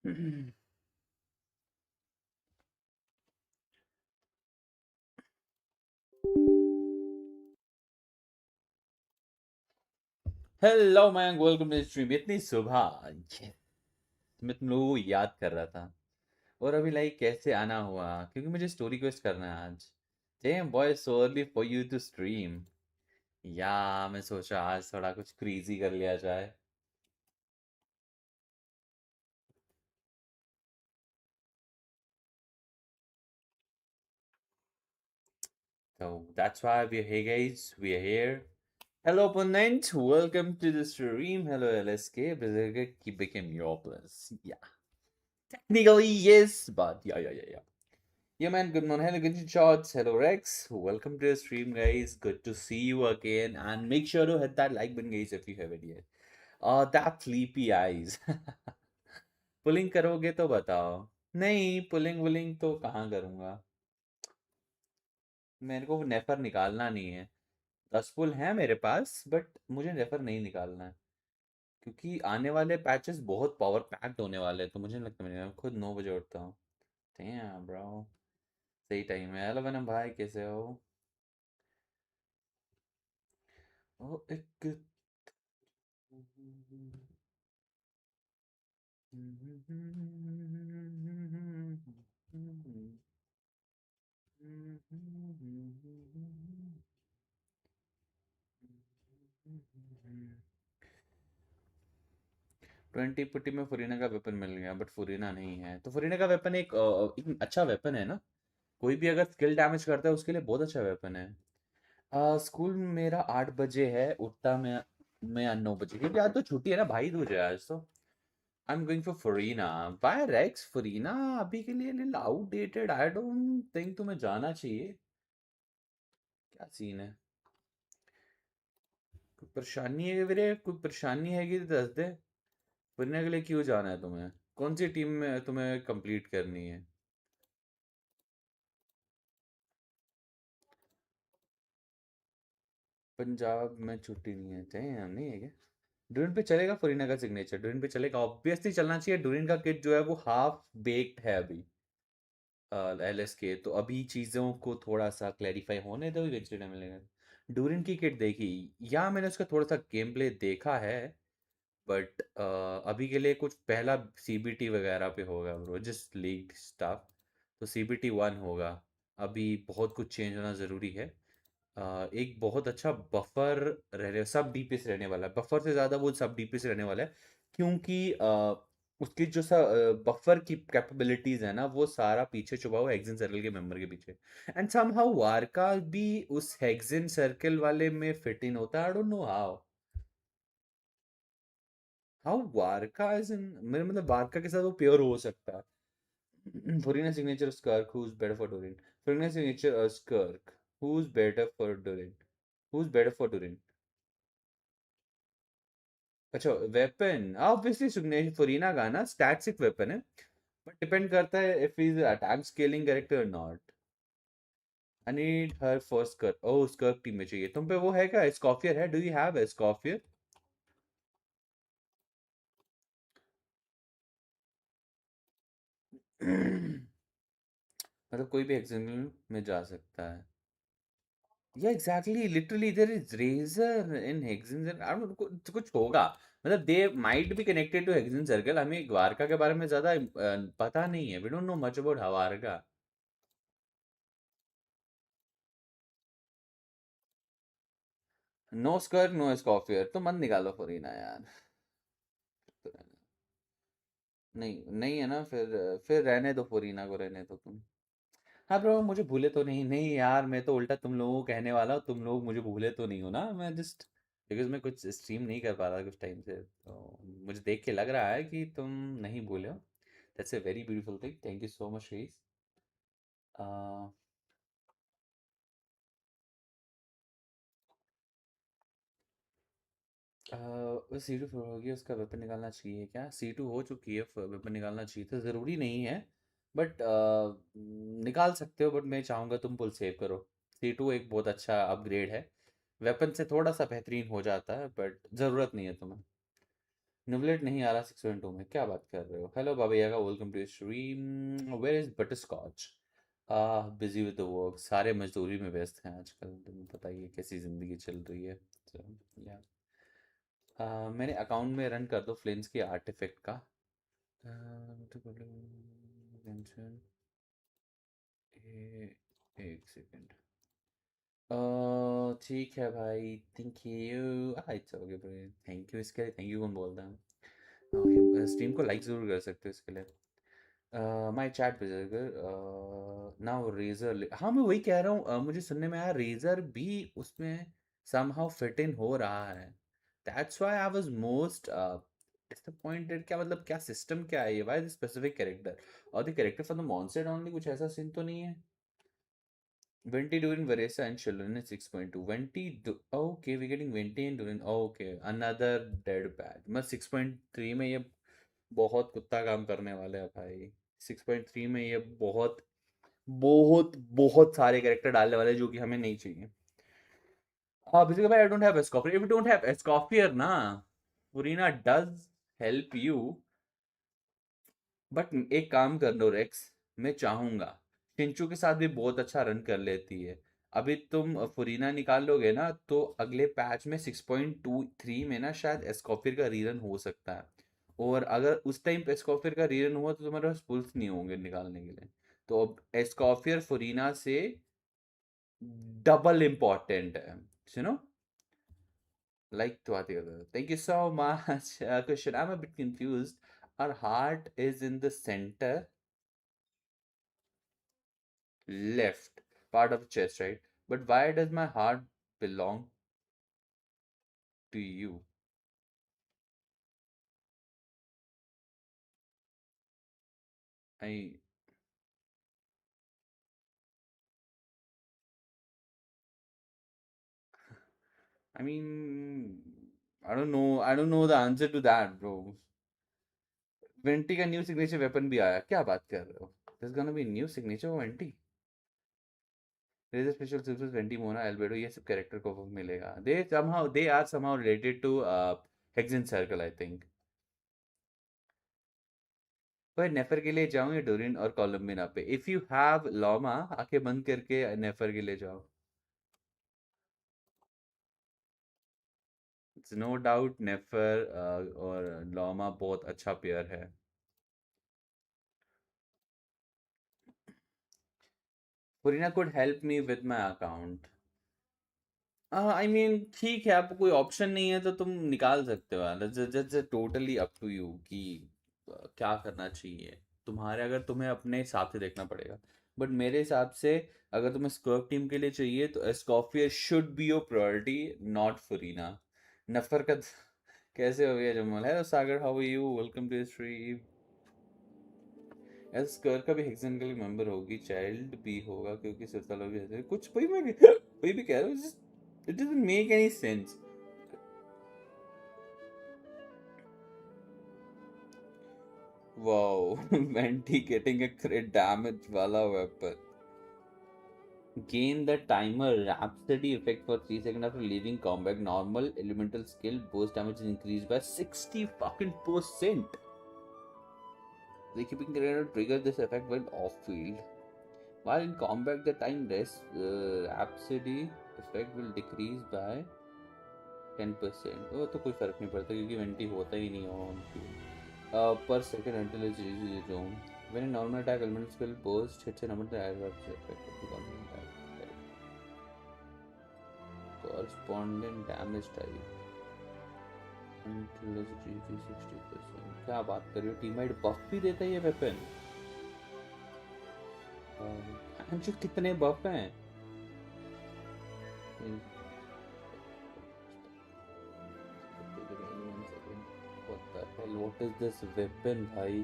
Hello man, welcome to stream. इतनी सुबह Yes, मैं तुम लोगों को याद कर रहा था। और अभी लाइक कैसे आना हुआ, क्योंकि मुझे स्टोरी क्वेस्ट करना है आज। Damn boy, so early for you to stream. या मैं सोचा आज थोड़ा कुछ क्रेजी कर लिया जाए। So that's why we're here, guys. We're here. Hello, opponent. Welcome to the stream. Hello, LSK. Berserker became your plus. Yeah. Technically, yes, but yeah. Yeah, man, good morning. Hello, Genshin Shots. Hello, Rex. Welcome to the stream, guys. Good to see you again. And make sure to hit that like button, guys, if you haven't yet. That sleepy eyes. Pulling करोगे तो बताओ। नहीं, pulling Wuling तो कहाँ करूँगा। मेरे को नेफर निकालना नहीं है। 10 पुल है मेरे पास, बट मुझे नेफर नहीं निकालना है। क्योंकि आने वाले पैचेस बहुत पावर पैक्ड होने वाले हैं, तो मुझे नहीं लगता मैं खुद 9 बजे उठता हूँ। Damn, bro. सही टाइम है। हेलो वनम भाई, कैसे हो? ओ एक 20 पुट्टी में फुरीना का वेपन मिल गया, बट फुरीना नहीं है। तो फुरीना का वेपन एक अच्छा वेपन है ना। कोई भी अगर स्किल डैमेज करता है उसके लिए बहुत अच्छा वेपन है। स्कूल मेरा 8 बजे है, उठता मैं 9 बजे, क्योंकि आज तो छुट्टी है ना, भाई दूज है आज तो। I am going for Furina. By Rex, Furina अभी के लिए little outdated. I don't think तुम्हें जाना चाहिए। क्या सीन है? कोई परेशानी है वीरे? कोई परेशानी है कि दस दे। फरीना के लिए क्यों जाना है तुम्हें? कौन सी टीम में तुम्हें कंप्लीट करनी है? पंजाब में छुट्टी नहीं है? चाहिए नहीं है क्या? डूरिन पे चलेगा फरीना का सिग्नेचर? डूरिन पे चलेगा, ऑब्वियसली चलना चाहिए। डूरिन का किट जो है वो हाफ बेक्ड है अभी। एलएस के तो अभी चीज़ों को थोड़ा सा क्लैरिफाई होने दो, इवेंचुअली टाइम मिलेगा। डूरिन की किट देखी, या मैंने उसका थोड़ा सा गेम प्ले देखा है। बट अभी के लिए कुछ पहला सीबीटी वगैरह पे होगा ब्रो, जस्ट लीक्ड स्टफ। तो सीबीटी 1 होगा। अभी बहुत कुछ चेंज होना ज़रूरी है। एक बहुत अच्छा बफर रहने, सब डीपीएस रहने वाला है। बफर से ज़्यादा वो सब डीपीएस रहने वाला है। क्योंकि उसकी जो सा बफर की कैपेबिलिटीज है ना, वो सारा पीछे छुपा हुआ हेक्सेन सर्कल के मेंबर के पीछे। एंड समहाउ वारका भी उस हेक्सेन सर्कल वाले में फिट इन होता है। I don't know how. How Varka is in, मेरे मतलब वारका के साथ वो प्योर हो सकता है। Furina signature Skirk, who is better for Durin? Furina signature Skirk, who is better for Durin? Who is better for Durin? अच्छा, वेपन ऑब्वियसली सिग्नेचर फॉरेनर का ना स्टैटिक वेपन है। बट डिपेंड करता है if is attack scaling character और not. I need her for Skirk. Oh, Skirk team में चाहिए। तुम पे वो है क्या, स्कॉर्पियर है? Do you have Escoffier? मतलब कोई भी एग्जाम्पल में जा सकता है। या exactly, literally there is Razor in Hexen circle. I don't, कुछ होगा। मतलब they might be connected to Hexen circle. हमें वारका के बारे में ज्यादा पता नहीं है। We don't know much about Varka. No Skirk, no Escoffier, तो मत निकालो फरीना यार। तो नहीं, नहीं है ना, फिर रहने दो फरीना को, रहने दो तुम। हाँ ब्रो, मुझे भूले तो नहीं? नहीं यार, मैं तो उल्टा तुम लोगों को कहने वाला हूँ, तुम लोग मुझे भूले तो नहीं हो ना। मैं जस्ट बिकॉज मैं कुछ स्ट्रीम नहीं कर पा रहा कुछ टाइम से, तो मुझे देख के लग रहा है कि तुम नहीं भूले हो। That's a very beautiful thing. Thank you so much रेस। सी टू होगी, उसका वेपन निकालना चाहिए क्या? सी टू हो चुकी है, वेपन निकालना चाहिए तो ज़रूरी नहीं है। बट निकाल सकते हो, बट मैं चाहूँगा तुम पुल सेव करो। सी टू एक बहुत अच्छा अपग्रेड है। वेपन से थोड़ा सा बेहतरीन हो जाता है, बट ज़रूरत नहीं है तुम्हें। नुबलेट नहीं आ रहा 6.2 में, क्या बात कर रहे हो? Hello Baba Yaga, welcome to stream. Where is butterscotch? Busy with the work, सारे मजदूरी में व्यस्त हैं आजकल, तुम्हें पता ही है कैसी ज़िंदगी चल रही है। तो या मेरे अकाउंट में रन कर दो फ्लेंस की आर्टिफैक्ट का। Genshin, एक सेकेंड। ठीक है भाई, thank you. It's okay bro, thank you. इसके लिए थैंक यू कौन बोलता है? ओके, स्ट्रीम को लाइक ज़रूर कर सकते हो इसके लिए। My chat Berserker now Razor. हाँ मैं वही कह रहा हूँ, मुझे सुनने में आया रेजर भी उसमें समहाउ फिट इन हो रहा है। That's why I was most disappointed. क्या मतलब, क्या सिस्टम क्या है ये? व्हाई दिस स्पेसिफिक कैरेक्टर और the character for the monster only? कुछ ऐसा सीन तो नहीं है? Venti during Varesa and children is 6.2. Okay, we're getting Venti and during. Okay, another dead patch. मैं 6.3 में ये बहुत कुत्ता काम करने वाले हैं भाई। 6.3 में ये बहुत बहुत बहुत सारे कैरेक्टर डालने वाले हैं जो कि हमें नहीं चाहिए। हाँ बेसिकली भाई, I don't have Escoffier. If you don't have Escoffier ना, Furina does help you. But एक काम कर लो रेक्स, मैं चाहूंगा। चिंचू के साथ भी बहुत अच्छा रन कर लेती है। अभी तुम फुरीना निकाल लोगे ना, तो अगले पैच में 6.23 में ना शायद एस्कॉफियर का रीरन हो सकता है। और अगर उस टाइम पे एस्कॉफियर का रीरन हुआ तो तुम्हारे पास पुल्स नहीं होंगे निकालने के लिए। तो अब एस्कॉफियर फुरीना से डबल इम्पोर्टेंट है, you know. Like to Aditya. Thank you so much. Question, I'm a bit confused. Our heart is in the center left part of the chest, right? But why does my heart belong to you? I I mean, I don't know. I don't know the answer to that, bro. Venti का new signature weapon भी आया, क्या बात कर रहे हो? There's gonna be new signature for Venti. There is a special service Venti Mona Albedo, ये सब कैरेक्टर को वो मिलेगा। They are somehow related to Hexen Circle, I think. पर नेफर के लिए जाऊं या डोरिन और कोलम्बिना पे? इफ यू हैव लॉमा, आंखें बंद करके नेफर के लिए जाओ। इट्स नो डाउट नेफर और लॉमा बहुत अच्छा पेयर है। Furina could help me with my account. I mean ठीक है, आपको कोई ऑप्शन नहीं है तो तुम निकाल सकते हो। That's totally up to you कि क्या करना चाहिए तुम्हारे। अगर तुम्हें अपने हिसाब से देखना पड़ेगा, बट मेरे हिसाब से अगर तुम्हें स्क्वर्क टीम के लिए चाहिए तो Escoffier should be your priority, not Furina. Nefer का कैसे हो गया जमल? Hello Sagar, how are you? Welcome to stream. S square का भी हेक्सागोनल मेंबर होगी, चाइल्ड भी होगा क्योंकि सिर्फ लोग ऐसे कुछ वही मैं वही भी कह रहा हूँ। It doesn't make any sense. Wow vanity getting a crit damage वाला weapon. Gain the timer rhapsody effect for 3 seconds after leaving combat. Normal elemental skill boost damage is increased by 60 fucking percent. The keeping grenade will trigger this effect when off field. While in combat, the time rest rhapsody effect will decrease by 10%. वो तो कोई फर्क नहीं पड़ता क्योंकि vanity होता ही नहीं है on field per second until it reaches its zone. When a normal attack elemental skill burst hits a number, the air effect of the corresponding damage type until it reaches 60%. क्या बात कर रहे हो? Teammate बफ भी देता है ये weapon? जो कितने बफ हैं? What the hell? What is this weapon भाई?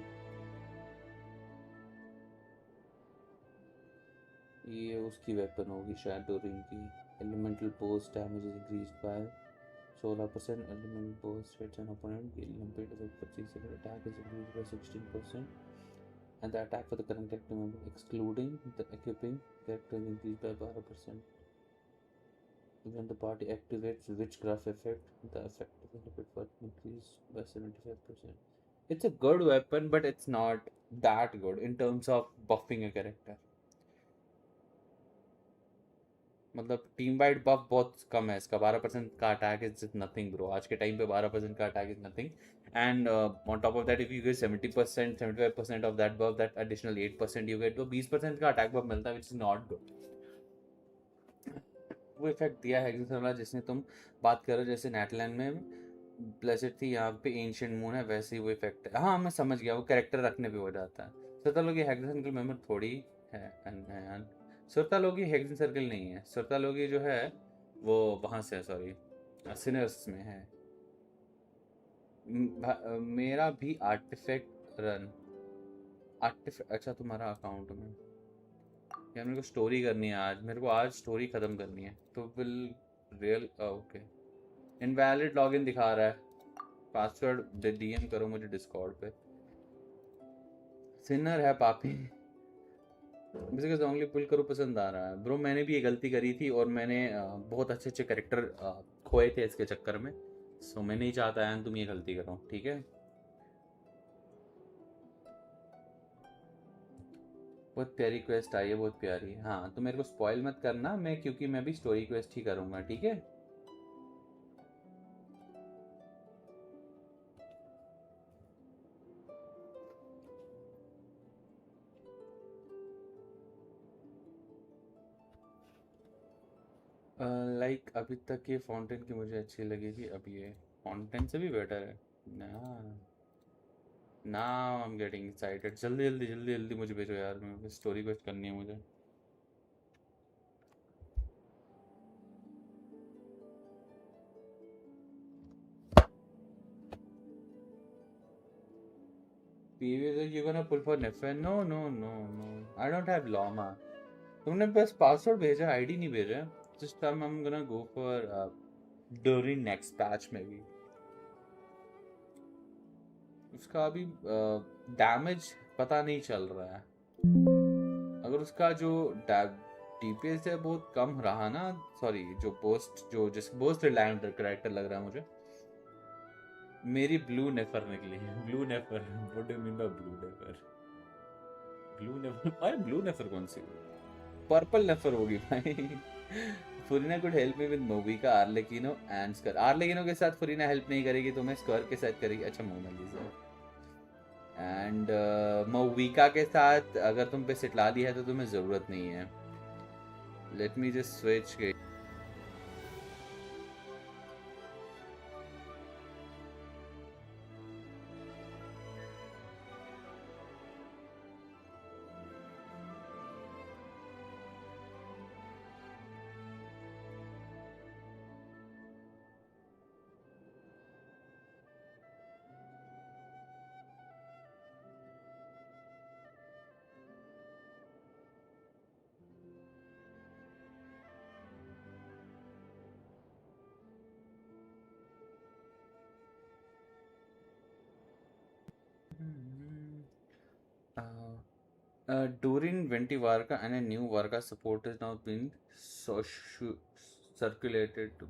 ये उसकी वेपन होगी शायद डोरिन की। Elemental burst damage is increased by 16%. Elemental burst hits an opponent, dealing impact effect for 3 seconds. Attack is increased by 16%. And the attack for the current active member, excluding the equipping character, is increased by 12%. When the party activates witchcraft effect, the effective benefit for increase by 75%. It's a good weapon, but it's not that good in terms of buffing a character. मतलब team wide बफ बहुत कम है इसका, 12% का attack is nothing bro, आज के time पे 12% का attack is nothing. And on top of that if you get 70% 75% of that buff, that additional 8% you get, तो 20% का अटैक बफ मिलता है, विच इज नॉट गुड. वो इफेक्ट दिया है एक्सरला जिसने तुम बात करो, जैसे नेटलैंड में ब्लेसेड थी, यहाँ पे एंशिएंट मून है, वैसे ही वो इफेक्ट है. हाँ मैं समझ गया, वो कैरेक्टर रखने पे हो जाता है. सतालोगी हेक्सा सर्कल मेंबर थोड़ी है. सुरतालोगी हेक्सा सर्कल नहीं है, सुरतालोगी जो है वो वहाँ से है, सॉरी सिनर्स में है. मेरा भी आर्टिफैक्ट रन, आर्टिफैक्ट, अच्छा तुम्हारा अकाउंट में. यार मेरे को स्टोरी करनी है आज, मेरे को आज स्टोरी ख़त्म करनी है, तो will real okay. Invalid login दिखा रहा है, पासवर्ड डीएम करो मुझे डिस्कॉर्ड पे. सिनर है पापी, बेसिकली ओनली पुल करो, पसंद आ रहा है ब्रो. मैंने भी ये गलती करी थी और मैंने बहुत अच्छे अच्छे कैरेक्टर खोए थे इसके चक्कर में. सो मैं नहीं चाहता है तुम ये गलती करो, ठीक है. बहुत प्यारी क्वेस्ट आई है, बहुत प्यारी. हाँ तो मेरे को स्पॉइल मत करना, मैं क्योंकि मैं भी स्टोरी क्वेस्ट ही करूँगा, ठीक है. लाइक अभी तक ये फाउंटेन की मुझे अच्छी लगेगी, अब ये फाउंटेन से भी बेटर है ना. Now I am getting excited. जल्दी जल्दी जल्दी जल्दी मुझे भेजो यार, मैं स्टोरी क्वेस्ट करनी है मुझे. PV you gonna pull for Nefer? No, no, no, no. I don't have llama. तुमने बस पासवर्ड भेजा, आईडी नहीं भेजा. This time I'm gonna go for during next patch में भी. उसका अभी डैमेज पता नहीं चल रहा है. अगर उसका जो DPS है बहुत कम रहा ना, सॉरी जो पोस्ट जो जिस पोस्ट रिलायंट कैरेक्टर लग रहा है मुझे. मेरी ब्लू नेफर निकली है, blue Nefer. What do you mean by blue Nefer? Blue Nefer, अरे ब्लू नेफर कौन सी? पर्पल नेफर होगी भाई. Furina could help me with Mavuika, Arlecchino and Skirk. Arlecchino के साथ फुरीना हेल्प नहीं करेगी, तुम्हें स्कर के साथ करेगी. अच्छा मोनालिसा एंड मोविका के साथ अगर तुम पे सिटलाली है तो तुम्हें ज़रूरत नहीं है. Let me just switch. During 20 Varka and a new Varka support is now being circulated to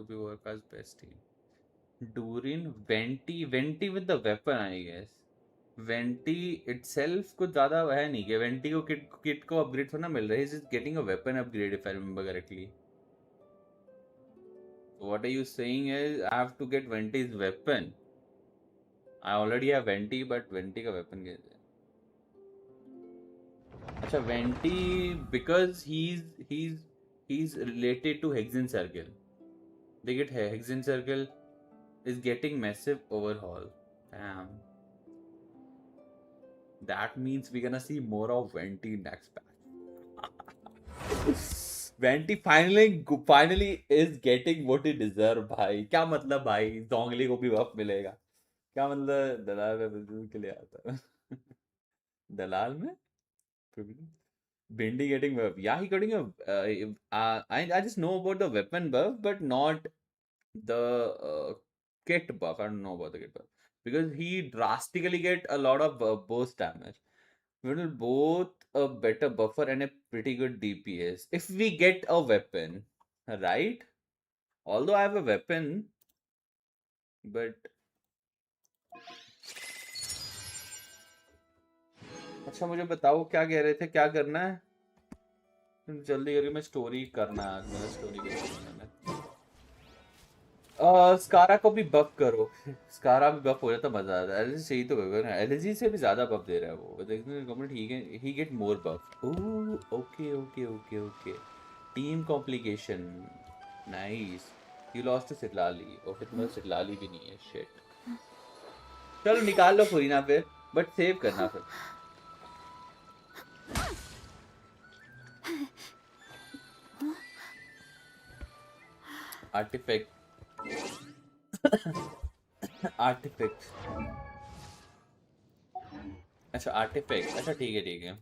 be Varka's best team. During Venti with the weapon, I guess. Venti itself कुछ ज़्यादा है नहीं कि Venti को किट को upgrade थोड़ा मिल रहा है. He's just getting a weapon upgrade if I remember correctly. What are you saying is I have to get Venti's weapon. I already have Venti, but Venti का weapon कैसे? अच्छा Venti because he's related to Hexen Circle. They get Hexen Circle is getting massive overhaul. Damn. That means we're gonna see more of Venti next patch. Venti finally is getting what he deserve भाई. क्या मतलब भाई, जोंगली को भी वक्त मिलेगा. क्या मतलब दलाल में बिजनेस के लिए आता है. दलाल में Bendy getting buff. Yeah, he getting a. I just know about the weapon buff, but not the kit buff. I don't know about the kit buff because he drastically get a lot of burst damage. We will both a better buffer and a pretty good DPS if we get a weapon. right? Although I have a weapon, but अच्छा मुझे बताओ क्या कह रहे थे, क्या करना है? तुम जल्दी करके, मैं स्टोरी करना है आज, मेरा स्टोरी करना है। स्कारा को भी बफ करो। स्कारा भी बफ हो जाता मजा आता है। एलजी सही तो करो ना, एलजी से भी ज्यादा बफ दे रहा है वो, देखने comment he get more buff. Oh okay okay okay okay. Team complication, nice. You lost to Citlali, okay तुम्हारा सिटलाली भी नहीं है, शिट। चलो निकाल लो फुरीना फिर, बट सेव करना फिर। आर्टिफैक्ट आर्टिफैक्ट, अच्छा आर्टिफैक्ट, अच्छा ठीक है ठीक है।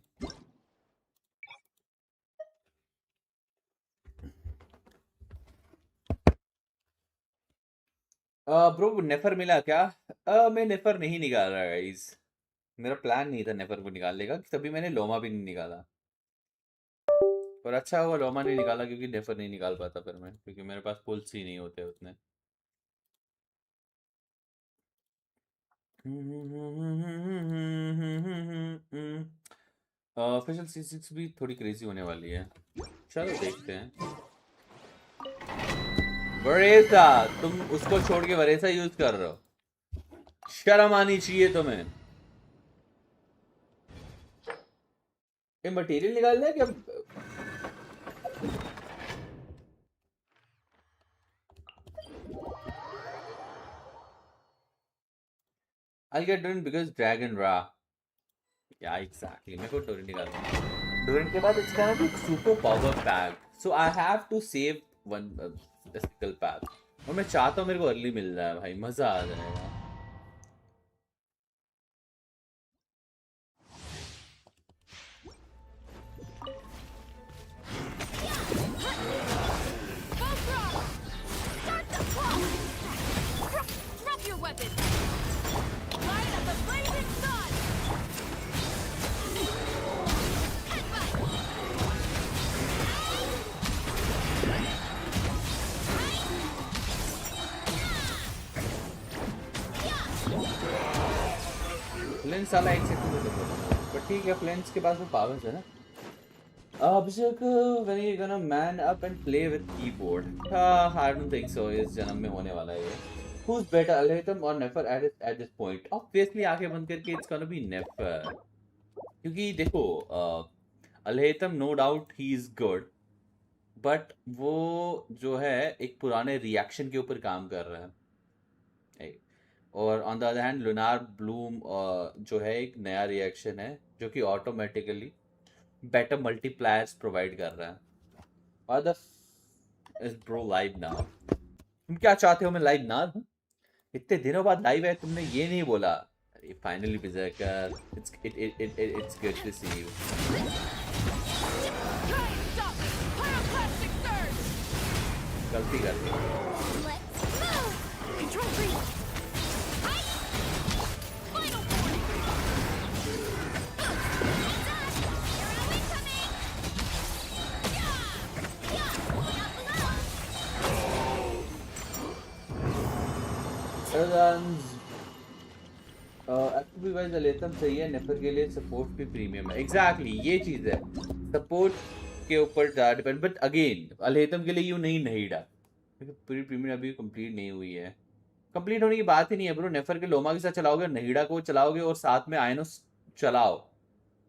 ब्रो नेफर मिला क्या? मैं नेफर नहीं निकाल रहा गाइस, मेरा प्लान नहीं था नेफर को निकालने का, तभी मैंने लोमा भी नहीं निकाला। और अच्छा हुआ लोमा नहीं निकाला, क्योंकि नेफर नहीं निकाल पाता फिर मैं, क्योंकि मेरे पास पुल्स ही नहीं होते उतने। ऑफिशियल C6 भी थोड़ी क्रेजी होने वाली है, चलो देखते हैं। वरेसा, तुम उसको छोड़ के वरेसा यूज कर रहे हो, शर्म आनी चाहिए तुम्हें। ये मटेरियल निकालना है क्या? I'll get Durin because Dragon Ra. Yeah, exactly. मेरे को Durin निकालना है। Durin के बाद it's gonna be super power pack. So I have to save one physical pack. और मैं चाहता हूँ मेरे को अर्ली मिल जाए भाई, मजा आ जाएगा। फ्लेंस साला एक सेकंड में देखो, पर ठीक है फ्लेंस के पास वो पावर्स है ना। अभिषेक, when are you gonna man up and play with keyboard? I don't think so, इस जन्म में होने वाला है ये। Who's better, Alhaitham or Nefer at this point? Obviously आंखें बंद करके it's gonna be Nefer, क्योंकि देखो Alhaitham no doubt he is good, but वो जो है एक पुराने रिएक्शन के ऊपर काम कर रहा है, और on the other hand lunar Bloom जो है एक नया रिएक्शन है जो कि ऑटोमेटिकली बेटर मल्टीप्लायर्स प्रोवाइड कर रहा है। और the is bro live now, तुम क्या चाहते हो मैं लाइव ना दूं? इतने दिनों बाद लाइव है, तुमने ये नहीं बोला। Finally Berserker, it's good to see you. गलती कर दी। एक्चुअली गाइस अलेतम सही है, नेफर के लिए सपोर्ट भी प्रीमियम है। एग्जैक्टली ये चीज़ है, सपोर्ट के ऊपर ज़्यादा डिपेंड, बट अगेन अलेतम के लिए यूँ नहीं डा, क्योंकि पूरी प्रीमियम अभी कंप्लीट नहीं हुई है। कंप्लीट होने की बात ही नहीं है ब्रो, नेफर के लोमा के साथ चलाओगे, नहीड़ा को चलाओगे और साथ में आयनोस चलाओ,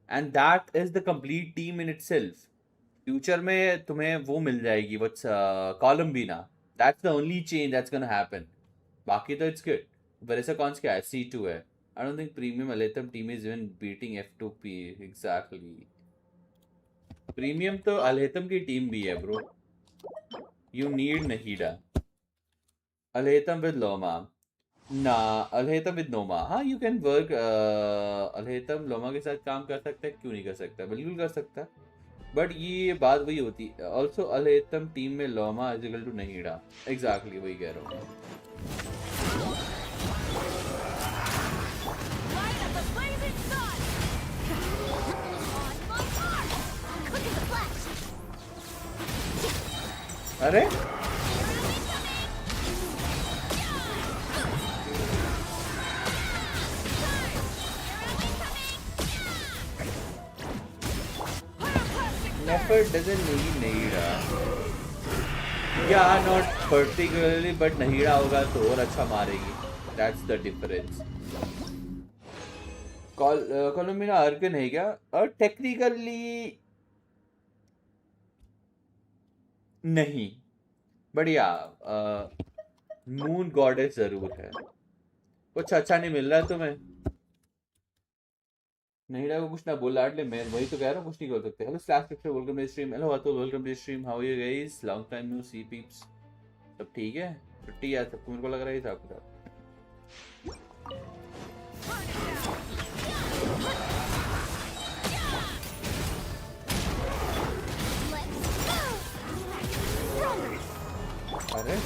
and that is the complete team in itself. Future में तुम्हें वो मिल जाएगी, व्हाट्स कॉलम भी ना, that's the only change that's gonna happen. बाकी तो इट्स गुड। वैसे कौन सा क्या है, C2 है। I don't think premium Alhaitham team is even beating F2P। Exactly, premium तो अलेतम की टीम भी है bro, you need Nahida. Alhaitham with Lauma ना, अल्हेतम विद नोमा, हाँ you can work. Alhaitham Lauma के साथ काम कर सकता है, क्यों नहीं कर सकता, बिल्कुल कर सकता है, बट ये बात वही होती है। ऑल्सो अल्हेतम टीम में लोमा इज इक्वल टू नहीड़ा, एग्जैक्टली वही कह रहा हूँ। अरे Nefer doesn't need Nahida. Yeah, not particularly, but Nahida होगा तो और अच्छा मारेगी. That's the difference. कॉलोमिना अर्क नहीं क्या? और टेक्निकली नहीं, बढ़िया मून गॉडेस जरूर है. कुछ अच्छा नहीं मिल रहा है तुम्हें? नहीरा को कुछ ना बोल लाडले, मैं वही तो कह रहा हूँ, कुछ नहीं कर सकते. Hello slash picture, welcome to stream. Hello Atul, welcome to stream. How are you guys? Long time no see peeps. सब ठीक है? छुट्टी है सबको, मेरे को लग रहा है साहब साहब. अरे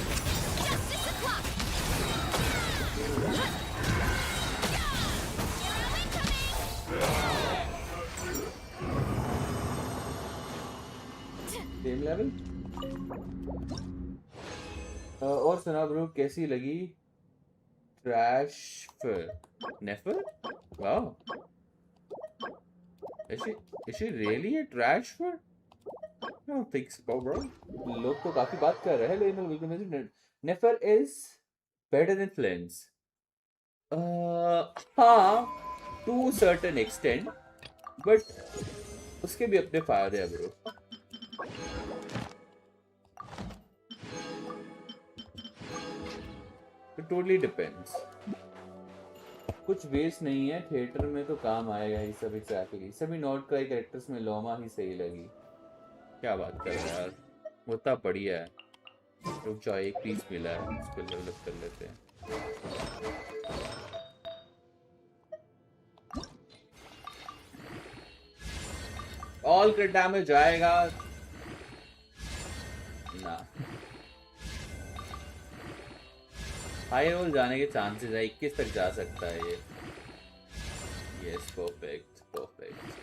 सेम लेवल. और सुना ब्रो, कैसी लगी trash Nefer? Wow, is she really a trash for? I don't think so, bro. लोग तो काफी बात कर रहे हैं, लेकिन बिल्कुल नेफर इज better than Flint's. हाँ, to certain extent, but उसके भी अपने फायदे हैं ब्रो. It totally depends. कुछ वेस्ट नहीं है, थिएटर में तो काम आएगा ही सब. एग्जैक्टली, सभी नॉट क्राई कैरेक्टर्स में लोमा ही सही लगी. क्या बात कर रहे हैं यार, वो इतना बढ़िया है. रुक जाओ, एक पीस मिला है, उसको डेवलप कर लेते हैं. ऑल क्रिट डैमेज आएगा ना. हाई रोल जाने के चांसेस है, 21 तक जा सकता है ये. Yes, perfect perfect.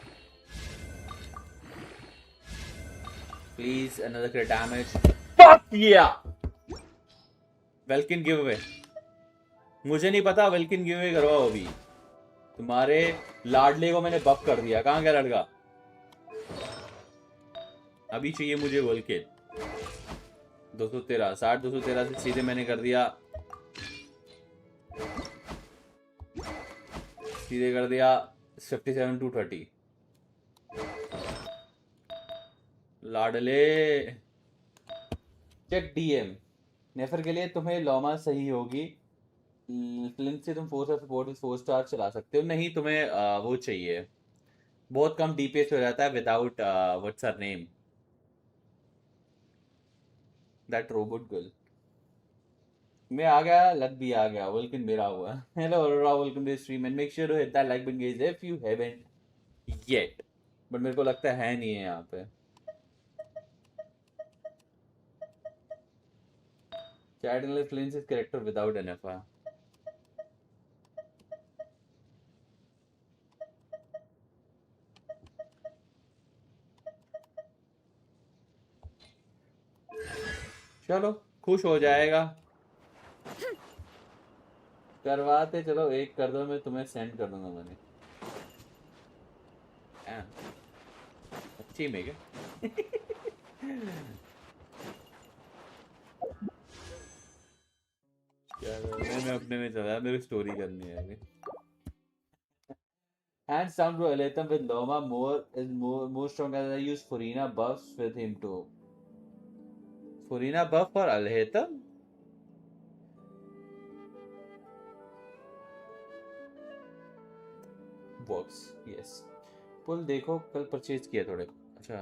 Please another क्रिट damage. Fuck या, वेलकिन गिव अवे. मुझे नहीं पता, वेलकिन गिव अवे करवाओ अभी. तुम्हारे लाडले को मैंने बफ कर दिया. कहाँ गया लड़का? अभी चाहिए मुझे वेलकिन. 213 60 213 से सीधे मैंने कर दिया, सीधे कर दिया 57 230. लाडले चेक डीएम. नेफर के लिए तुम्हें लोमा सही होगी. फिल्म से तुम 4 स्टार सपोर्ट 4 स्टार चला सकते हो. नहीं, तुम्हें वो चाहिए, बहुत कम डीपीएस हो जाता है without what's her name, that robot girl. मैं आ गया, लक भी आ गया, वेलकम मेरा हुआ. Hello Arora, welcome to stream and make sure to hit that like button guys if you haven't yet. But मेरे को लगता है नहीं है यहाँ पे. Chat in Flins is character without NFR. चलो, खुश हो जाएगा. करवाते चलो, एक कर दो, मैं तुम्हें सेंड कर दूंगा मैंने. अच्छी में क्या? मैं अपने में चला, मेरी स्टोरी करनी है अभी. Hands down bro, Elatham with Loma is more strong as I use Furina buffs with him too. Furina buff for Elatham? Works, yes. पुल देखो, कल परचेज किया थोड़े. अच्छा,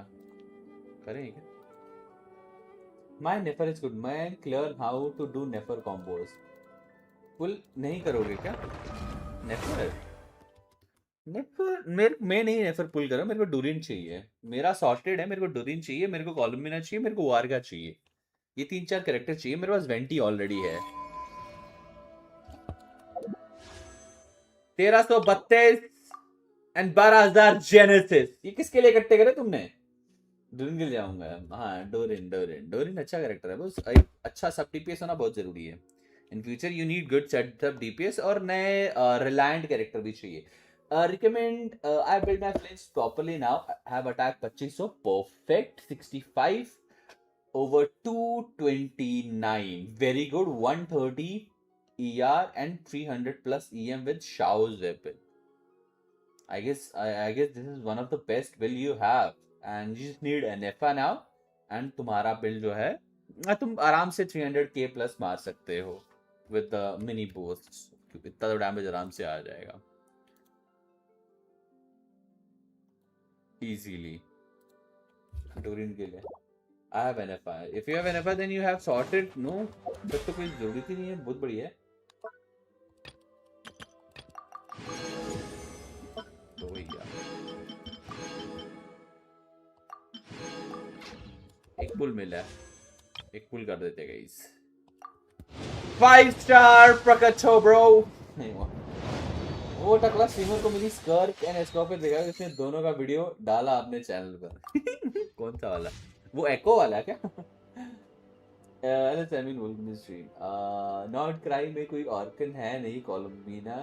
करें क्या? My Nefer is good. मैं clear how to do Nefer combos. पुल नहीं करोगे क्या? Nefer? मैं नहीं नेफर पुल कर रहा हूँ. मेरे को डूरिन चाहिए. मेरा सॉर्टेड है, मेरे को डूरिन चाहिए, मेरे को कॉलमिना चाहिए, मेरे को वार्गा चाहिए. ये 3-4 कैरेक्टर चाहिए. मेरे पास वेंटी ऑलरेडी है. 1332 एंड 12,000 जेनेसिस. ये किसके लिए इकट्ठे करे तुमने? डोरिन के लिए जाऊंगा। हाँ, डोरिन डोरिन डोरिन अच्छा कैरेक्टर है, बस एक अच्छा सब डीपीएस होना बहुत जरूरी है। In future you need good setup DPS और नए रिलायंट कैरेक्टर भी चाहिए। Recommend I build my Flins properly now, have attack 2500 perfect 65 over 229 very good 130 ER and 300 plus EM with Shao's weapon. I guess this is one of the best build you have and you just need an Nefer now and तुम्हारा build जो है तुम आराम से 300k plus मार सकते हो with the mini boosts, क्योंकि इतना तो डैमेज आराम से आ जाएगा easily डोरिन के लिए। I have NFI. If you have NFI, then you have sorted. No, तब तो कोई जरूरत ही नहीं है, बहुत बढ़िया है। तो भैया एक पुल मिला है, एक पुल कर देते गाइस। 5 star प्रकटो bro. नहीं हुआ। वो टकला स्ट्रीमर को मिली स्कर्ट एंड एस्कॉर्ट पे देखा, इसने दोनों का वीडियो डाला अपने चैनल पर। कौन सा वाला? वो एको वाला क्या? let's I mean Vulcan stream. Not cry में कोई ऑर्कन है नहीं, कोलम्बिना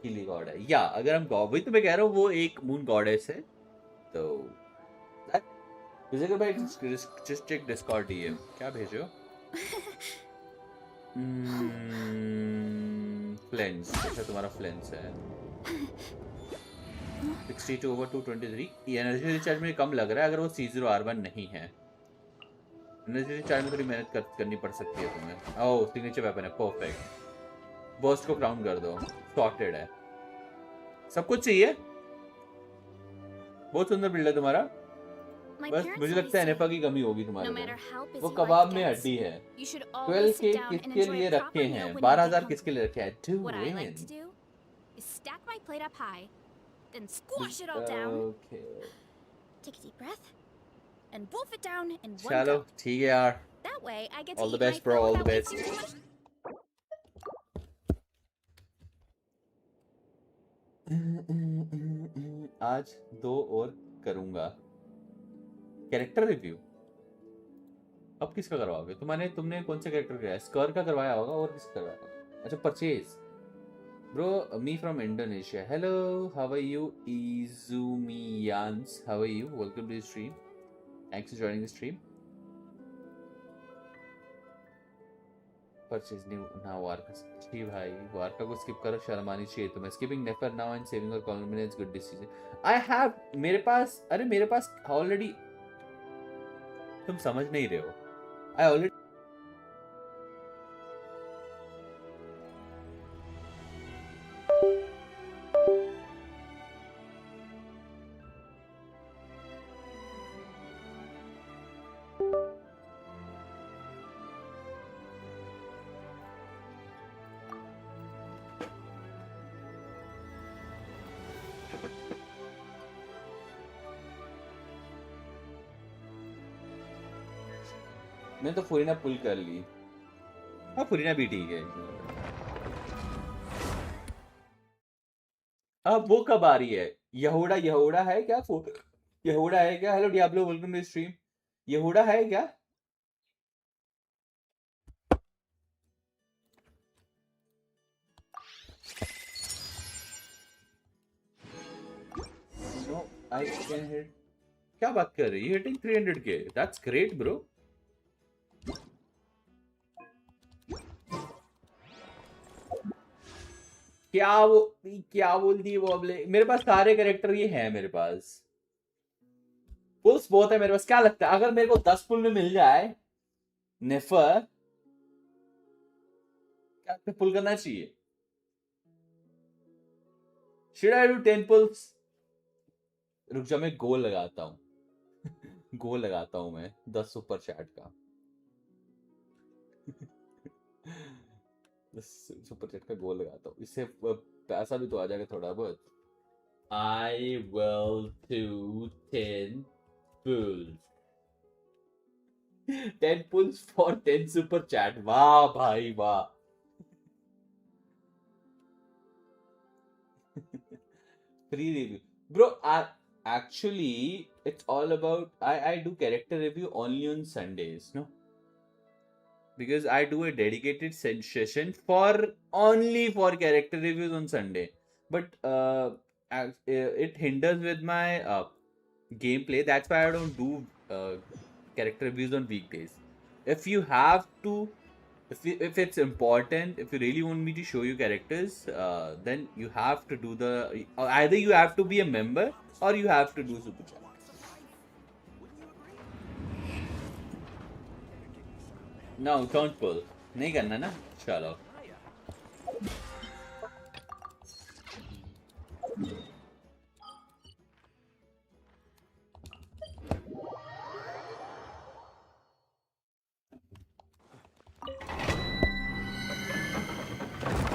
किली गॉड है या अगर हम गॉड, वही तो मैं कह रहा हूँ, वो एक मून गॉडेस है। तो Berserker भाई just check Discord DM क्या भेजो? फ्लेंस, अच्छा तुम्हारा फ्लेंस है 62 over 223। ये एनर्जी रिचार्ज में कम लग रहा है अगर वो C0R1 नहीं है। एनर्जी रिचार्ज में थोड़ी मेहनत करनी पड़ सकती है तुम्हें। ओह सिग्नेचर वेपन है, परफेक्ट। बॉस को क्राउन कर दो, सॉर्टेड है, सब कुछ चाहिए। बहुत सुंदर बिल्ड है तुम्हारा, बस मुझे लगता है एनएफा की कमी होगी तुम्हारे में। वो कबाब में हड्डी है। 12k किसके लिए रखे हैं? 12,000 किसके लिए रखे हैं? To win. Stack my plate up high, then squash it all down. Okay. Take a deep breath and wolf it down in one चलो go. ठीक है यार। That way I get to All the eat best my bro, fill all the without best. wasting too much. आज 2 और करूंगा character review. अब किसका करवाओगे? तुमने कौन सा कैरेक्टर किया है? स्कर का करवाया होगा, और किसका करवाया होगा? अच्छा purchase bro, me from Indonesia. Hello, how are you Izumians, how are you, welcome to the stream, thanks for joining the stream. Purchase new now Varka. जी भाई वारका को स्किप करो, शर्म आनी चाहिए तुम्हें। Skipping Nefer now and saving your confidence good decision. I have, मेरे पास, अरे मेरे पास ऑलरेडी, तुम समझ नहीं रहे हो। आई ऑलरेडी मैंने तो फुरीना पुल कर ली। हाँ फुरीना भी ठीक है। अब वो कब आ रही है? यहूदा, यहूदा है क्या? यहूदा है क्या? Hello Diablo, welcome to stream. यहूदा है क्या? No I can hit. क्या बात कर रही है? Hitting 300k, that's great bro. क्या बोलती है वो? अब मेरे पास सारे कैरेक्टर ये हैं, मेरे पास पुल्स बहुत है मेरे पास। क्या लगता है अगर मेरे को 10 पुल में मिल जाए नेफर, क्या पुल करना चाहिए? Should I do 10 pulls? रुक जा, मैं गोल लगाता हूँ। गोल लगाता हूँ मैं 10 सुपर चैट का। 10 सुपर चैट का गोल लगाता हूँ, इससे पैसा भी तो आ जाएगा थोड़ा बहुत। I will do 10 pulls. 10 pulls for 10 super chat. वाह भाई वाह। Free review bro, actually it's all about I do character review only on Sundays, no? Because I do a dedicated session for only for character reviews on Sunday. But it hinders with my gameplay. That's why I don't do character reviews on weekdays. If you have to, if it's important, if you really want me to show you characters, then you have to do the either you have to be a member or you have to do super chat. No, don't pull. नहीं करना ना चलो.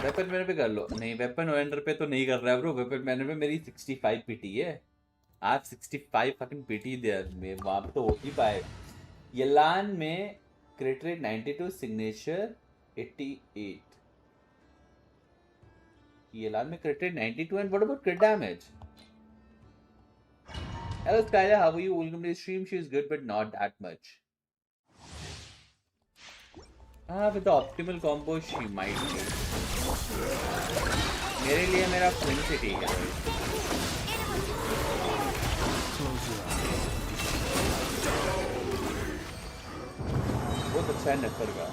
Weapon मैंने पे कर लो. नहीं weapon ओएंडर पे तो नहीं कर रहा है ब्रो. वेपन मैंने पे मेरी 65 पीटी है. आप 65 फकिंग पीटी दे मैं वहां पे तो हो ही पाए. यलान में क्रिट रेट 92 सिग्नेचर 88. यलान में क्रिट rate 92 and what about crit damage? Hello Skylar, how are you? Welcome to the stream. She is good but not that much. With the optimal combo she might be. मेरे लिए मेरा fling से ठीक है. बहुत अच्छा है नेफर का.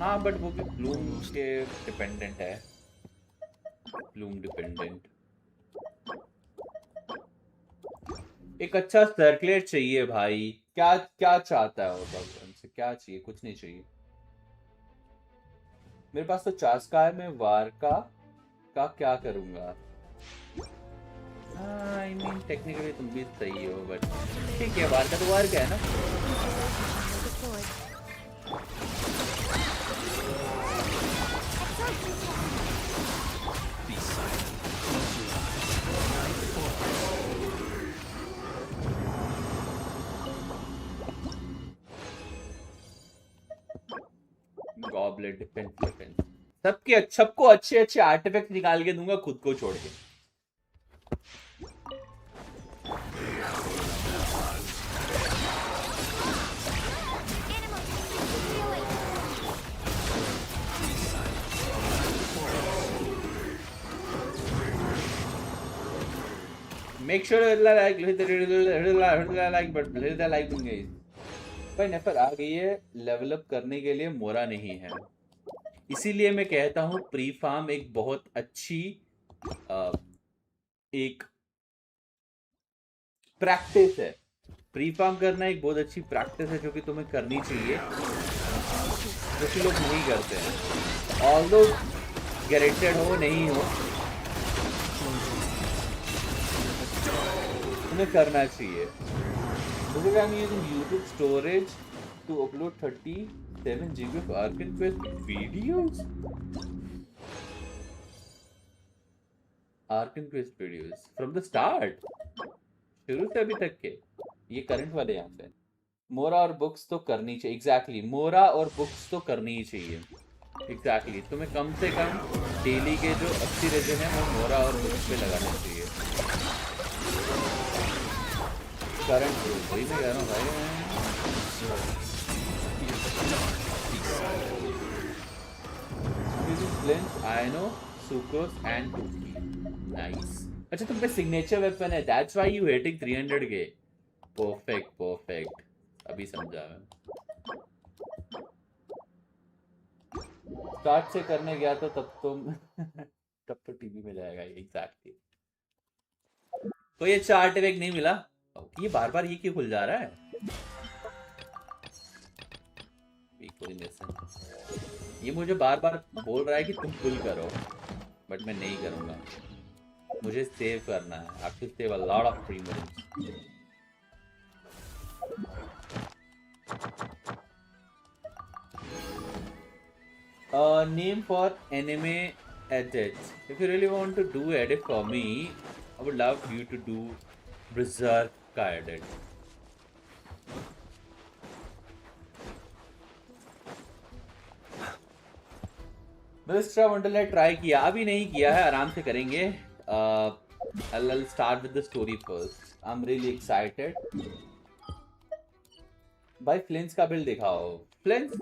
हाँ बट वो भी ब्लूम के डिपेंडेंट है. Bloom dependent. एक अच्छा सर्कुलेट चाहिए भाई. क्या क्या चाहता है वो भगवान से? क्या चाहिए? कुछ नहीं चाहिए. मेरे पास तो चास्का है. मैं वारका का क्या करूंगा? आई मीन टेक्निकली तुम भी सही हो बट ठीक है. वारका तो वारका है ना. गॉबलेट डिफेंस सबको अच्छे अच्छे आर्टिफैक्ट निकाल के दूंगा खुद को छोड़ के. Make sure to like hit the like button guys. भाई नेफर आ गई है. लेवल अप करने के लिए मोरा नहीं है. इसीलिए मैं कहता हूँ प्री फार्म एक बहुत अच्छी एक प्रैक्टिस है. प्री फार्म करना एक बहुत अच्छी प्रैक्टिस है जो कि तुम्हें करनी चाहिए, जो कि लोग नहीं करते हैं. ऑल्दो गारंटेड हो नहीं हो तुम्हें करना चाहिए. Because I'm using YouTube storage to upload 37 GB of Arkin Quest videos. Arkin Quest videos from the start. शुरू से अभी तक के. ये करंट वाले यहाँ पे. मोरा और बुक्स तो करनी चाहिए. एग्जैक्टली मोरा और बुक्स तो करनी ही चाहिए. एग्जैक्टली तुम्हें कम से कम डेली के जो 80 रेजन है वो मोरा और बुक्स पे लगाना चाहिए. करंट वही मैं कह रहा हूँ भाई. आयनो सुक्रोज एंड नाइस. अच्छा तुम पे सिग्नेचर वेपन है. दैट्स व्हाई यू हिटिंग 300 के. परफेक्ट. अभी समझा मैं. स्टार्ट से करने गया तो तब तो टीवी में जाएगा. एग्जैक्टली. कोई अच्छा आर्टिफैक्ट नहीं मिला. ये बार बार ये क्यों खुल जा रहा है? ये मुझे बार बार बोल रहा है कि तुम पुल करो बट मैं नहीं करूंगा. मुझे सेव करना है. I have to save a lot of premiums. Name for anime edits. If you really want to do edit for me, I would love you to do Berserker edit. बेस्ट्रा wonderland try किया? अभी नहीं किया है. आराम से करेंगे. I'll start with the story first. I'm really excited. भाई फ्लिंस का बिल्ड दिखाओ। फ्लिंस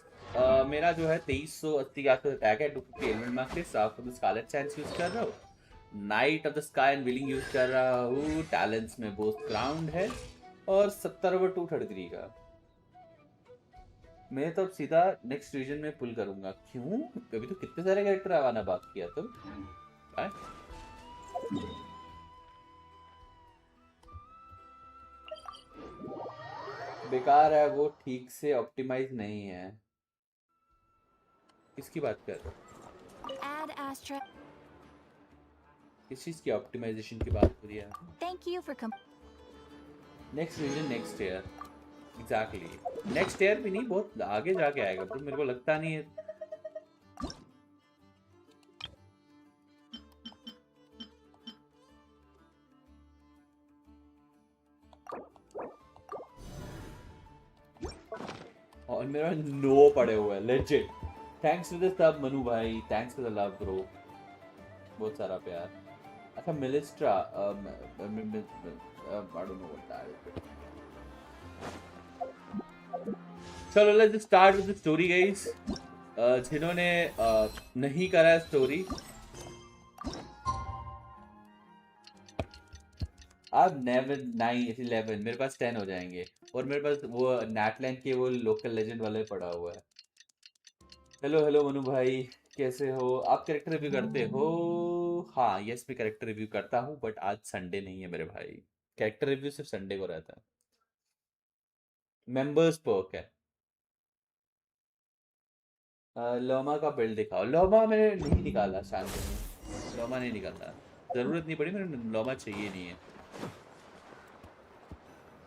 मेरा जो है 2380 के आसपास अटैक है, 250 एलिमेंट मार्क्स के साथ में स्कारलेट चांस यूज कर रहा हूँ, night of the sky and willing use कर रहा हूँ, टैलेंट्स में बोथ क्राउंड है और 70/233 का। मैं तो अब सीधा नेक्स्ट रीजन में पुल करूंगा। क्यों? अभी तो कितने सारे कैरेक्टर आवाना बाकी है तुम। बेकार है वो, ठीक से ऑप्टिमाइज नहीं है। किसकी बात कर रहे हो? Add astra. किस चीज की ऑप्टिमाइजेशन की बात हो रही है? Thank you for next region next year. Exactly next year भी नहीं, बहुत आगे जाके आएगा ब्रो, मेरे को लगता नहीं है। और मेरा नो पड़े हुए हैं लेजिट। थैंक्स टू द सब मनु भाई, thanks to the love bro, बहुत सारा प्यार। अच्छा मिलिस्ट्रा, I don't know what that is. चलो let's start with the story guys. जिन्होंने नहीं करा स्टोरी, अब 9 11 मेरे पास 10 हो जाएंगे और मेरे पास वो नेटलैंड के वो लोकल लेजेंड वाले पड़ा हुआ है। हेलो हेलो मनु भाई, कैसे हो आप? कैरेक्टर रिव्यू करते हो? हाँ यस, मैं कैरेक्टर रिव्यू करता हूँ, बट आज संडे नहीं है मेरे भाई। कैरेक्टर रिव्यू सिर्फ संडे को रहता है, मेंबर्स पर्क है। लोमा का बिल्ड दिखाओ। लोमा मैंने नहीं निकाला, शांति लोमा नहीं निकाला, जरूरत नहीं पड़ी, मेरे लोमा चाहिए नहीं है।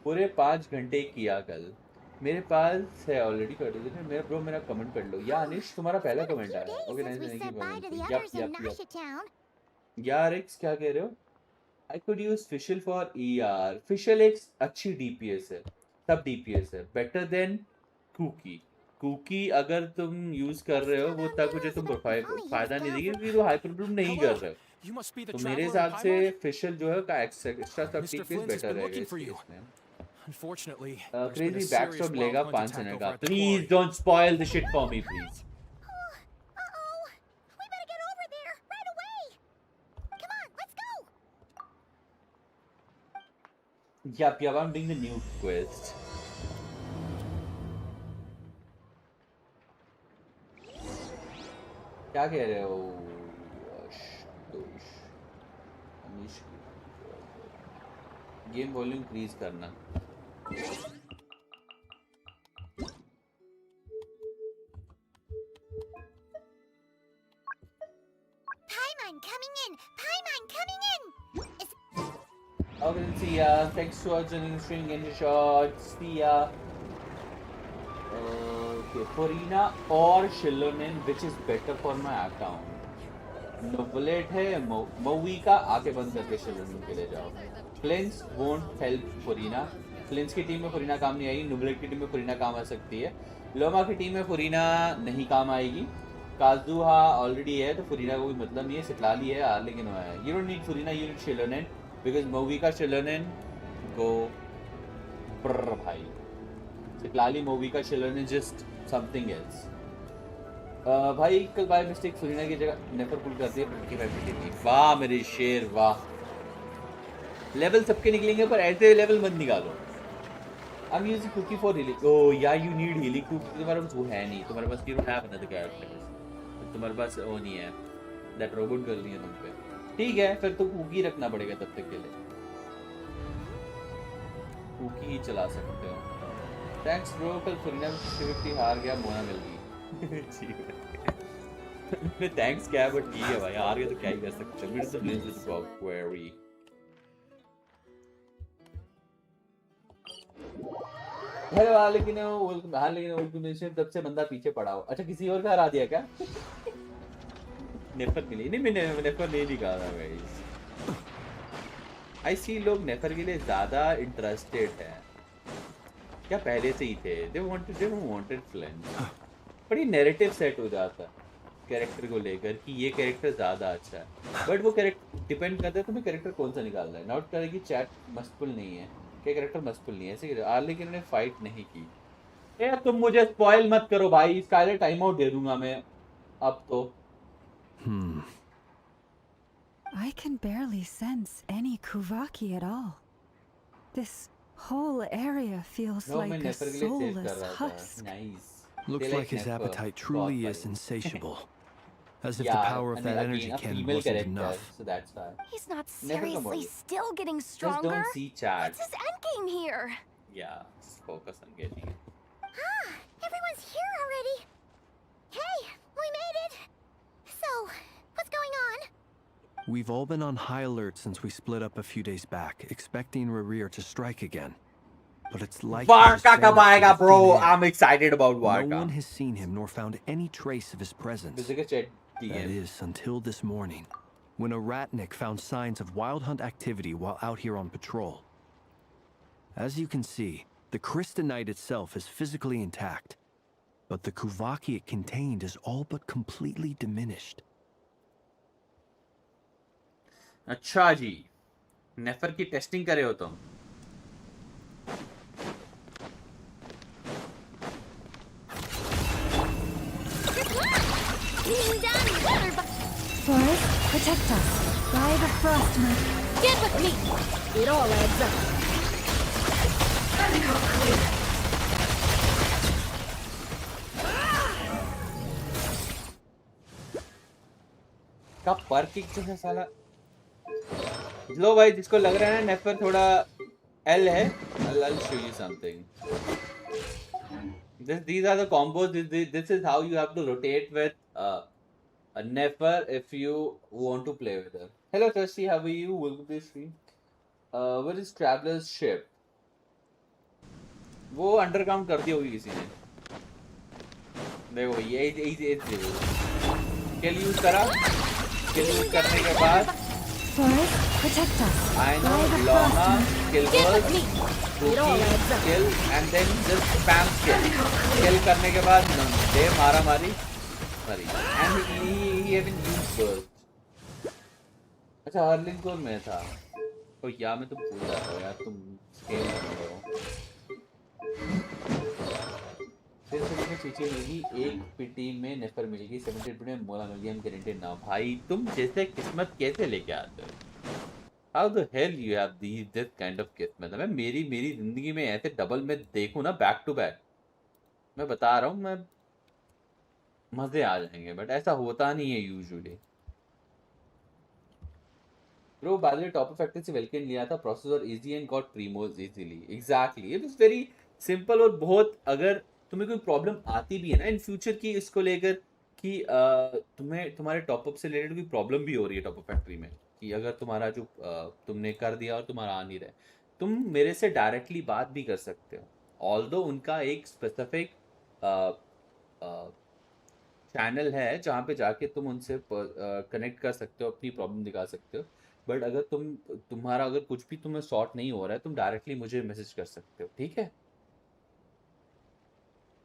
पूरे 5 घंटे किया कल, मेरे पास है ऑलरेडी कर दिया मेरा ब्रो। मेरा कमेंट कर लो। या अनिश तुम्हारा पहला कमेंट आया। Okay nice. यार एक्स क्या कह रहे हो? I could use Fischl for ER. Fischl एक अच्छी डीपीएस है, सब डीपीएस है, बेटर देन कुकी। कुकी अगर तुम यूज कर रहे हो वो तक मुझे तुम फायदा नहीं देगी क्योंकि तो हाइपर ब्लूम नहीं कर रहे हो। तो मेरे हिसाब से फिशल जो है का एक्स्ट्रा सब डीपीएस बेटर रहेगा इस केस में। Unfortunately, क्रेजी बैकस्टॉप लेगा 5 सेकंड का। Please don't spoil the shit for me please. Uh-oh. We better get over there right away. Come on, let's go. Yup, I'm doing the new quest. क्या कह रहे हो? Game volume increase करना। Paimon coming in. Paimon coming in. Okay, see ya. Thanks for joining the stream. Genshin shots. See ya. Okay, Farina or Shilonin, which is better for my account? नोबलेट है मऊई का, आके बंद करके शिलोनिन के लिए जाओ। फ्लिंस won't help Farina. फ्लिंस की टीम में फरीना काम नहीं आएगी, नोबलेट की टीम में फरीना काम आ सकती है। लोमा की टीम में फरीना नहीं काम आएगी। काजुहा ऑलरेडी है तो फरीना को कोई मतलब नहीं है। सिटलाली है यार लेकिन वो है। You don't need Furina, you need Xilonen because मऊई का शिलोनिन गो प्र भाई। सिटलाली मऊई का शिलोनिन जस्ट समथिंग एल्स। भाई कल बाय मिस्टेक फरीना की जगह नेफर पुल कर दिया 25 की। वाह मेरे शेर वाह। लेवल सबके निकलेंगे पर ऐसे लेवल मत निकालो। I am using Kuki for healing. Oh yeah you need healing cookie, तुम्हारे पास वो है नहीं। तुम्हारे पास you don't have another character, तुम्हारे पास वो नहीं है। दैट रोबोट गर्ल नहीं है तुम पे। ठीक है फिर तो कुकी रखना पड़ेगा तब तक के लिए, कुकी ही चला सकते हो। थैंक्स ब्रो, कल फरीना 50 हार गया, मोना मिल गई। थैंक्स क्या है बट ठीक है भाई, हार गए तो क्या ही कर सकते हैं। मेरे से प्लीज दिस क्वेरी। हेलो लेकिन लेकिन तब से बंदा पीछे पड़ा हो। अच्छा किसी और का हरा दिया क्या? नेफर के लिए नहीं, मैंने नेफर नहीं निकाला गाइस। आई सी लोग नेफर के लिए ज्यादा इंटरेस्टेड है क्या? पहले से ही थे। दे वांटेड फ्लेंस, बड़ी नैरेटिव सेट हो जाता है। कैरेक्टर को लेकर कि ये कैरेक्टर ज़्यादा अच्छा है, बट वो कैरेक्टर डिपेंड करता है तुम्हें कैरेक्टर कौन सा निकाल रहा है। नॉट करे कि चैट मस्तफुल नहीं है, क्या कैरेक्टर मस्तफुल नहीं है ऐसे लेकिन उन्होंने फाइट नहीं की। ए तुम मुझे स्पॉइल मत करो भाई, स्काइलर टाइम आउट दे दूंगा मैं अब तो। I can barely sense any Kuvaki at all. This whole area feels no, मैं like a नेफर के लिए सेव कर soulless रहा था। husk. Nice. Looks like his appetite truly is insatiable. As if the यार power of that energy again a ken female wasn't character, enough. So that's why. He's not Never come seriously on. still getting Just stronger. don't see chat. What's his endgame here? Yeah, just focus on getting it. Ah, everyone's here already. Hey, we made it. So, what's going on? We've all been on high alert since we split up a few days back, expecting Rerir to strike again. But it's like Varka कब आएगा bro? I'm excited about Varka. No one has seen him nor found any trace of his presence. Berserker chat DM. That is until this morning, when a ratnik found signs of wild hunt activity while out here on patrol. As you can see, the crystalline itself is physically intact, but the Kuvaki it contained is all but completely diminished. अच्छा जी, नेफर की testing करे हो तुम? Forest, protect us. By the frost moon. Get with me. It all adds up. का पर kick जो है साला, लो भाई जिसको लग रहा है ना नेफर थोड़ा एल है, I'll show you something. These are the combos. This is how you have to rotate with a Nefer if you want to play with her. Hello Thirsty, how are you? Welcome to the stream. Where is Traveler's ship? वो underground कर दी होगी किसी ने। देखो ये देखो, skill use करा, skill use करने के बाद Forest, protect us. I know Loma, skill burst, skill and then just spam skill. Skill करने के बाद दे मारा मारी मरी and he even used burst. अच्छा हर्लिंग में था। तो यार मैं तो भूल रहा था यार, तुम स्केल कर रहे हो। फिर चीची मिलगी, एक पीटी में नेफर मिलगी, 70 में मोला मिल गई, हम गारंटेड ना। भाई तुम जैसे किस्मत कैसे लेके आते हो? How the hell you have this kind of किस्मत? मैं मेरी जिंदगी में ऐसे डबल में देखूं ना बैक टू बैक, मैं बता रहा हूँ मैं मजे आ जाएंगे, बट ऐसा होता नहीं है usually. Bro by the way top factory से वेलकन लिया था, प्रोसेस और easy and got primos easily. Exactly, it is very simple और बहुत, अगर तुम्हें कोई प्रॉब्लम आती भी है ना इन फ्यूचर की इसको लेकर कि तुम्हें तुम्हारे टॉपअप से रिलेटेड कोई प्रॉब्लम भी हो रही है टॉपअप फैक्ट्री में, कि अगर तुम्हारा जो तुमने कर दिया और तुम्हारा आ नहीं रहा है, तुम मेरे से डायरेक्टली बात भी कर सकते हो। ऑल्दो उनका एक स्पेसिफिक चैनल है जहाँ पे जाके तुम उनसे कनेक्ट कर सकते हो, अपनी प्रॉब्लम दिखा सकते हो, बट अगर तुम्हारा अगर कुछ भी तुम्हें सॉर्ट नहीं हो रहा है, तुम डायरेक्टली मुझे मैसेज कर सकते हो, ठीक है?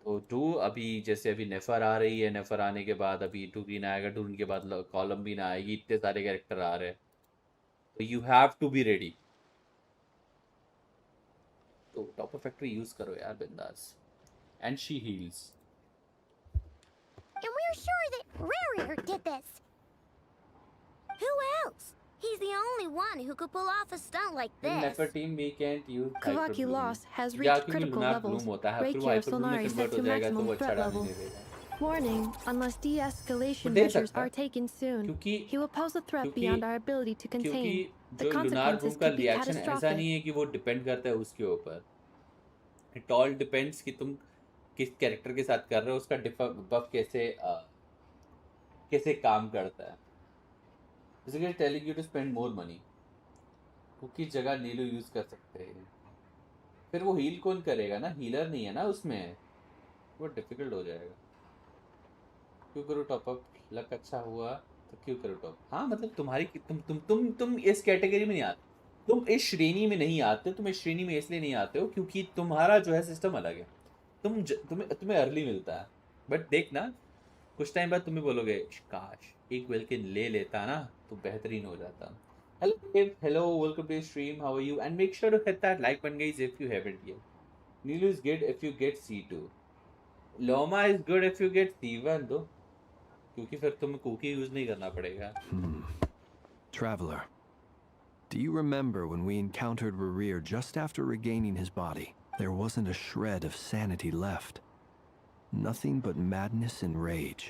तो टू अभी जैसे अभी नेफर आ रही है, नेफर आने के बाद अभी डूरीन आएगा, डूरीन के बाद कॉलम भी ना आएगी, इतने सारे कैरेक्टर आ रहे हैं, तो you have to be ready. तो टॉप फैक्ट्री यूज करो यार बिंदास, and she heals. And we're sure that Rarier did this. Who else? He's the only one who could pull off a stunt like In this. Nefer team we can't use Kavaki loss has या reached क्योंकि critical lunar levels. bloom होता है, फिर वो Reiki hyper bloom sonar में is convert set हो to जाएगा, तो वो maximum अच्छा threat डालने level. नहीं देगा। Warning, unless de-escalation दे measures सकता are है, taken soon, क्योंकि he will pose a threat क्योंकि beyond our ability to क्योंकि contain. The जो lunar consequences bloom का could be रिएक्शन ऐसा catastrophic. नहीं है कि वो डिपेंड करता है उसके ऊपर। इट ऑल डिपेंड्स कि तुम किस कैरेक्टर के साथ कर रहे हो, उसका बफ कैसे काम करता है। Basically telling you to spend more money, क्योंकि जगह नीलो यूज कर सकते हैं, फिर वो हील कौन करेगा ना, हीलर नहीं है ना उसमें, वो डिफिकल्ट हो जाएगा। क्यों करो टॉप अप, लक अच्छा हुआ तो क्यों करो टॉप। हाँ मतलब तुम्हारी तुम इस कैटेगरी में नहीं आते, तुम इस श्रेणी में नहीं आते, तुम इस श्रेणी में इसलिए नहीं आते हो क्योंकि तुम्हारा जो है सिस्टम अलग है, तुम्हें अर्ली मिलता है। बट देखना कुछ टाइम बाद तुम भी बोलोगे काश एक वेलकिन ले लेता ना तो बेहतरीन हो जाता. Hello Dave, hello, welcome to the stream. How are you? And make sure to hit that like button, guys, if you haven't yet. Nilu is good if you get C2. Loma is good if you get C1 though, क्योंकि फिर तुम्हें cookie use नहीं करना पड़ेगा. Traveler, do you remember when we encountered Rerir just after regaining his body? There wasn't a shred of sanity left. Nothing but madness and rage.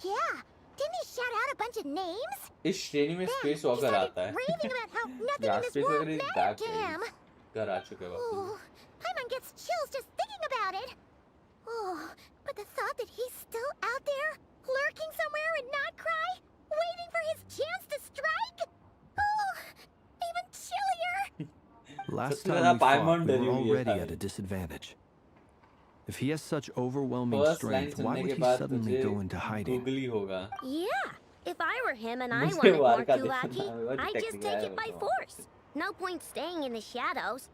Yeah, didn't he shout out a bunch of names? इस श्रेणी में Then space he walker started आता है. raving about how nothing Yeah, in this Space world Walker is mattered back, to him. guys. घर आ चुके हैं वापस. Oh, Paimon gets chills just thinking about it. Oh, but the thought that he's still out there, lurking somewhere in Not Cry, waiting for his chance to strike? Oh, even chillier. Last सबसे time ज़्यादा we fought, पाइमॉन we डरी were हुई है already सारी. at a disadvantage. If he has such overwhelming First line strength, why सुनने would के he बाद suddenly तुझे go into hiding? गूगली होगा. Yeah, if I were him and I मुझे wanted more वारका Kuvaki, देखना है, वो I'd just technical take है it by वो. force. No point staying in the shadows.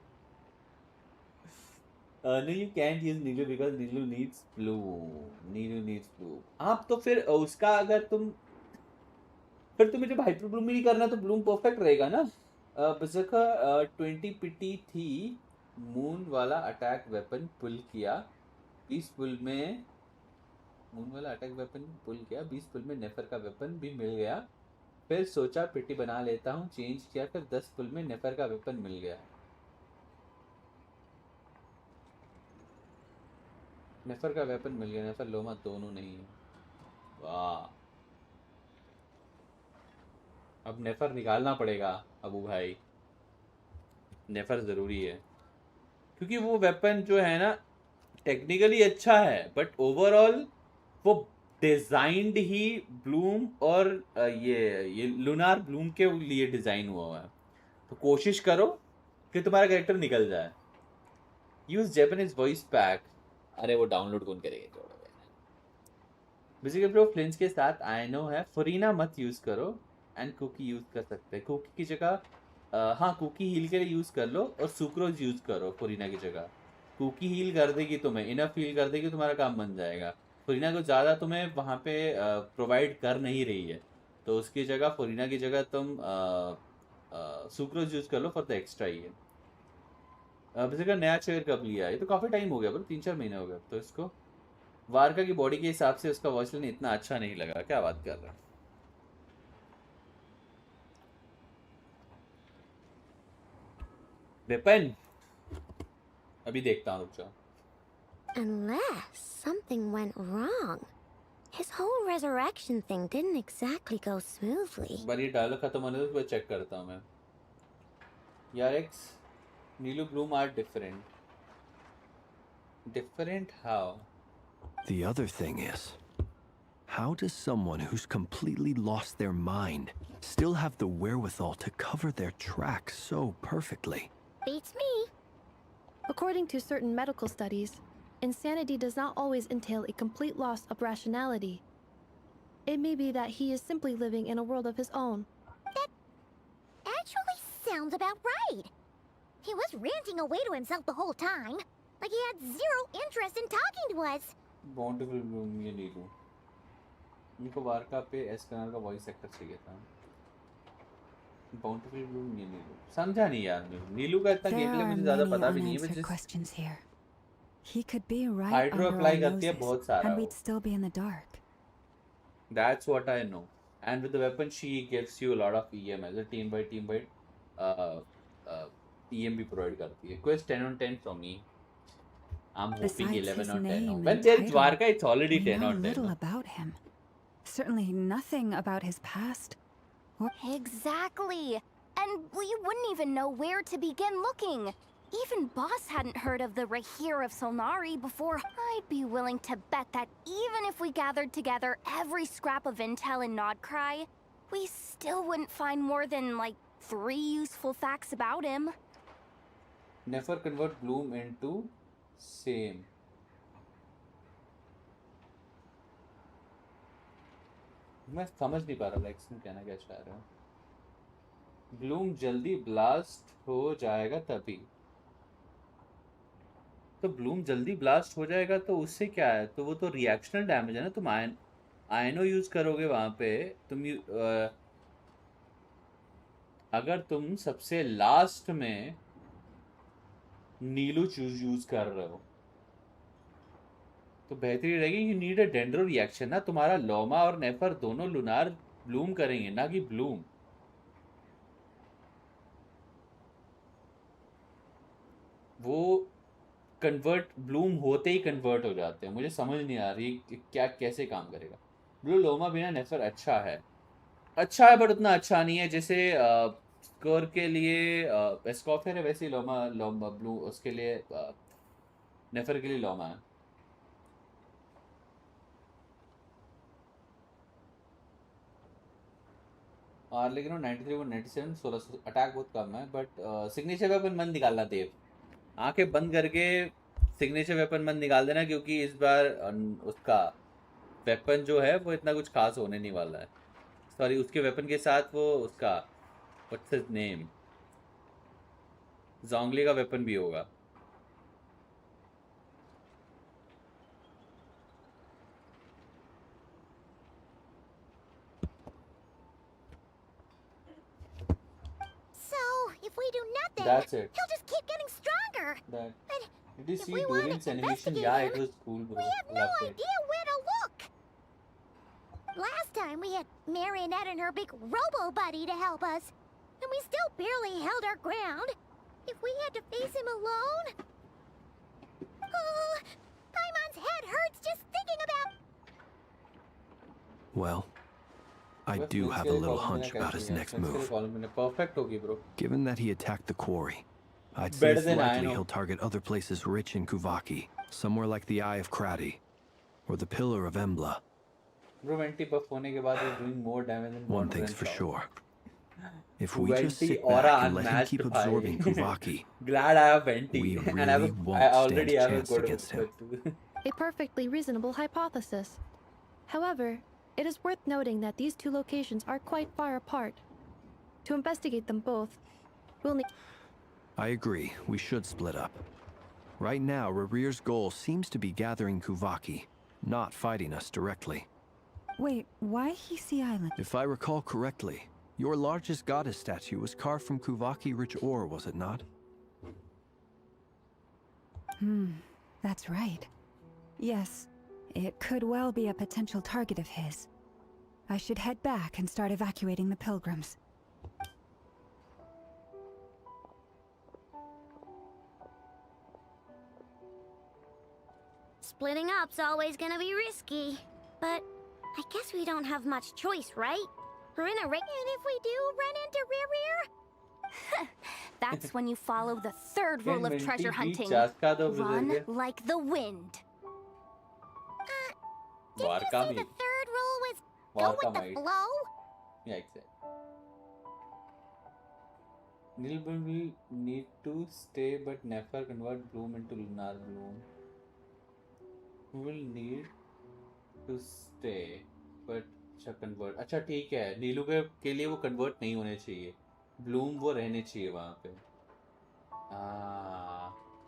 No, you can't use Nilu because Nilu needs blue. Nilu needs blue. आप तो फिर उसका अगर तुम फिर तुम्हें जब हाइपर ब्लूम ही नहीं करना तो ब्लूम परफेक्ट रहेगा ना. बजरकर 20 पिटी थी. मून वाला अटैक वेपन पुल किया. 20 पुल में मून वाला अटैक वेपन पुल किया. 20 पुल में नेफर का वेपन भी मिल गया. फिर सोचा पिटी बना लेता हूँ. चेंज किया. फिर 10 पुल में नेफर का वेपन मिल गया. नेफर का वेपन मिल गया. नेफर लोमा दोनों नहीं है. वाह. अब नेफर निकालना पड़ेगा अबू भाई. नेफर ज़रूरी है क्योंकि वो वेपन जो है ना टेक्निकली अच्छा है बट ओवरऑल वो डिज़ाइंड ही ब्लूम और ये लूनार ब्लूम के लिए डिज़ाइन हुआ है. तो कोशिश करो कि तुम्हारा कैरेक्टर निकल जाए. Use Japanese voice pack. अरे वो डाउनलोड कौन करेगा. बेसिकली प्रो फ्लिंस के साथ आई नो है. फरीना मत यूज़ करो एंड कुकी यूज़ कर सकते हैं. कुकी की जगह हाँ कुकी हील के लिए यूज़ कर लो और सुक्रोज यूज़ करो फरीना की जगह. कुकी हील कर देगी तुम्हें. इनफ हील कर देगी. तुम्हारा काम बन जाएगा. फरीना को ज़्यादा तुम्हें वहाँ पे प्रोवाइड कर नहीं रही है तो उसकी जगह फरीना की जगह तुम सुक्रोज यूज़ कर लो फॉर द एक्स्ट्रा. ये बेसिकली नया चेयर कब लिया. ये तो काफ़ी टाइम हो गया बस 3-4 महीने हो गए. तो इसको वारका की बॉडी के हिसाब से उसका वॉइस लाइन इतना अच्छा नहीं लगा. क्या बात कर रहा है. वेपन अभी देखता हूँ. रुक जाओ. Unless something went wrong. His whole resurrection thing didn't exactly go smoothly. बार ये डायलॉग खत्म होने दो. चेक करता हूँ मैं. यार x Nilou bloom are different. Different how. The other thing is, how does someone who's completely lost their mind still have the wherewithal to cover their tracks so perfectly? Beats me. According to certain medical studies, insanity does not always entail a complete loss of rationality. It may be that he is simply living in a world of his own. That actually sounds about right. He was ranting away to himself the whole time, like he had zero interest in talking to us. Bountiful bloom ये Nilou. इनको वारका पे S कनाल का voice actor चाहिए था. Bountiful bloom ये नीलू. समझा नहीं यार. नीलू का इतना There गेम प्ले are मुझे ज़्यादा many पता भी नहीं है. unanswered मैं questions here. He could be right hydro under apply our करती है noses, बहुत सारा and वो. we'd still be in the dark. That's what I know. And with the weapon, she gives you a lot of EM as a team by EM भी provide करती है. Quest 10 on 10 from me. I'm hoping Besides 11 his on 10. name When and there's title, Varka, it's already we 10 know on 10. little about him. Certainly nothing about his past. Exactly. And we wouldn't even know where to begin looking. Even Boss hadn't heard of the Rahir of Solnari before. I'd be willing to bet that even if we gathered together every scrap of intel in Nodcry, we still wouldn't find more than, like, 3 useful facts about him. Never convert Bloom into same. मैं समझ नहीं पा रहा lakes में कहना क्या चाह रहा है. ब्लूम जल्दी ब्लास्ट हो जाएगा तभी. तो ब्लूम जल्दी ब्लास्ट हो जाएगा तो उससे क्या है. तो वो तो रिएक्शनल डैमेज है ना. तुम आयन आयनो यूज करोगे वहां पे अगर तुम सबसे लास्ट में नीलू चूज यूज कर रहे हो तो बेहतरीन रहेगी। You need a dendro reaction ना, तुम्हारा लोमा और नेफर दोनों लुनार ब्लूम करेंगे ना कि ब्लूम। वो कन्वर्ट ब्लूम होते ही कन्वर्ट हो जाते हैं। मुझे समझ नहीं आ रही कि क्या कैसे काम करेगा। ब्लू लोमा बिना नेफर अच्छा है बट उतना अच्छा नहीं है जैसे स्कोर के लिए एस्कॉफियर है, वैसे ही लोमा लोमा ब्लू उसके लिए नेफर के लिए लोमा है। और लेकिन वो 93 और 97 1600 अटैक बहुत कम है बट सिग्नेचर वेपन मत निकालना देव। आंखें बंद करके सिग्नेचर वेपन मत निकाल देना क्योंकि इस बार उसका वेपन जो है वो इतना कुछ खास होने नहीं वाला है। सॉरी, उसके वेपन के साथ वो उसका व्हाट्स हिज नेम जोंगली का वेपन भी होगा। So, if we do nothing, That's it. he'll just keep getting stronger. That. But Did you if see we want Dorian's to animation? investigate Yeah, him, it was cool, bro. we have no Loved it. idea where to look. Last time we had Marionette and her big robo buddy to help us, and we still barely held our ground. If we had to face him alone... Oh, Paimon's head hurts just thinking about... Well, I बस do mince have के a लिए little column hunch मैंने about catch his नहीं है। next mince के लिए move. Column मैंने perfect होगी bro. Given that he attacked the quarry, I'd say Better it's than likely Aino. he'll target other places rich in Kuvaki, somewhere like the Eye of Krati, or the Pillar of Embla. Bro Venti buff होने के बाद he's doing more damage than One Wonder thing's and for Shout. sure. If we just Venti sit aura back and let him unmatched keep bhai. absorbing Kuvaki, Glad I have Venti we and really I won't already stand a have a chance good against him. A perfectly reasonable hypothesis. However, it is worth noting that these two locations are quite far apart. To investigate them both, we'll need... I agree, we should split up. Right now, Rarir's goal seems to be gathering Kuvaki, not fighting us directly. Wait, why Hisi Island? If I recall correctly, your largest goddess statue was carved from Kuvaki-rich ore, was it not? That's right. Yes, it could well be a potential target of his. I should head back and start evacuating the pilgrims. Splitting up's always gonna be risky. But I guess we don't have much choice, right? We're in a race. And if we do run into Rear, That's when you follow the third Can rule of Venti treasure beat hunting. Chasca the Run Berserker? like the wind. didn't Varka you say the might. third rule was go Varka with the might. flow? Yeah, exactly. Nilbun will need to stay but Nefer convert Bloom into Lunar Bloom. We will need to stay but अच्छा convert। अच्छा ठीक है, नीलू के लिए वो convert नहीं होने चाहिए, ब्लूम वो रहने चाहिए वहाँ पे।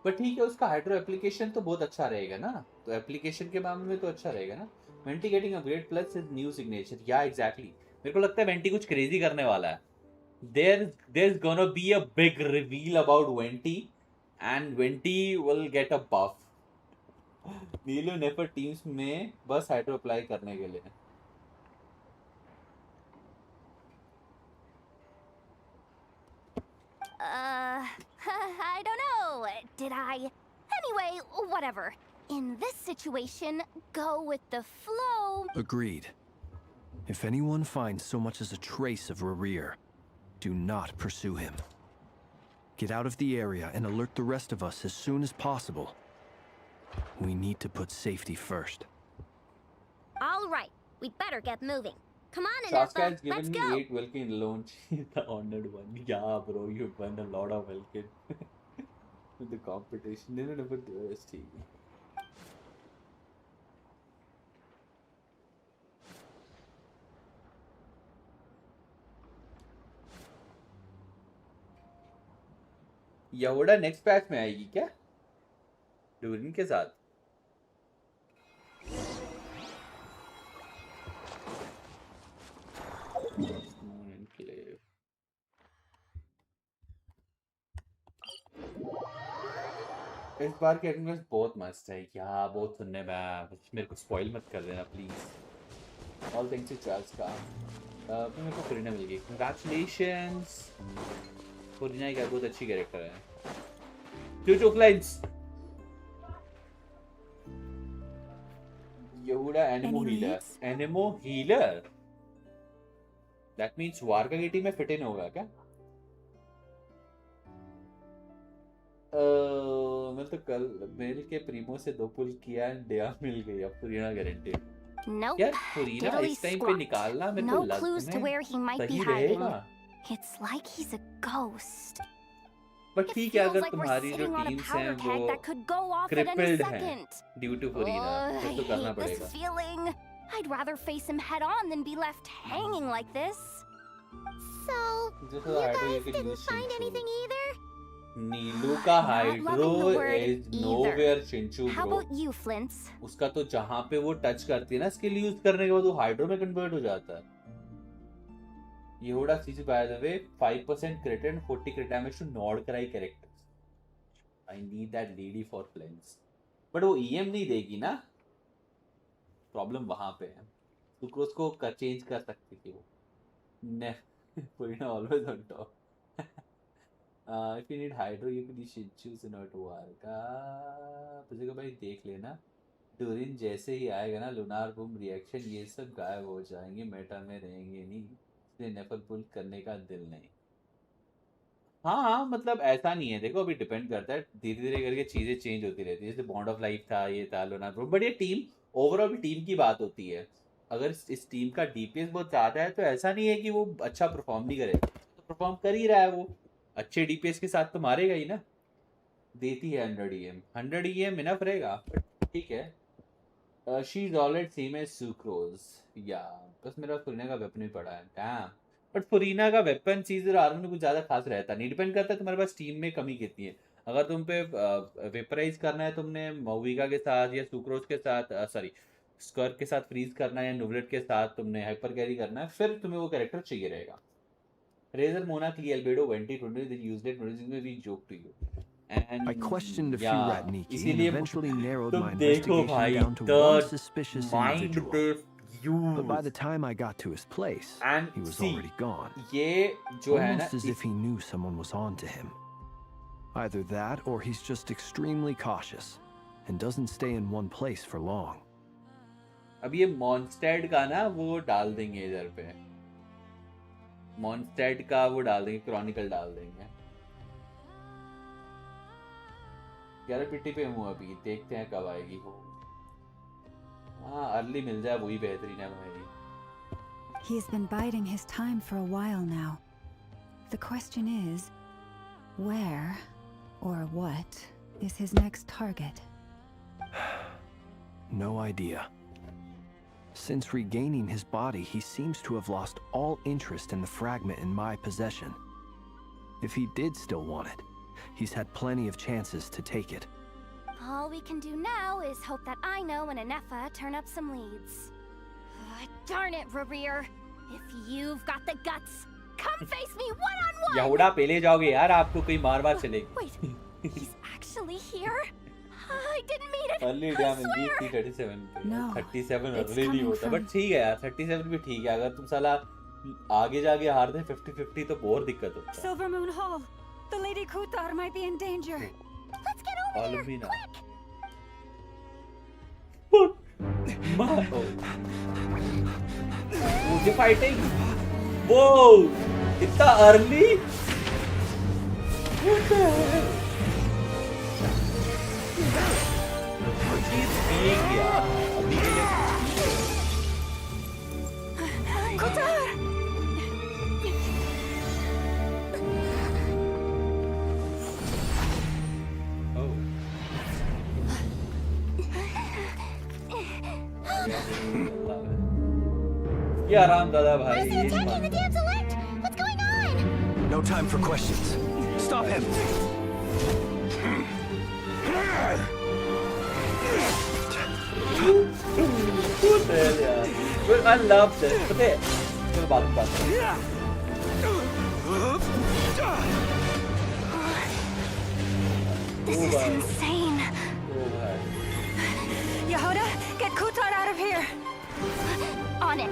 पर ठीक है, उसका हाइड्रो एप्लीकेशन तो बहुत अच्छा रहेगा ना, तो एप्लीकेशन के मामले में तो अच्छा रहेगा ना। Vanity getting upgrade plus his new signature. या एग्जैक्टली, मेरे को लगता है वेंटी कुछ क्रेजी करने वाला है। there's gonna be a big reveal about Venti and Venti will get a buff। Nilou Nefer teams में बस हाइड्रो अप्लाई करने के लिए। I don't know. Did I? Anyway, whatever. In this situation, go with the flow. Agreed. If anyone finds so much as a trace of Rarir, do not pursue him. Get out of the area and alert the rest of us as soon as possible. We need to put safety first. All right, we'd better get moving. Come on, Chasca Nefer, has given let's me go. 8 Vulcan loan. She's the honored one. Yeah, bro, you won a lot of Vulcan with the competition. No, but see. Yahoda next patch में आएगी क्या डूरिन के साथ? इस बार की animation बहुत मस्त है यार, बहुत सुनने में आया। बस मेरे को स्पॉइल मत कर देना please. All thanks to Chasca. मेरे को फरीना मिल गई, कंग्रेचुलेशंस। फरीना एक बहुत अच्छी कैरेक्टर है। To Flins Yehuda Anemo Any Healer. leads? Anemo Healer? That means Varka की टीम में फिट इन होगा क्या? मैं तो कल मेल के प्रीमो से 2 पुल किया, डेया मिल गई, अब फरीना गारंटी। Nope. यार फरीना Diddly इस टाइम पे squat. निकालना मेरे No को clues to where he might be सही hiding. रहेगा। It's like he's a ghost. But It ठीक है, feels अगर like we're तुम्हारी जो sitting on a टीम्स हैं powder keg वो that could go off at any crippled हैं second. Due to Furina, I तो करना hate this पड़ेगा। feeling. I'd rather face him head on than be left hanging like this. So, This is you a hydro you guys can didn't use find Shinchu. anything either? नीलू का I'm not hydro loving the word is either. Nowhere Chinchu How bro. about you, Flints? उसका तो जहां पे वो touch करती है ना skill use करने के बाद वो हाइड्रो में कन्वर्ट हो जाता है। Yehuda CC by the way 5% crit and 40 crit damage to Nord cry characters. I need that lady for Flints। But वो EM नहीं देगी ना, प्रॉब्लम वहां पे है। सुक्रोज को चेंज कर सकती थी वो। ने Purina always on top। if you need hydro you can use Shinchu's not Varka। पुझे भाई देख लेना, डोरिन जैसे ही आएगा ना लुनार बूम रिएक्शन ये सब गायब हो जाएंगे, मेटा में रहेंगे नहीं, इसलिए नेफर पुल करने का दिल नहीं। हाँ मतलब ऐसा नहीं है, देखो अभी डिपेंड करता है, धीरे धीरे करके चीज़ें चेंज होती रहती है। जैसे बॉन्ड ऑफ लाइफ था, ये था लुनार बूम, बट ये टीम ओवरऑल टीम की बात होती है। अगर इस टीम का डीपीएस बहुत ज़्यादा है तो ऐसा नहीं है कि वो अच्छा परफॉर्म नहीं करेगा, तो परफॉर्म कर ही रहा है वो, अच्छे डीपीएस के साथ तो मारेगा ही ना। देती है 100 EM इनफ रहेगा, ठीक है। She is already same as Sucrose या, बस मेरा फरीना का वेपन भी पड़ा है। डैम, बट फरीना का वेपन चीज और आर्मर में कुछ ज़्यादा खास रहता नहीं, डिपेंड करता है तुम्हारे पास टीम में कमी कितनी है। अगर तुम पे वेपराइज करना है तुमने मौविका के साथ या सुक्रोज के साथ, सॉरी स्कर के साथ फ्रीज करना है, या नुवलेट के साथ तुमने हाइपर कैरी करना है, फिर तुम्हें वो कैरेक्टर चाहिए रहेगा। Razor Mona Klee Albedo 2020 they used it noticing we joke to you and I questioned a few yeah, Ratniki and इसीलिए eventually narrowed तुम my देखो investigation भाई down to the one suspicious mind individual. they use But by the time I got to his place, and he was see already gone. ये जो है ना Almost as if he knew someone was on to him. Either that or he's just extremely cautious and doesn't stay in one place for long. अब ये मॉन्स्टेड का ना वो डाल देंगे इधर पे, मॉन्स्टेड का वो डाल देंगे, क्रॉनिकल डाल देंगे। 11 पिट्टी पे हूँ अभी, देखते हैं कब आएगी वो। हाँ अर्ली मिल जाए वही बेहतरीन है भाई। He's been biding his time for a while now. The question is, where or what is his next target? No idea. Since regaining his body, he seems to have lost all interest in the fragment in my possession. If he did still want it, he's had plenty of chances to take it. All we can do now is hope that I know and Nefer turn up some leads. Darn it, Rereer. If you've got the guts, come face me one-on-one! Yehuda पहले जाओगे यार, आपको कोई मार चलेगी। Wait, he's actually here? I didn't mean it. Early I dam swear. इंडी 37 पे। No, 37 it's early नहीं coming होता, from- बट ठीक है यार 37 भी ठीक है। अगर तुम साला आगे जाके हार दे 50-50 तो बहुत दिक्कत होता है। Silver Moon Hall! The Lady Kuthar might be in danger. Let's get over All here, of me now. quick! मुझे फाइटिंग वो इतना अर्ली ये आराम दादा Why is he attacking the भाई। damsel elect? What's going on? No time for questions. Stop him! What the hell यार? Well, I love this. पता है? चलो बात करते This is insane. Yehuda, get Kutar out of here! On it.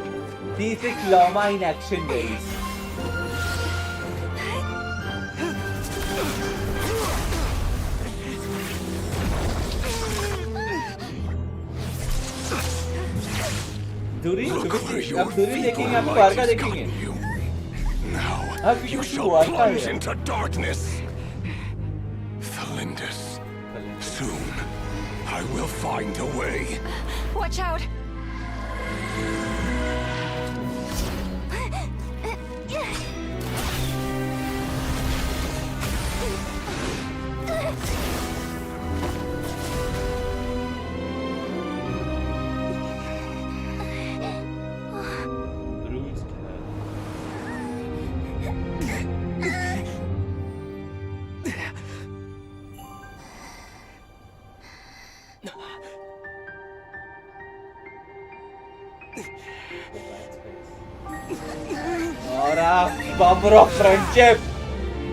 This is llama in action, guys. Look where your अब दूरी feeble देखेंगे, अब light वार्का has देखेंगे. gotten you. Now अब you क्योंकि shall वार्का plunge है. into darkness. Felindus, soon I will find a way. Watch out! Bruised है. Or a bumper of friendship.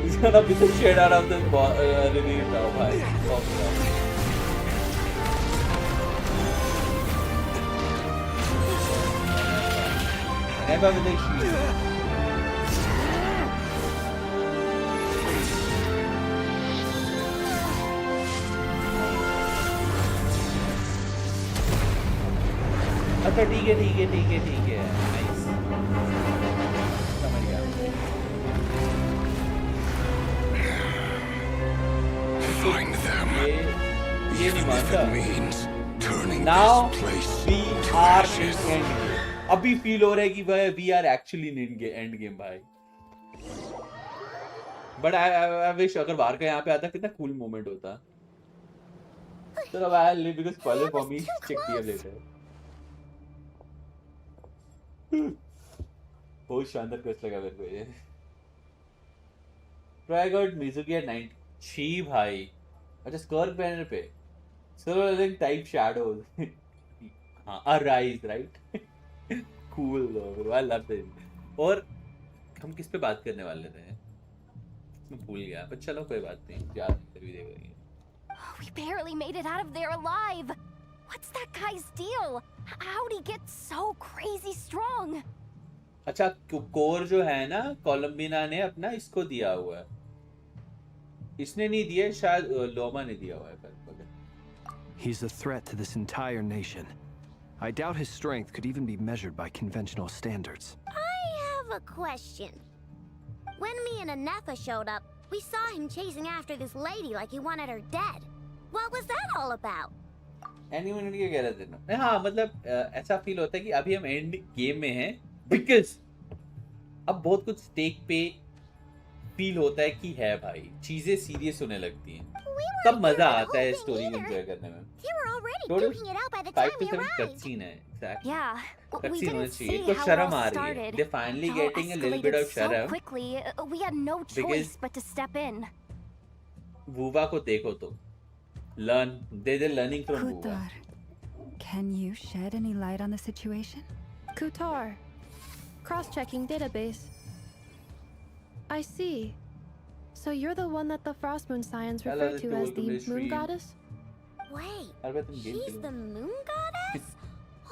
He's gonna beat the shit out of this reveal now, bhai. Never with a shield. अच्छा ठीक है ठीक है ठीक है ठीक है नाइस समझ गया Find them. ये नहीं Even if मानता it means turning now this place we to are in ashes. end game अभी फील हो रहा है कि भाई we are actually in end game भाई but I wish अगर वार्का यहाँ पे आता कितना cool moment होता चलो I'll leave because spoiler for me check DM later बहुत शानदार क्वेस्ट लगा मेरे को ये ट्राई गॉट मिजुकी एट 9 छी भाई अच्छा स्कर्ट बैनर पे सोलो लिंक टाइप शैडोज हाँ arise right cool bro I love this और हम किस पे बात करने वाले थे मैं भूल गया पर चलो कोई बात नहीं याद फिर भी देख लेंगे We barely made it out of there alive. What's that guy's deal? How'd he get so crazy strong? अच्छा कोर जो है ना कोलंबिना ने अपना इसको दिया हुआ है इसने नहीं दिया शायद लोमा ने दिया हुआ है He's a threat to this entire nation. I doubt his strength could even be measured by conventional standards. I have a question. When me and Nefer showed up, we saw him chasing after this lady like he wanted her dead. What was that all about? Animated के कह रहे थे ना हाँ मतलब ऐसा feel होता है कि अभी हम एंड गेम में हैं बिकॉज अब बहुत कुछ स्टेक पे फील होता है कि है भाई चीजें सीरियस होने लगती हैं तब मजा आता है स्टोरी को एंजॉय करने में They were already Total duking it out by the 5 time to we 7 arrived. Cutscene है एग्जैक्टली Yeah, we कटसीन होना didn't चाहिए see तो how it शर्म all आ रही है started. They finally It all getting a little bit escalated of so शर्म quickly, we had no Because- choice but to step in. वूवा को देखो तो लर्न दे लर्निंग फ्रॉम वूवा Kutar, can you shed any light on the situation? Kutar. Cross-checking database. I see. So you're the one that the Frost Moon Scions Tell refer us to the as whole the mystery. Moon Goddess? Wait, अरे तुम game she's the moon goddess?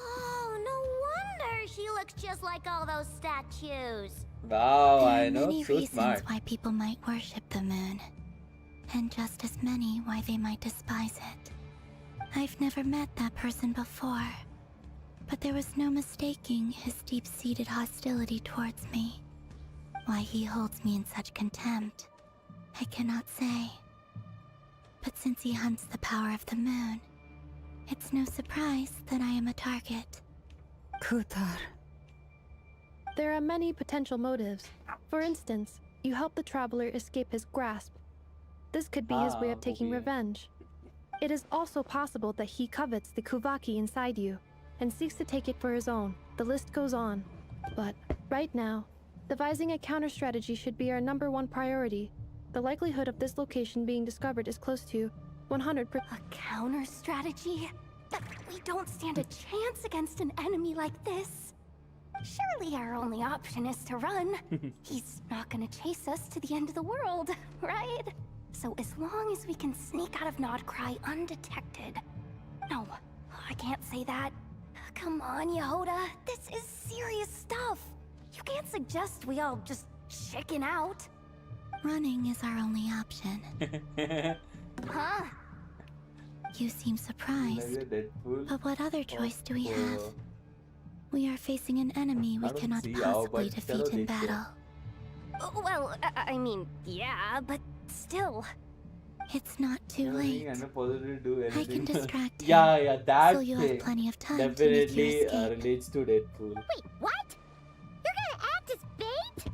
Oh, no wonder she looks just like all those statues. Wow There I are no many so reasons smart why people might worship the moon, and just as many why they might despise it. I've never met that person before, but there was no mistaking his deep-seated hostility towards me. Why he holds me in such contempt, I cannot say. But since he hunts the power of the moon, it's no surprise that I am a target. Kutar. There are many potential motives. For instance, you help the traveler escape his grasp. This could be his way of taking okay. revenge. It is also possible that he covets the Kuvaki inside you and seeks to take it for his own. The list goes on. But right now, devising a counter strategy should be our #1 priority. The likelihood of this location being discovered is close to 100%. A counter strategy? But we don't stand a chance against an enemy like this. Surely our only option is to run. He's not gonna chase us to the end of the world, right? So as long as we can sneak out of Nodcry undetected. No, I can't say that. Come on, Yehoda. This is serious stuff. You can't suggest we all just chicken out. Running is our only option. Huh? You seem surprised. Deadpool. But what other choice do we Oh, have? We are facing an enemy we I don't cannot see how, possibly but defeat chalo in dekhte hain. battle. Well, I mean, yeah, but still. It's not too I late. am not possible to do I can anything. distract him, Yeah, that so you have thing plenty of time to make your definitely escape. relates to Deadpool. Wait, what? You're gonna act as bait?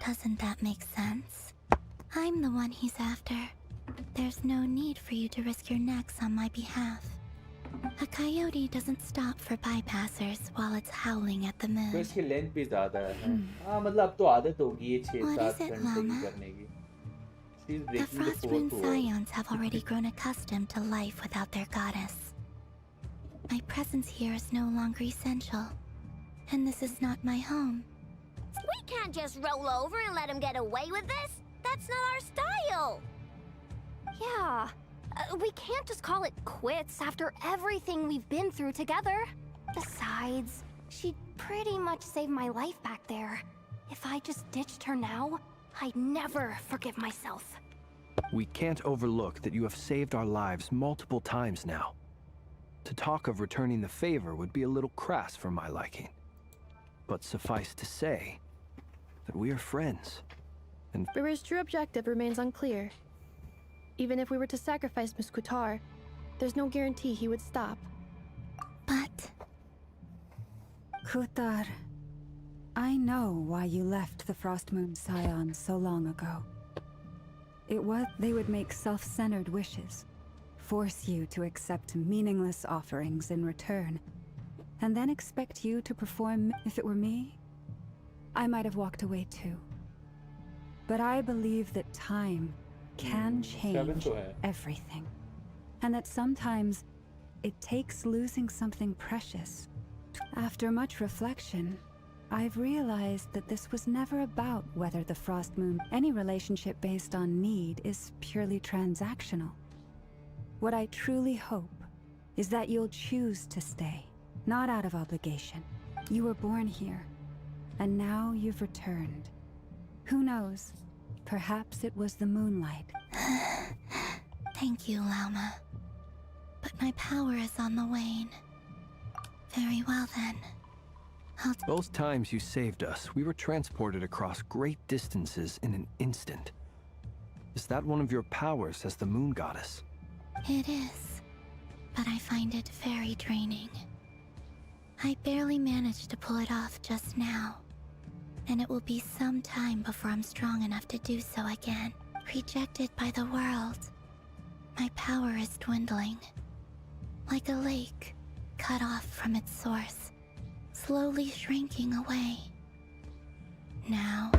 Doesn't that make sense? I'm the one he's after. There's no need for you to risk your necks on my behalf. A coyote doesn't stop for bypassers while it's howling at the तो moon. इसकी length भी ज्यादा है हाँ मतलब अब तो आदत होगी ये 6-7 What is it, घंटे की Llama? करने की She's The breaking the Frost Moon fourth wall. Scions have already grown accustomed to life without their goddess. My presence here is no longer essential, and this is not my home. We can't just roll over and let him get away with this. That's not our style. Yeah. We can't just call it quits after everything we've been through together. Besides, she pretty much saved my life back there. If I just ditched her now, I'd never forgive myself. We can't overlook that you have saved our lives multiple times now. To talk of returning the favor would be a little crass for my liking. But suffice to say that we are friends. River's true objective remains unclear. Even if we were to sacrifice Muskutar, there's no guarantee he would stop. But Kutar, I know why you left the Frost Moon Scions so long ago. It was they would make self-centered wishes, force you to accept meaningless offerings in return, and then expect you to perform. If it were me, I might have walked away too. But I believe that time can change everything, and that sometimes it takes losing something precious. After much reflection, I've realized that this was never about whether the Frost Moon. Any relationship based on need is purely transactional. What I truly hope is that you'll choose to stay, not out of obligation. You were born here, and now you've returned. Who knows? Perhaps it was the moonlight. thank you, Lauma. But my power is on the wane. Very well then. Both times you saved us, we were transported across great distances in an instant. Is that one of your powers as the moon goddess? It is, but I find it very draining. I barely managed to pull it off just now, and it will be some time before I'm strong enough to do so again. Rejected by the world, my power is dwindling. Like a lake, cut off from its source, slowly shrinking away. Now,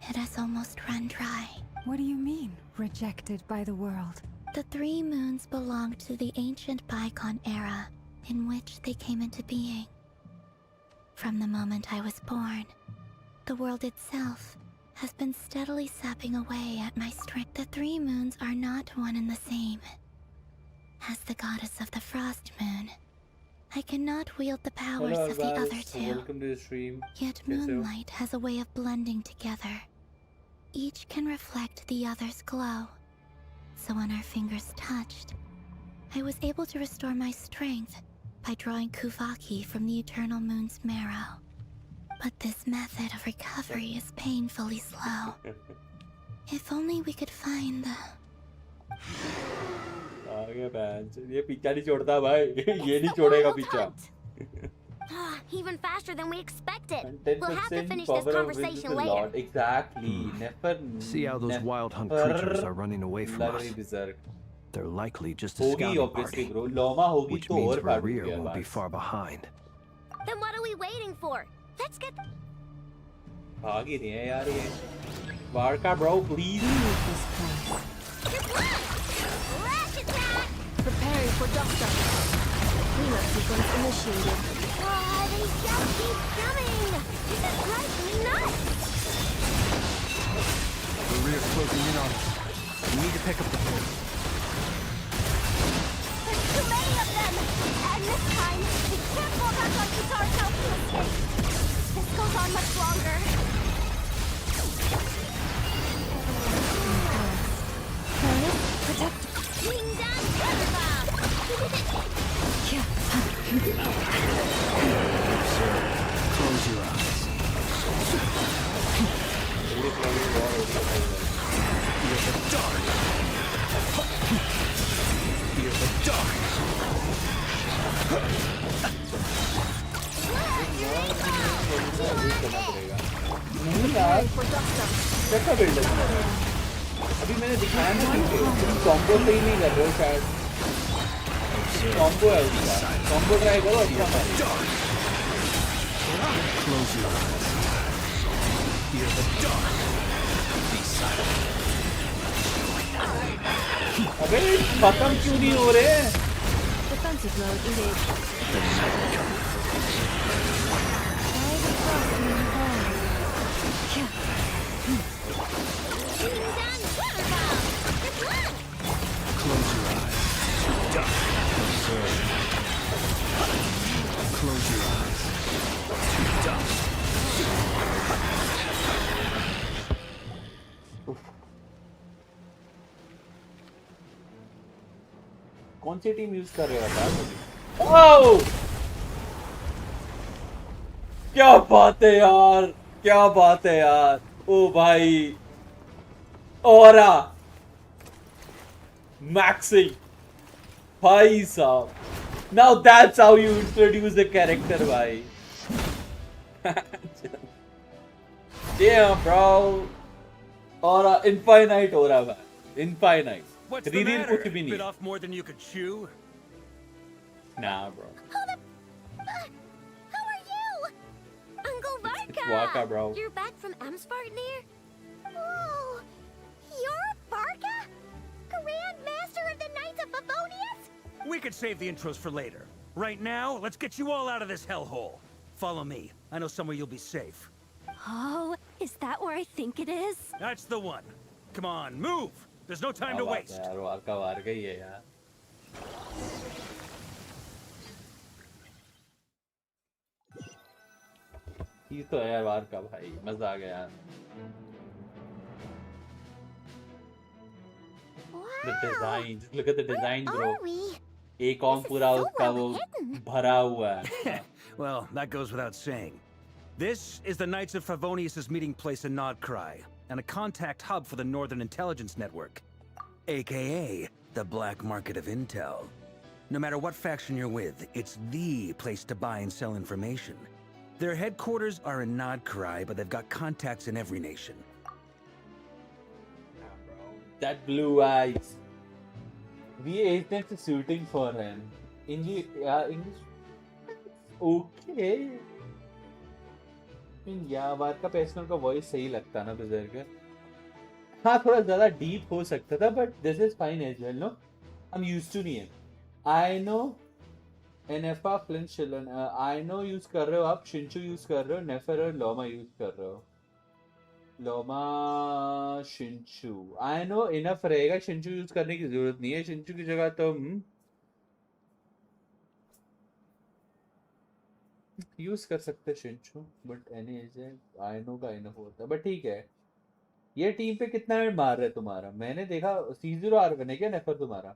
it has almost run dry. What do you mean, rejected by the world? The three moons belong to the ancient bygone era in which they came into being. From the moment I was born, the world itself has been steadily sapping away at my strength. The three moons are not one and the same. As the goddess of the Frost Moon, I cannot wield the powers Hello of the guys, other two. welcome to the stream. Yet Yes, sir. moonlight has a way of blending together. Each can reflect the other's glow. So when our fingers touched, I was able to restore my strength by drawing Kuvaki from the eternal moon's marrow. But this method of recovery is painfully slow. If only we could find the... आ गया bench ये पीछा नहीं छोड़ता भाई ये नहीं छोड़ेगा पीछा Even faster than we expected. 10% We'll have to finish power this of conversation resistance later. lot. Exactly. Nefer. See how those wild hunt Nefer creatures are running away from लग us. रही berserk. They're likely just a होगी scouting obviously party, bro. Loma होगी which तो means और फाड़ Varir गया won't be बस. far behind. Then what are we waiting for? Let's get... भाग ही रही है यार ये. Varka bro, please. Just run! Lash attack! Preparing for dust-up. Cleanup sequence initiated. They just keep coming! This is driving me nuts! Varir's closing in on us. We need to pick up the pace. Close your eyes. Fear the dark. Fear the dark. नहीं यार कैसा build है अभी मैंने दिखाया ना combo सही नहीं कर रहे हो शायद कॉम्बो है उसका कॉम्बो ट्राई करो अच्छा Close your eyes. Fear the dark. Be silent. अबे खत्म क्यों नहीं हो रहे Defensive mode engaged. The night cometh. Close your eyes. Dark. Observe. Close your eyes. Dark. कौन सी टीम यूज कर रहे हो यार ओह क्या बात है यार क्या बात है यार ओ भाई ओरा मैक्सिंग भाई साहब now that's how you introduce the character भाई damn bro ओरा इनफाइनाइट हो रहा भाई infinite What's the Reading matter? कुछ भी नहीं Bit off more than you could chew? nah bro Hold up! How are you? Uncle Varka! It's Varka, bro. You're back from Amspartnir? Oh, you're Varka? Grand Master of the Knights of Favonius? We could save the intros for later. Right now, let's get you all out of this hellhole. Follow me. I know somewhere you'll be safe. Oh, is that where I think it is? That's the one. Come on, move! There's no time to क्या बात है waste. यार वारका वारका ही है यार ये तो है यार वारका भाई मजा आ गया यार the design just look at the design bro Are we? एक कॉम पूरा so उसका well वो hidden. भरा हुआ है Well, that goes without saying. This is the Knights of Favonius' meeting place in Nodcry, and a contact hub for the Northern Intelligence Network, aka the black market of intel. No matter what faction you're with, it's the place to buy and sell information. Their headquarters are in Nodcry, but they've got contacts in every nation. that blue eyes we agents are shooting for him English okay या Varca personal का voice सही लगता ना बर्जर्कर हाँ थोड़ा ज्यादा deep हो सकता था but this is fine as well no I am used to नहीं आई नो एनएफआ Flins Xilonen I know use कर रहे हो आप शिंचू यूज कर रहे हो नेफर और लोमा यूज कर रहे हो लोमा शिंचू आई नो इनफ रहेगा शिंचू यूज करने की जरूरत नहीं है शिंचू की जगह तुम यूज कर सकते शिंचू बट एनी आई नो का इनफ होता है बट ठीक है ये टीम पे कितना मार रहे तुम्हारा मैंने देखा C0R1 है क्या नेफर तुम्हारा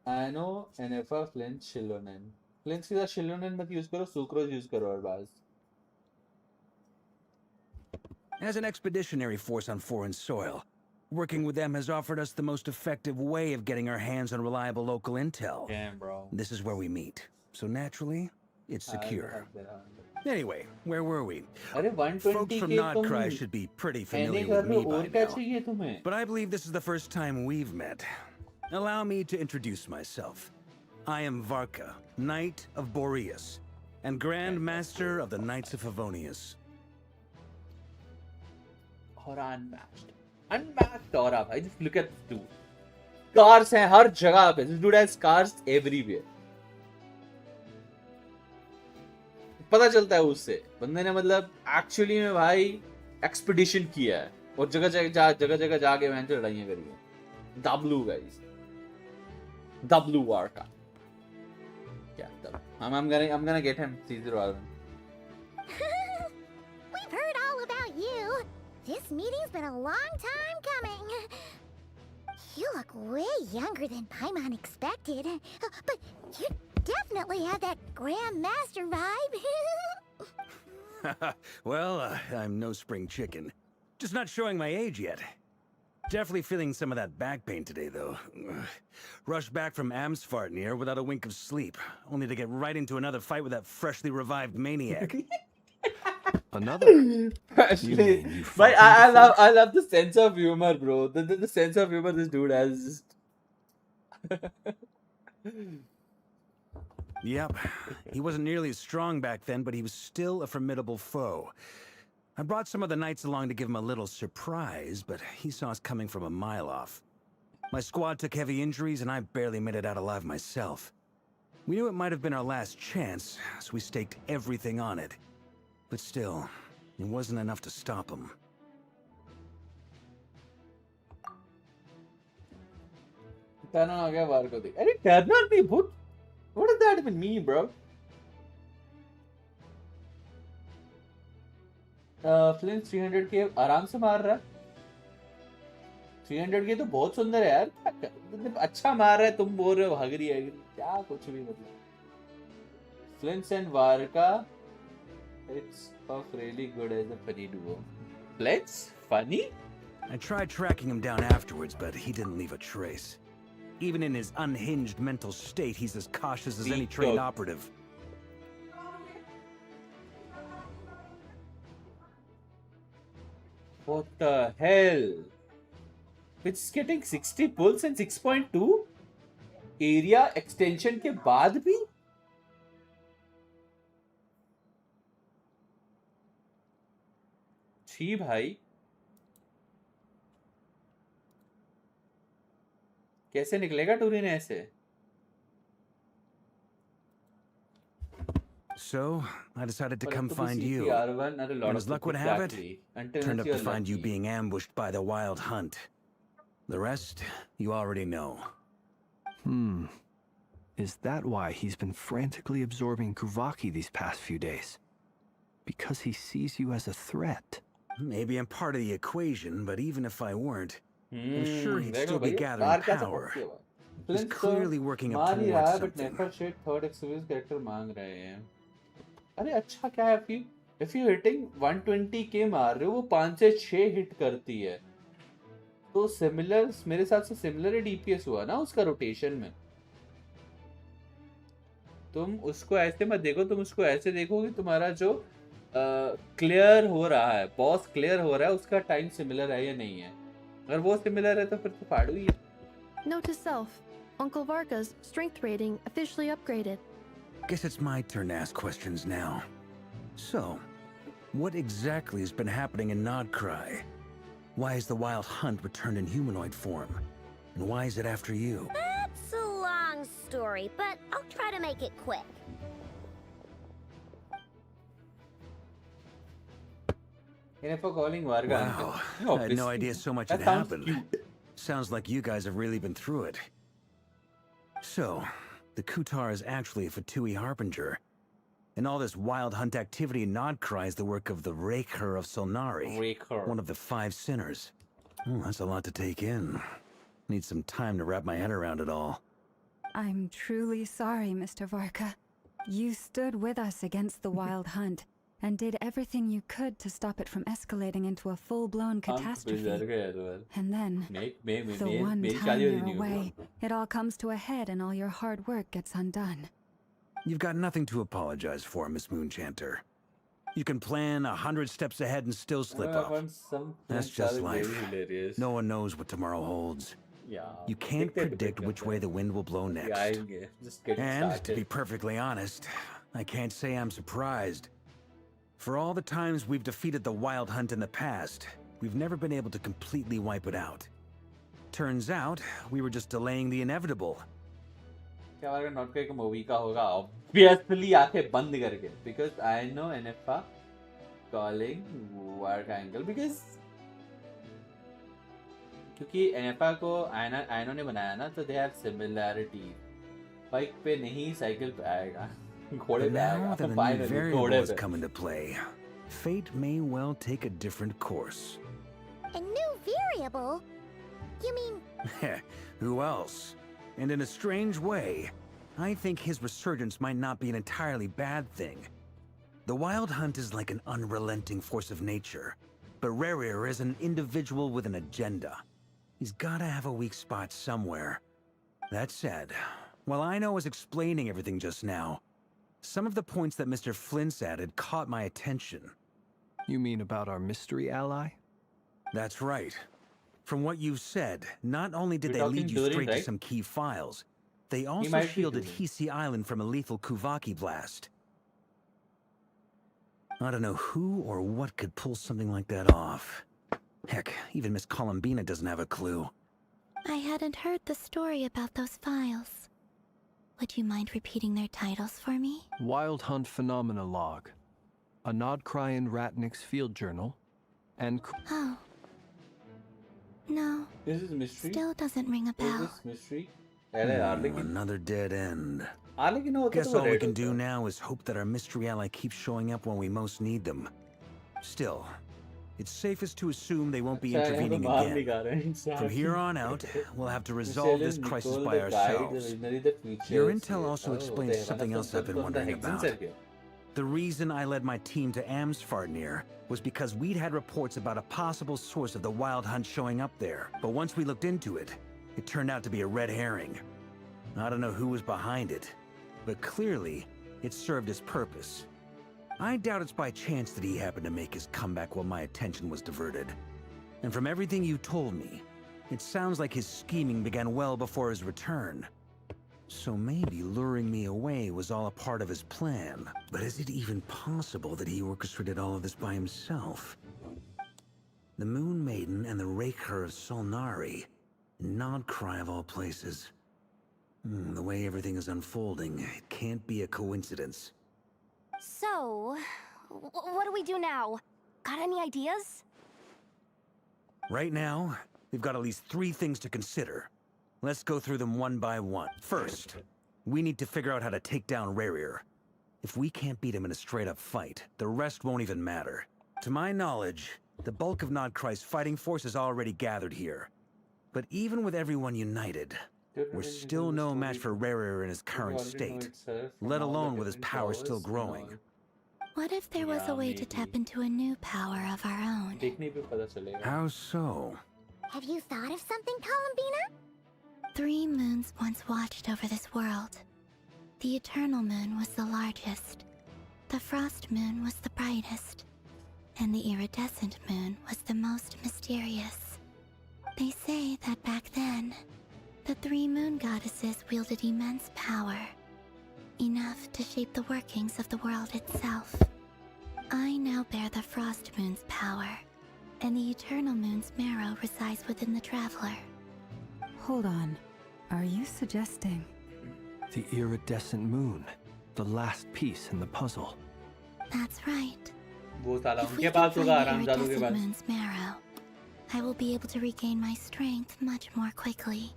आई नो एनएफआ फ्लिंट शिलोनेन फ्लिंट के साथ शिलोनेन मत यूज करो सुक्रोज यूज करो और बस As an expeditionary force on foreign soil, working with them has offered us the most effective way of getting our hands on reliable local intel. Damn, bro. This is where we meet. So naturally, it's secure. Anyway, where were we? अरे 120 Folks from के Nodcry तुम should be pretty एने familiar कर with रहे me हो by और क्या now. चाहिए तुम्हें But I believe this is the first time we've met. Allow me to introduce myself. I am Varka, Knight of Boreas, and Grand Master of the Knights of Favonius. और unmatched और आप भाई just look at this dude cars हैं हर जगह पे this dude has cars everywhere पता चलता है उससे बंदे ने मतलब एक्चुअली में भाई एक्सपीडिशन किया है और जगह जाके वहां से लड़ाइयां करी है W guys W Varka क्या तब I'm gonna get him C0R1 We've heard all about you. This meeting's been a long time coming. You look way younger than Paimon expected. But you're definitely definitely had that Grand Master vibe. Well, I'm no spring chicken. Just not showing my age yet. Definitely feeling some of that back pain today, though. Rushed back from Amsfartnir without a wink of sleep, only to get right into another fight with that freshly revived maniac. Another? You Actually, mean you but fought him I before? love the sense of humor, bro. The sense of humor this dude has. Yep, he wasn't nearly as strong back then, but he was still a formidable foe. I brought some of the knights along to give him a little surprise, but he saw us coming from a mile off. My squad took heavy injuries, and I barely made it out alive myself. We knew it might have been our last chance, so we staked everything on it. But still, it wasn't enough to stop him. Turn on गया वार्को देख. अरे turn on नहीं भूत. What does that even mean, bro? Flint 300 के आराम से मार रहा है. 300 के तो बहुत सुंदर है यार. मतलब अच्छा मार रहा है, तुम बोल रहे हो भाग रही है. क्या कुछ भी मतलब. Flint and Varka, it's off really good as a funny duo. Flint's funny? I tried tracking him down afterwards, but he didn't leave a trace. Even in his unhinged mental state, he's as cautious as any trained operative. What the hell? It's getting 60 pulls and 6.2? Area extension के बाद भी? छी भाई. कैसे निकलेगा Turin ऐसे? So, I decided to come to find be you. CTR1 and a lot And of as luck would things, have exactly. it, Until turned up you're to find you lucky. being ambushed by the Wild Hunt. The rest, you already know. Is that why he's been frantically absorbing Kuvaki these past few days? Because he sees you as a threat? Maybe I'm part of the equation, but even if I weren't, I'm sure he'd देख still low be भैया, gathering बाहर कैसा power. पक्के हुआ. He's Flint तो clearly working up मार ही रहा towards है, but something. Nefer shit third experience character मांग रहे हैं. अरे अच्छा क्या है, if you hitting 120k मार रहे हो, वो 5 से 6 हिट करती है. तो सिमिलर, मेरे हिसाब से सिमिलर ही डीपीएस हुआ ना उसका रोटेशन में. तुम उसको ऐसे मत देखो, तुम उसको ऐसे देखो कि तुम्हारा जो क्लियर हो रहा है, बॉस क्लियर हो रहा है, उसका टाइम सिमिलर है या नहीं है. अगर वो सिमिलर है तो फिर तो फाड़ू ही है. Note to self, Uncle Varka's strength rating officially upgraded. Guess it's my turn to ask questions now. So, what exactly has been happening in Nodcry? Why is the Wild Hunt returned in humanoid form? And why is it after you? That's a long story, but I'll try to make it quick. Nefer calling Varga Wow, uncle. I had no idea so much had That sounds happened. cute. Sounds like you guys have really been through it. So, the Kutar is actually a Fatui Harbinger. And all this Wild Hunt activity in Nodcry is the work of the Raker of Solnari. Raker. One of the 5 sinners. That's a lot to take in. Need some time to wrap my head around it all. I'm truly sorry, Mr. Varka. You stood with us against the Wild Hunt and did everything you could to stop it from escalating into a full-blown catastrophe. And then, the one time you're away, it all comes to a head and all your hard work gets undone. You've got nothing to apologize for, Miss Moonchanter. You can plan 100 steps ahead and still slip up. That's just life. No one knows what tomorrow holds. You can't predict which way the wind will blow next. And, to be perfectly honest, I can't say I'm surprised. For all the times we've defeated the Wild Hunt in the past, we've never been able to completely wipe it out. Turns out, we were just delaying the inevitable. क्या वाला not का एक movie का होगा obviously आंखें बंद करके because I know NFA calling Varka angle because क्योंकि NFA को आयनो ने बनाया ना तो they have similarity. बाइक पे नहीं साइकिल पे आएगा घोड़े पे आएगा Now that a new variable has come into play, fate may well take a different course. A new variable? You mean... Who else? And in a strange way, I think his resurgence might not be an entirely bad thing. The Wild Hunt is like an unrelenting force of nature, but Rerir is an individual with an agenda. He's gotta have a weak spot somewhere. That said, while I was explaining everything just now, some of the points that Mr. Flint's added caught my attention. You mean about our mystery ally? That's right. From what you've said, not only did We're they lead talking you Durin, straight to right? some key files, they also might be shielded Durin. Hisi Island from a lethal Kuvaki blast. I don't know who or what could pull something like that off. Heck, even Miss Columbina doesn't have a clue. I hadn't heard the story about those files. Would you mind repeating their titles for me? Wild Hunt Phenomena Log, a Nodcrian Ratnik's Field Journal, and Oh. No, This is mystery. still doesn't ring a Is bell. this mystery? लेकिन Another dead end. लेकिन होता Guess तो वो all we red can होता. do now is hope that our mystery ally keeps showing up when we most need them. Still, it's safest to assume they won't be अच्छा, यहाँ पे intervening बाहर again. निकाल रहे हैं इंसान. From here on out, we'll have to Mr. resolve this Nicole, crisis the by guide, ourselves. originally the features, Your intel yes. also Oh, explains they something wanna else I've been from the wondering Hexen about. circle. The reason I led my team to Amsfarnir was because we'd had reports about a possible source of the Wild Hunt showing up there. But once we looked into it, it turned out to be a red herring. I don't know who was behind it, but clearly, it served its purpose. I doubt it's by chance that he happened to make his comeback while my attention was diverted. And from everything you told me, it sounds like his scheming began well before his return. So maybe luring me away was all a part of his plan. But is it even possible that he orchestrated all of this by himself? The Moon Maiden and the Raker of Solnari. Nodcry of all places. The way everything is unfolding, it can't be a coincidence. So, what do we do now? Got any ideas? Right now, we've got at least 3 things to consider. Let's go through them one by one. First, we need to figure out how to take down Rerir. If we can't beat him in a straight-up fight, the rest won't even matter. To my knowledge, the bulk of Nodcry's fighting force is already gathered here. But even with everyone united, we're still no match for Rerir in his current state, let alone with his power still growing. What if there was Yeah, a way to tap maybe. into a new power of our own? देखने पे पता चलेगा. How so? Have you thought of something, Columbina? 3 moons once watched over this world. The Eternal Moon was the largest. The Frost Moon was the brightest. And the Iridescent Moon was the most mysterious. They say that back then, the 3 moon goddesses wielded immense power. Enough to shape the workings of the world itself. I now bear the Frost Moon's power, and the Eternal Moon's marrow resides within the Traveler. Hold on. Are you suggesting? the iridescent moon, the last piece in the puzzle. That's right. वो साला If we उनके can pass find होगा the आरामजादू के iridescent pass. moon's marrow, I will be able to regain my strength much more quickly.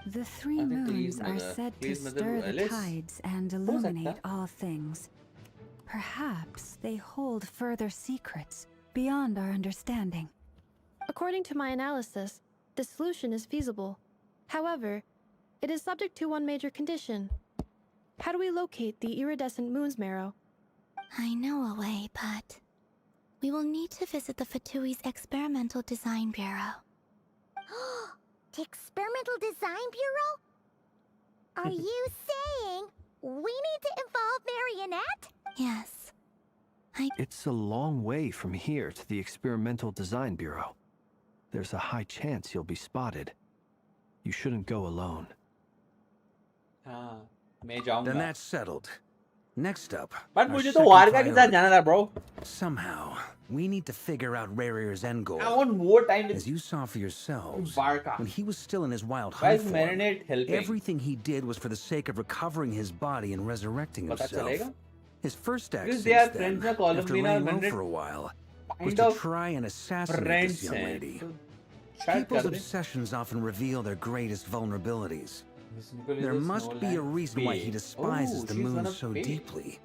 The 3 I think moons are mother. said to Please, mother, stir the Alice. tides and सकता. illuminate all things. Perhaps they hold further secrets beyond our understanding. According to my analysis, the solution is feasible. However, it is subject to one major condition. How do we locate the iridescent moon's marrow? I know a way, but we will need to visit the Fatui's Experimental Design Bureau. The Experimental Design Bureau? Are you saying we need to involve Marionette? Yes. It's a long way from here to the Experimental Design Bureau. There's a high chance you'll be spotted. You shouldn't go alone. हाँ, मैं Then जाऊंगा. that's settled. Next up, But our मुझे तो second Varca के साथ priority. जाना था, bro. Somehow, we need to figure out Rerir's end goal. I want more time with As you saw for yourselves, Varka. when he was still in his wild Why hunt is form, Marinette helping? everything he did was for the sake of recovering his body and resurrecting पता himself. चलेगा? His first act Because since they are then, friends, na, after Columbina laying and low Marinette for a while, was kind to of try and assassinate friends this young हैं. lady. तो शायद People's कर दें. obsessions often reveal their greatest vulnerabilities. Miss Nicole There is must be a Snowland reason why he Bay. despises Oh, the she's one moon of so Bay. deeply.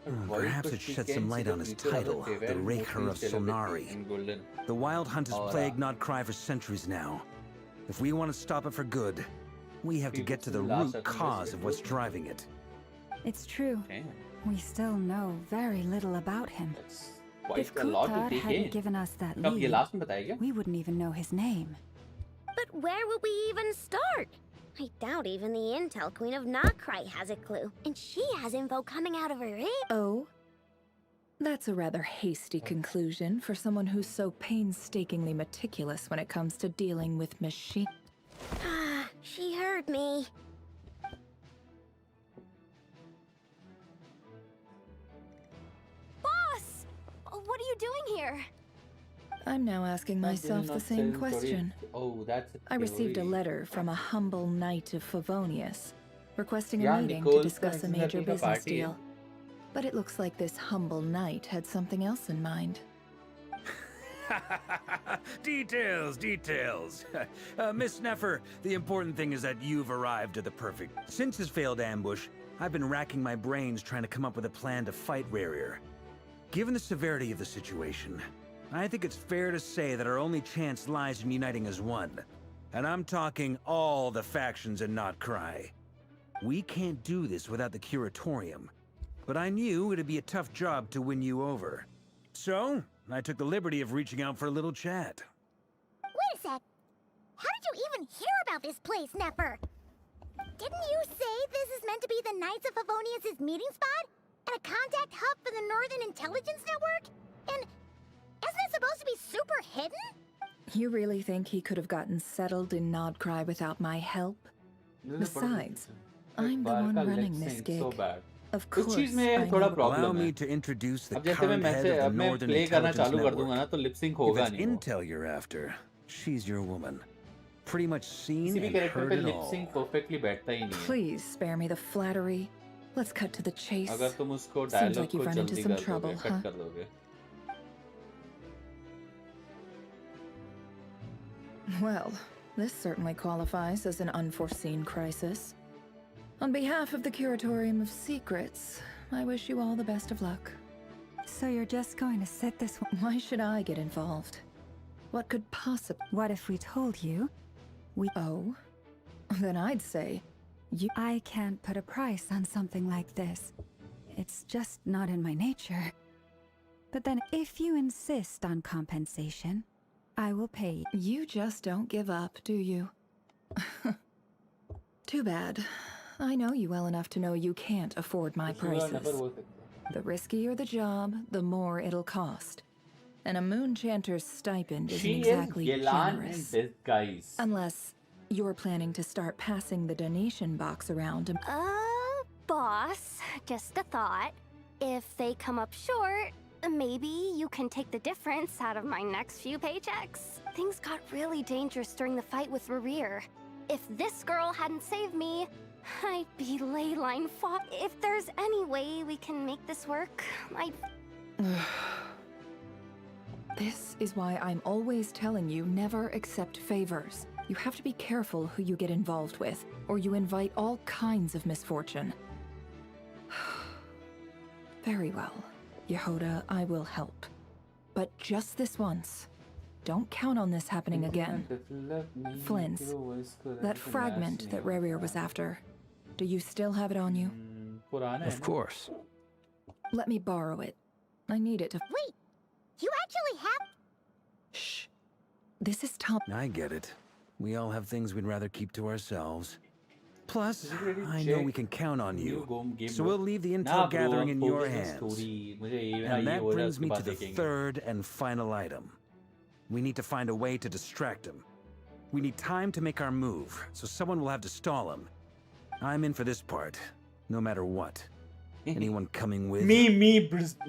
But why Perhaps could it she sheds can some see light the on his future of title, Favorite the and Raker of mostly celebrity Solnari. in Golden. The Wild Hunt has Aura. plagued Nodcry for centuries now. If we want to stop it for good, We have to get to the root cause of what's driving it. It's true. Damn, We still know very little about him. that's If quite a lot to Kuthar take hadn't in. given us that कब ये lead, last में बताया क्या? we wouldn't even know his name. But where would we even start? I doubt even the Intel Queen of Nokrai has a clue. And she has info coming out of her ear. Oh? That's a rather hasty conclusion for someone who's so painstakingly meticulous when it comes to dealing with machine. Ah, she heard me. Boss! What are you doing here? I'm now asking myself the same question. Oh, that's I received a letter from a humble knight of Favonius, requesting a Yeah, meeting Nicole's to discuss a friends major having a business party. deal. But it looks like this humble knight had something else in mind. Details, details. Miss Nefer, the important thing is that you've arrived at the perfect. Since his failed ambush, I've been racking my brains trying to come up with a plan to fight Rarier. Given the severity of the situation, I think it's fair to say that our only chance lies in uniting as one. And I'm talking all the factions in Notcry. We can't do this without the Curatorium, but I knew it'd be a tough job to win you over. So, I took the liberty of reaching out for a little chat. Wait a sec. How did you even hear about this place, Nefer? Didn't you say this is meant to be the Knights of Favonius' meeting spot? And a contact hub for the Northern Intelligence Network? And isn't it supposed to be super hidden? You really think he could have gotten settled in Nodcry without my help? Besides, I'm the one running this gig. So bad. Of कुछ course, चीज में I थोड़ा know. Allow problem है. me to introduce the अब जैसे मैं current head message of the अब मैं Northern प्ले करना Intelligence चालू कर दूंगा Network. ना तो लिप सिंक If होगा it's नहीं वो. intel you're after, she's your woman. Pretty much seen किसी भी and कैरेक्टर heard पे it lip all. Sync perfectly बैठता ही नहीं है. Please spare me the flattery. Let's cut to the chase. अगर तुम उसको Seems डायलॉग like को you've run into जल्दी some कर trouble, दोगे, huh? कट कर दोगे. Well, this certainly qualifies as an unforeseen crisis. On behalf of the Curatorium of Secrets, I wish you all the best of luck. So you're just going to sit this one? Why should I get involved? What could possibly... What if we told you? Oh? Then I'd say, you... I can't put a price on something like this. It's just not in my nature. But then if you insist on compensation, I will pay. You just don't give up, do you? Too bad. I know you well enough to know you can't afford my prices. The riskier the job, the more it'll cost. And a Moonchanter's stipend isn't She exactly is Yelan in generous. disguise. Unless you're planning to start passing the donation box around and... Boss, just a thought. If they come up short, maybe you can take the difference out of my next few paychecks. Things got really dangerous during the fight with Rarier. If this girl hadn't saved me, I'd be leyline fought. If there's any way we can make this work, I'd... This is why I'm always telling you never accept favors. You have to be careful who you get involved with, or you invite all kinds of misfortune. Very well, Yehoda, I will help. But just this once. Don't count on this happening again. Flins, that fragment that Rarier was after, do you still have it on you? Of course. Let me borrow it. I need it to... Wait, you actually have... Shh. This is Tom... I get it. We all have things we'd rather keep to ourselves. Plus, really I know check we can count on you. game So mode. we'll leave the Nah, intel bro, gathering in your focus on hands. story. मुझे ये And ये that हो रहा है, brings उसके me to बाद the देखेंगे. third and final item. We need to find a way to distract him. We need time to make our move, so someone will have to stall him. I'm in for this part, no matter what. Anyone coming with? Me,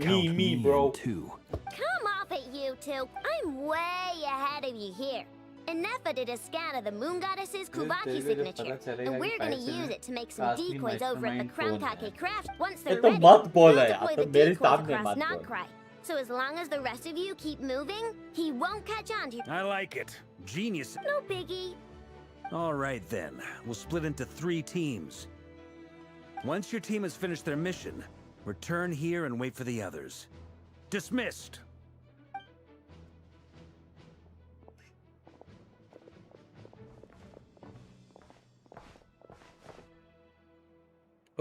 Count me bro. in too. Come off it, you two. I'm way ahead of you here. And Nefer did a scan of the Moon Goddess's Kuvaki signature. And we're gonna use it to make some decoys over at the Krankake Craft. Once they're ready, मत बोल we'll यार, deploy तो the मेरे decoys सामने across मत बोल. Notcry. So as long as the rest of you keep moving, he won't catch on to you. I like it. Genius. No biggie. All right then, we'll split into 3 teams. Once your team has finished their mission, return here and wait for the others. Dismissed!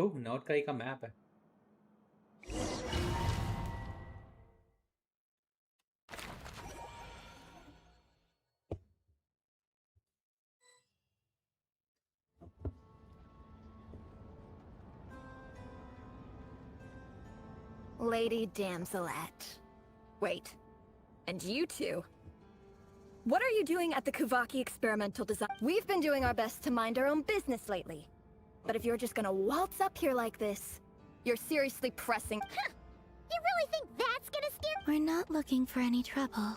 Oh north Korea का map है. Lady Damselette. Wait. And you two? What are you doing at the Kuvaki experimental design? We've been doing our best to mind our own business lately. But if you're just gonna waltz up here like this, you're seriously pressing. You really think that's gonna steer? We're not looking for any trouble.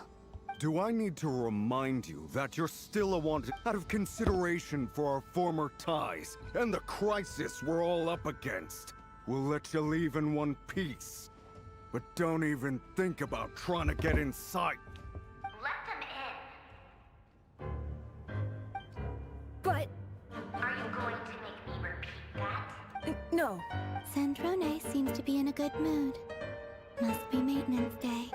Do I need to remind you that you're still a wanted out of consideration for our former ties and the crisis we're all up against? We'll let you leave in one piece. But don't even think about trying to get inside. Let them in. But... Are you going to make me repeat that? no. Sandrone seems to be in a good mood. Must be maintenance day.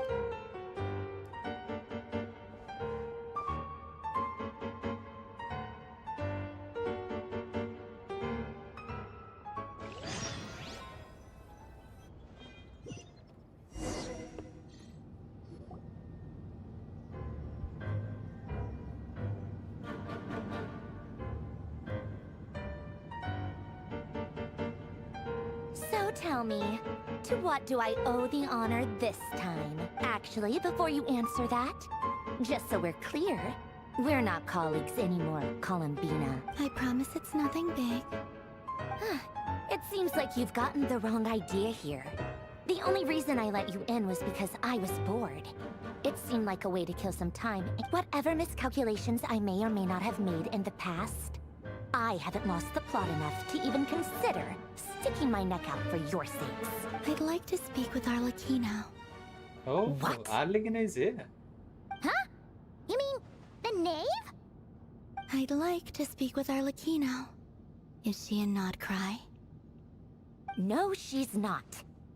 So tell me, to what do I owe the honor this time? Actually, before you answer that, just so we're clear, we're not colleagues anymore, Columbina. I promise it's nothing big. It seems like you've gotten the wrong idea here. The only reason I let you in was because I was bored. It seemed like a way to kill some time. Whatever miscalculations I may or may not have made in the past, I haven't lost the plot enough to even consider sticking my neck out for your sakes. I'd like to speak with Arlecchino. Oh, What? Arlecchino is here. Huh? You mean the knave? I'd like to speak with Arlecchino. Is she in Nodcry? No, she's not.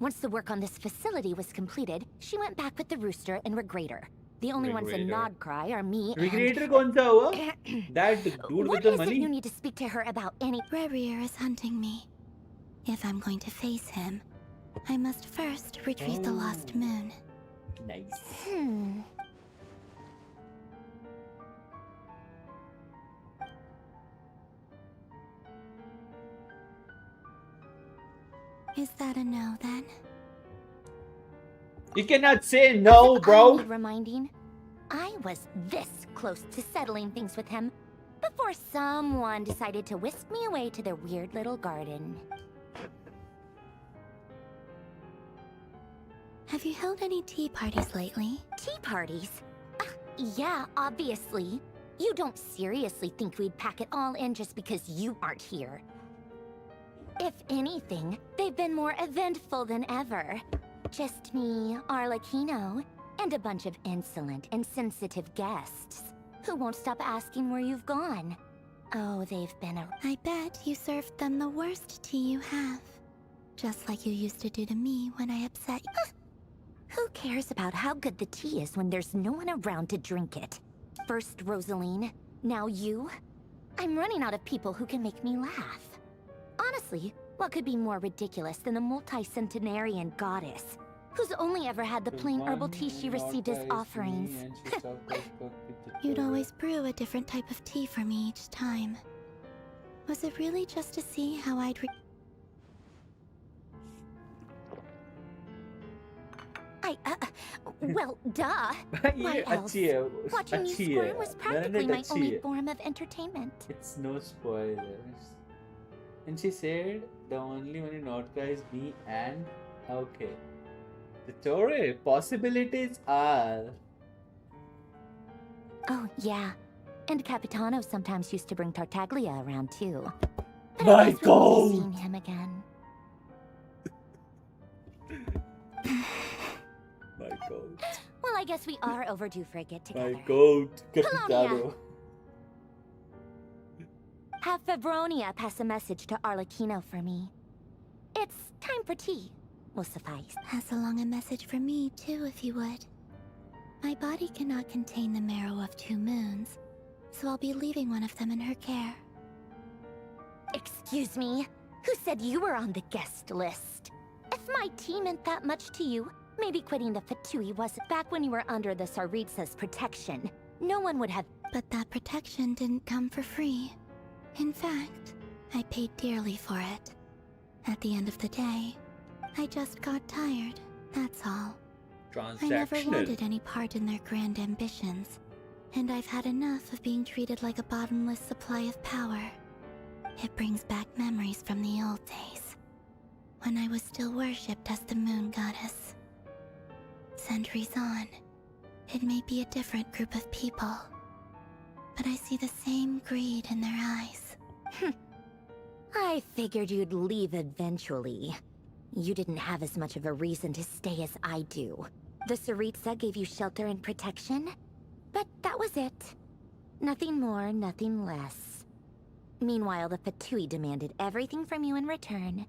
Once the work on this facility was completed, she went back with the Rooster and Regrator. The only ones in Regrator. Nodcry are me and... Recreator कौन सा हुआ? That dude What with the is it money. you need to speak to her about any... Rerir is hunting me. If I'm going to face him, I must first retrieve the lost moon. Nice. Is that a no then? You cannot say no, As if I bro. need reminding, I was this close to settling things with him before someone decided to whisk me away to their weird little garden. Have you held any tea parties lately? Tea parties? Yeah, obviously. You don't seriously think we'd pack it all in just because you aren't here. If anything, they've been more eventful than ever. Just me, Arlecchino, and a bunch of insolent and sensitive guests who won't stop asking where you've gone. Oh, they've been a... I bet you served them the worst tea you have. Just like you used to do to me when I upset you. Who cares about how good the tea is when there's no one around to drink it? First Rosaline, now you? I'm running out of people who can make me laugh. Honestly, what could be more ridiculous than a multi-centenarian goddess who's only ever had the plain herbal tea she received as offerings? You'd always brew a different type of tea for me each time. Was it really just to see how I'd Well, duh. Why ये else? अच्छी है. Watching you अच्छी है. squirm was practically my अच्छी only है. form of entertainment. It's no spoilers. And she said the only one in Nordka is me and okay. The story possibilities are. Oh, yeah. And Capitano sometimes used to bring Tartaglia around too. But My I guess we won't be God! seeing him again. My God. Well, I guess we are overdue for a get-together. My God. Colonia. Capitano. Have Febronia pass a message to Arlecchino for me. It's time for tea. Will suffice. pass along a message for me too, if you would? My body cannot contain the marrow of 2 moons, so I'll be leaving one of them in her care. Excuse me? Who said you were on the guest list? If my tea meant that much to you, maybe quitting the Fatui wasn't back when you were under the Tsaritsa's protection. No one would have. But that protection didn't come for free. In fact, I paid dearly for it. At the end of the day, I just got tired, that's all. I never wanted any part in their grand ambitions, and I've had enough of being treated like a bottomless supply of power. It brings back memories from the old days, when I was still worshipped as the moon goddess. Centuries on, it may be a different group of people, but I see the same greed in their eyes. I figured you'd leave eventually. You didn't have as much of a reason to stay as I do. The Tsaritsa gave you shelter and protection, but that was it. Nothing more, nothing less. Meanwhile, the Fatui demanded everything from you in return,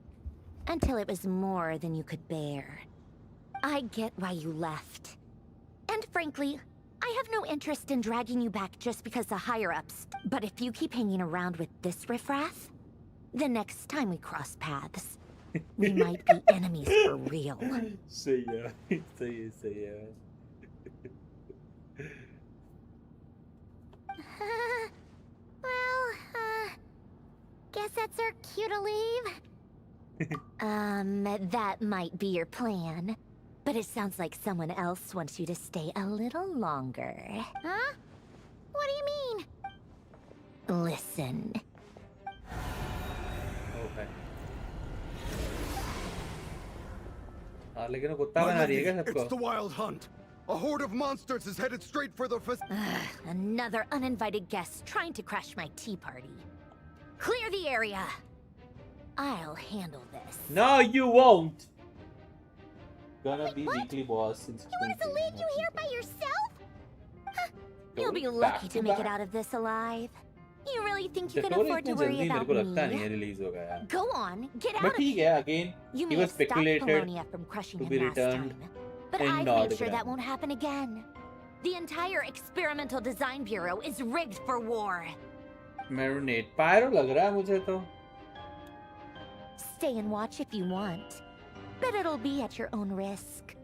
until it was more than you could bear. I get why you left. And frankly, I have no interest in dragging you back just because the higher-ups. But if you keep hanging around with this riffraff, the next time we cross paths, we might be enemies for real. सही है, सही है. Guess that's our cue to leave. That might be your plan. But it sounds like someone else wants you to stay a little longer. Huh? What do you mean? Listen. Okay. लेकिन वो कुत्ता बना रही है क्या सबको? It's the Wild Hunt. A horde of monsters is headed straight for the Another uninvited guest trying to crash my tea party. Clear the area. I'll handle this. No, you won't. Gonna be weekly boss since. You want us to leave you here by yourself? Huh. You'll be lucky to make it out of this alive. You really think you can afford to worry about me? Go on, get out of here. Again, you he may was have stopped speculated Polonia from crushing to him be last returned time, but in I've made sure Nordgren. that won't happen again. The entire Experimental Design Bureau is rigged for war. Marinate pyro लग रहा है मुझे तो. Stay and watch if you want, but it'll be at your own risk.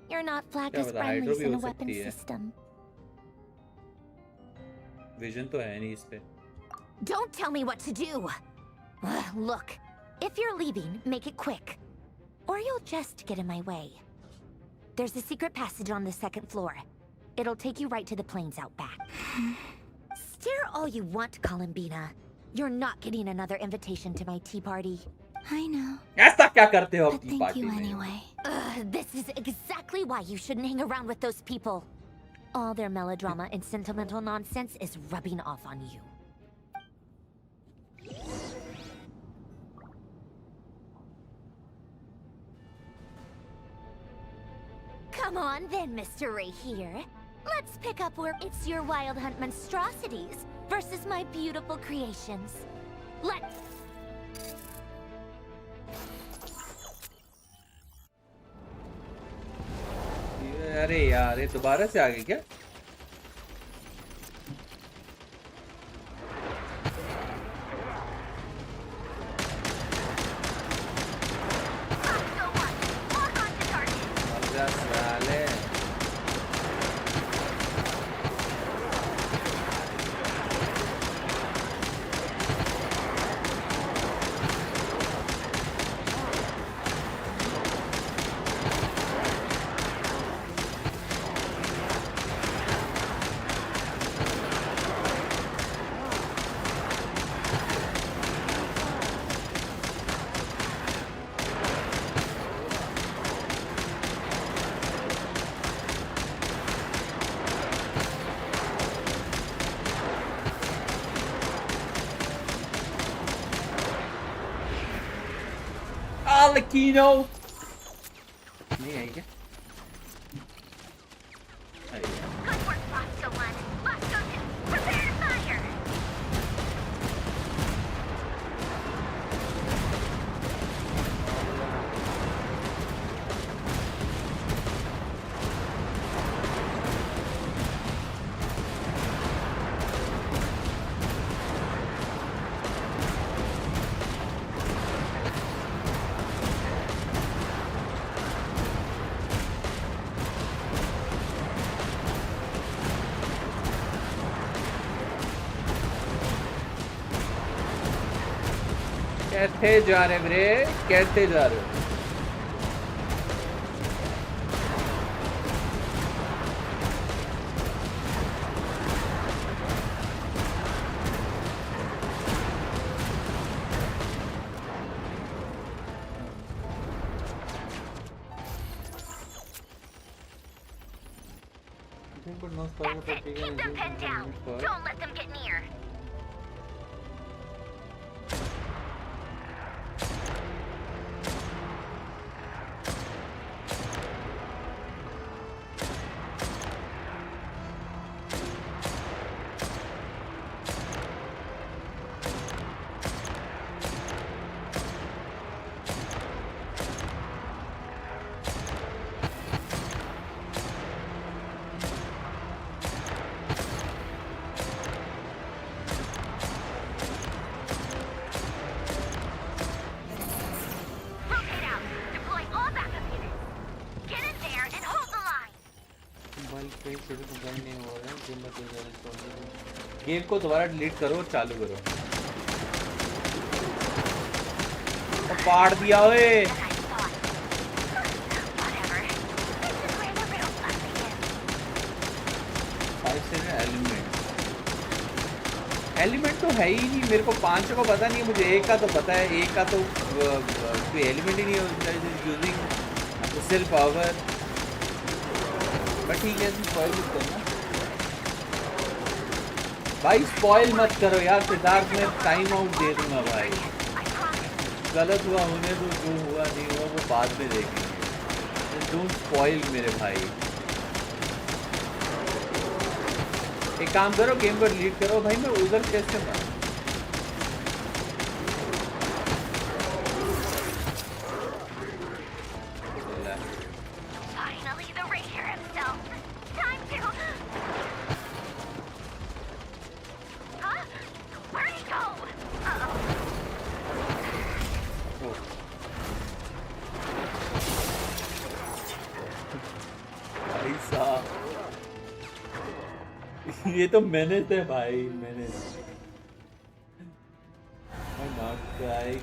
You're not flagged क्या as पता, friendlies hydro भी in a हो weapon सकती है. system. Vision तो है नहीं इस पे. Don't tell me what to do! Look, if you're leaving, make it quick. Or you'll just get in my way. There's a secret passage on the second floor. It'll take you right to the plains out back. Stare all you want, Columbina. You're not getting another invitation to my tea party. I know. ऐसा क्या करते हो But अपनी thank party you में? anyway. This is exactly why you shouldn't hang around with those people. All their melodrama and sentimental nonsense is rubbing off on you. Come on then, Mr. Ray here. Let's pick up where it's your Wild Hunt monstrosities versus my beautiful creations. Let's... अरे यार, ये दोबारा से आ गई क्या? Alekino! नहीं आई क्या? Good work, Bosco 1. Bosco 2, prepare to fire! कैसे जा रहे bre? कैसे जा रहे हो? But no spoiler for taking Keep them pinned down. Don't let them get near. Game को दोबारा डिलीट करो और चालू करो। फाड़ दिया ओए। एलिमेंट तो है ही नहीं मेरे को, 5 को पता नहीं, मुझे एक का तो पता है, एक का तो कोई एलिमेंट ही नहीं होता है यूजिंग सिर्फ पावर। बट ठीक है, स्पॉइल मत करना भाई, स्पॉइल मत करो यार। सिद्धार्थ में टाइम आउट दे दूंगा भाई, गलत हुआ होने तो, जो हुआ नहीं हुआ वो बाद में देखेंगे। डोंट स्पॉइल मेरे भाई। एक काम करो, गेम को डिलीट करो भाई, मैं उधर कैसे मारूं? ये तो मैंने थे भाई, मैंने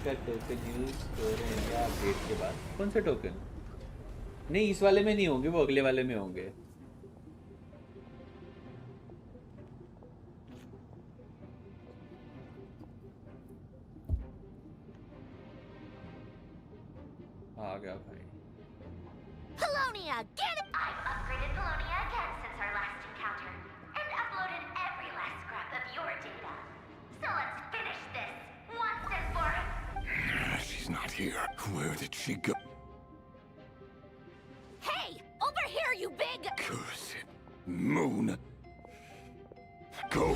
का टोकन यूज करेंगे अपडेट के बाद। कौन से टोकन? नहीं, इस वाले में नहीं होंगे, वो अगले वाले में होंगे। आ गया भाई। Polonia, get it! I've upgraded Polonia again since our last encounter, and uploaded every last scrap of your data. So let's finish this once and for all. She's not here. Where did she go? Hey, over here, you big! Cursed moon. Go.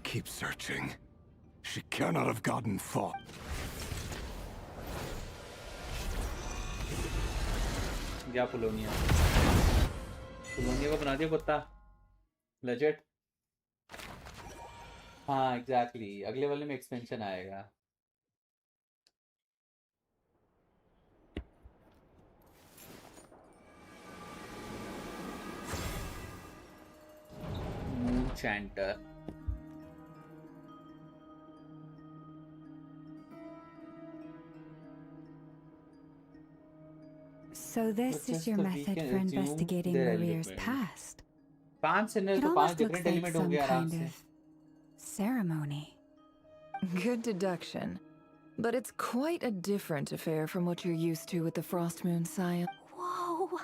Keep searching. She cannot have gotten far. या पुलोनिया को बना दिया कुत्ता legit. हाँ exactly, अगले वाले में expansion आएगा। Moon चैंटर। So this is your method for investigating Maria's past. 5 signal तो 5 डिफरेंट एलिमेंट होंगे आराम से। Ceremony. Good deduction. But it's quite a different affair from what you're used to with the Frost Moon Scion. Whoa!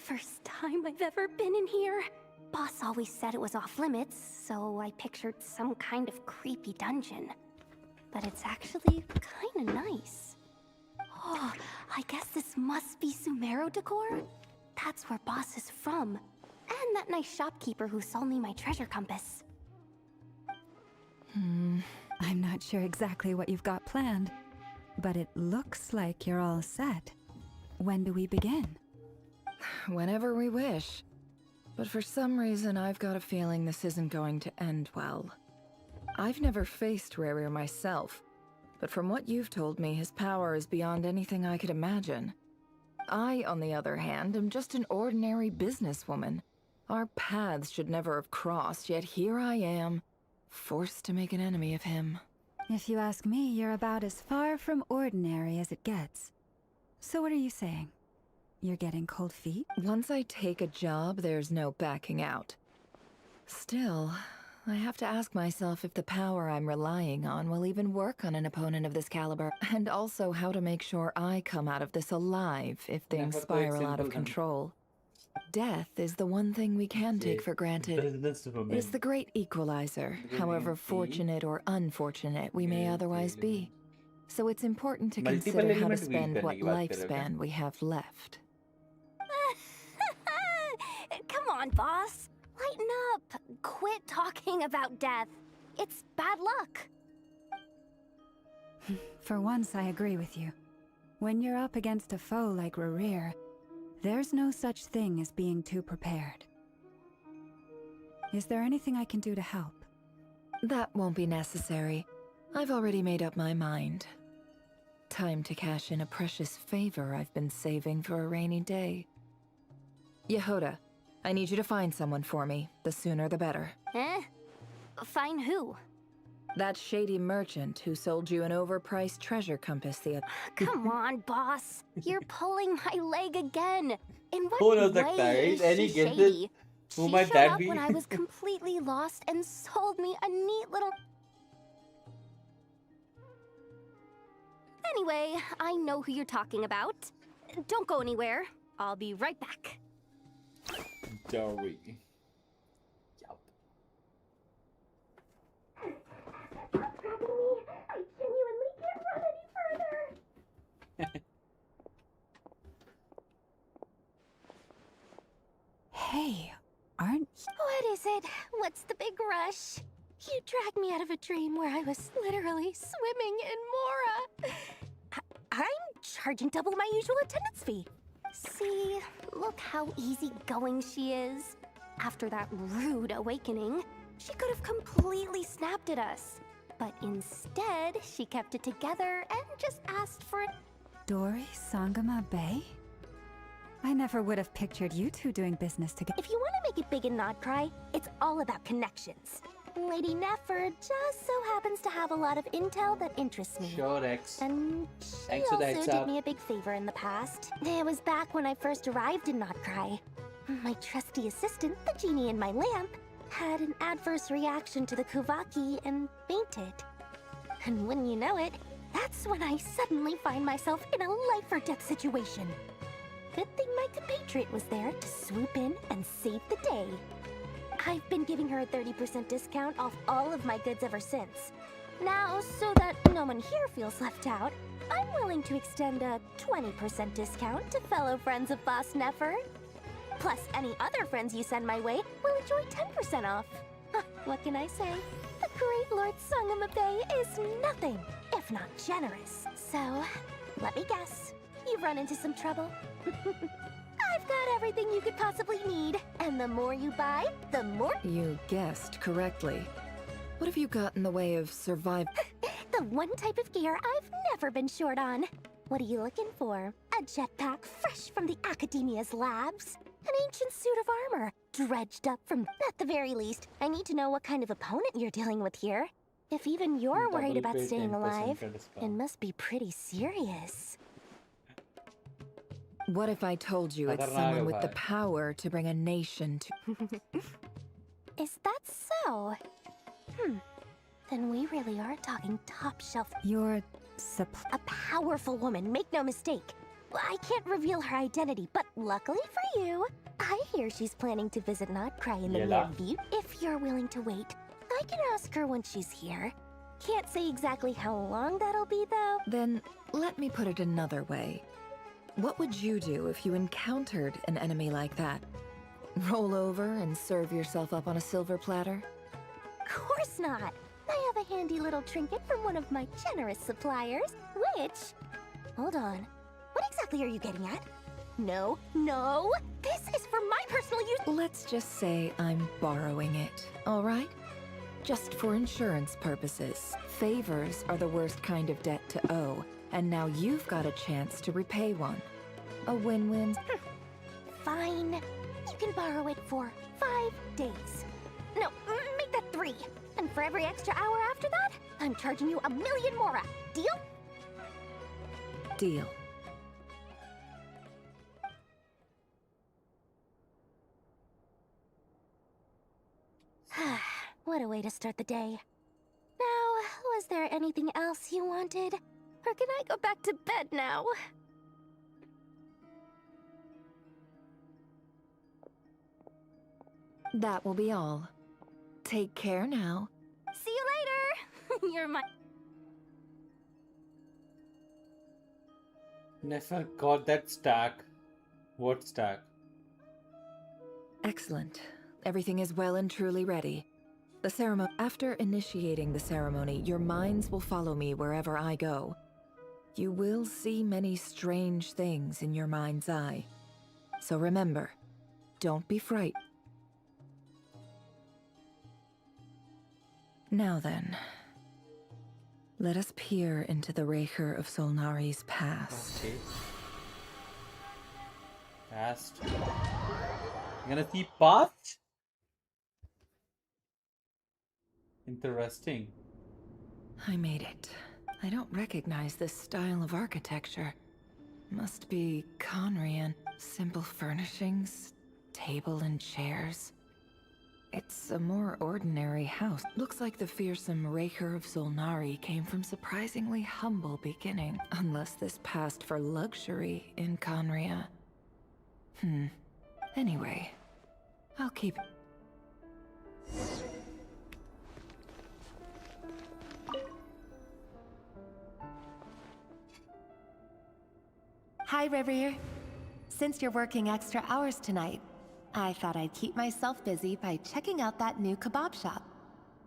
First time I've ever been in here. Boss always said it was off limits, so I pictured some kind of creepy dungeon. But it's actually kinda nice. Oh, I guess this must be Sumero decor? That's where Boss is from. And that nice shopkeeper who sold me my treasure compass. I'm not sure exactly what you've got planned, but it looks like you're all set. When do we begin? Whenever we wish. But for some reason, I've got a feeling this isn't going to end well. I've never faced Rerir myself, but from what you've told me, his power is beyond anything I could imagine. I, on the other hand, am just an ordinary businesswoman. Our paths should never have crossed, yet here I am, forced to make an enemy of him. If you ask me, you're about as far from ordinary as it gets. So what are you saying? You're getting cold feet? Once I take a job, there's no backing out. Still, I have to ask myself if the power I'm relying on will even work on an opponent of this caliber, and also how to make sure I come out of this alive if things Nefer तो एक spiral out of simple control. Death is the one thing we can take for granted. businesswoman. It's the great equalizer, however fortunate or unfortunate we may otherwise be. So it's important to Multiple consider how to element wheel spend करने what की बात कर रहे हो क्या? lifespan we have left. Come on, boss. Lighten up. Quit talking about death. It's bad luck. For once, I agree with you. When you're up against a foe like Rerir, there's no such thing as being too prepared. Is there anything I can do to help? That won't be necessary. I've already made up my mind. Time to cash in a precious favor I've been saving for a rainy day. Yehoda, I need you to find someone for me. The sooner the better. Eh? Find who? That shady merchant who sold you an overpriced treasure compass the other... Come on, boss. You're pulling my leg again. In what हो सकता है, way is any she guesses? shady? Who She might showed that up be? when I was completely lost and sold me a neat little... Anyway, I know who you're talking about. Don't go anywhere. I'll be right back. Dowry. Yup. I genuinely can't run any further. Hey, aren't... What is it? What's the big rush? You dragged me out of a dream where I was literally swimming in Mora. I'm charging double my usual attendance fee. See, look how easygoing she is. After that rude awakening, she could have completely snapped at us. But instead, she kept it together and just asked for it. Dory, Sangama Bay? I never would have pictured you two doing business together. If you want to make it big and not cry, it's all about connections. Lady Nefer just so happens to have a lot of intel that interests me. Sure, X. And she Thanks for the also heads did up. me a big favor in the past. It was back when I first arrived in Notcry. My trusty assistant, the genie in my lamp, had an adverse reaction to the Kuvaki and fainted. And wouldn't you know it, that's when I suddenly find myself in a life-or-death situation. Good thing my compatriot was there to swoop in and save the day. I've been giving her a 30% discount off all of my goods ever since. Now, so that no one here feels left out, I'm willing to extend a 20% discount to fellow friends of Boss Nefer. Plus, any other friends you send my way will enjoy 10% off. What can I say? The great Lord Sangamabe is nothing if not generous. So, let me guess. You've run into some trouble? I've got everything you could possibly need. And the more you buy, the more... You guessed correctly. What have you got in the way of survival? The one type of gear I've never been short on. What are you looking for? A jetpack fresh from the Academia's labs? An ancient suit of armor, dredged up from... At the very least, I need to know what kind of opponent you're dealing with here. If even you're worried about Double pay staying 10% alive, का it discount. must be pretty serious. What if I told you it's खतरनाक है someone with the भाई. power to bring a nation to... Is that so? Then we really are talking top shelf. Your A powerful woman, make no mistake. I can't reveal her identity, but luckily for you, I hear she's planning to visit Notcry in the near Yela. future. If you're willing to wait, I can ask her when she's here. Can't say exactly how long that'll be, though. Then, let me put it another way. What would you do if you encountered an enemy like that? Roll over and serve yourself up on a silver platter? Course not. I have a handy little trinket from one of my generous suppliers, which... Hold on. What exactly are you getting at? No, no! This is for my personal use! Let's just say I'm borrowing it, all right? Just for insurance purposes. Favors are the worst kind of debt to owe, and now you've got a chance to repay one. A win-win. Fine. You can borrow it for 5 days. No, make that 3. And for every extra hour after that, I'm charging you 1,000,000 mora. Deal? Deal. What a way to start the day. Now, was there anything else you wanted? Or can I go back to bed now? That will be all. Take care now. See you later! You're my... Nefer got that stack. What stack? Excellent. Everything is well and truly ready. The ceremony. After initiating the ceremony, your minds will follow me wherever I go. You will see many strange things in your mind's eye. So remember, don't be frightened. Now then, let us peer into the Recher of Solnari's past. Okay. Past. You're gonna see past? Interesting. I made it. I don't recognize this style of architecture. Must be Conrian. Simple furnishings, table and chairs. It's a more ordinary house. Looks like the fearsome Recher of Solnari came from surprisingly humble beginning. Unless this passed for luxury in Conria. Anyway, I'll keep... Hi, Reverie. Since you're working extra hours tonight, I thought I'd keep myself busy by checking out that new kebab shop.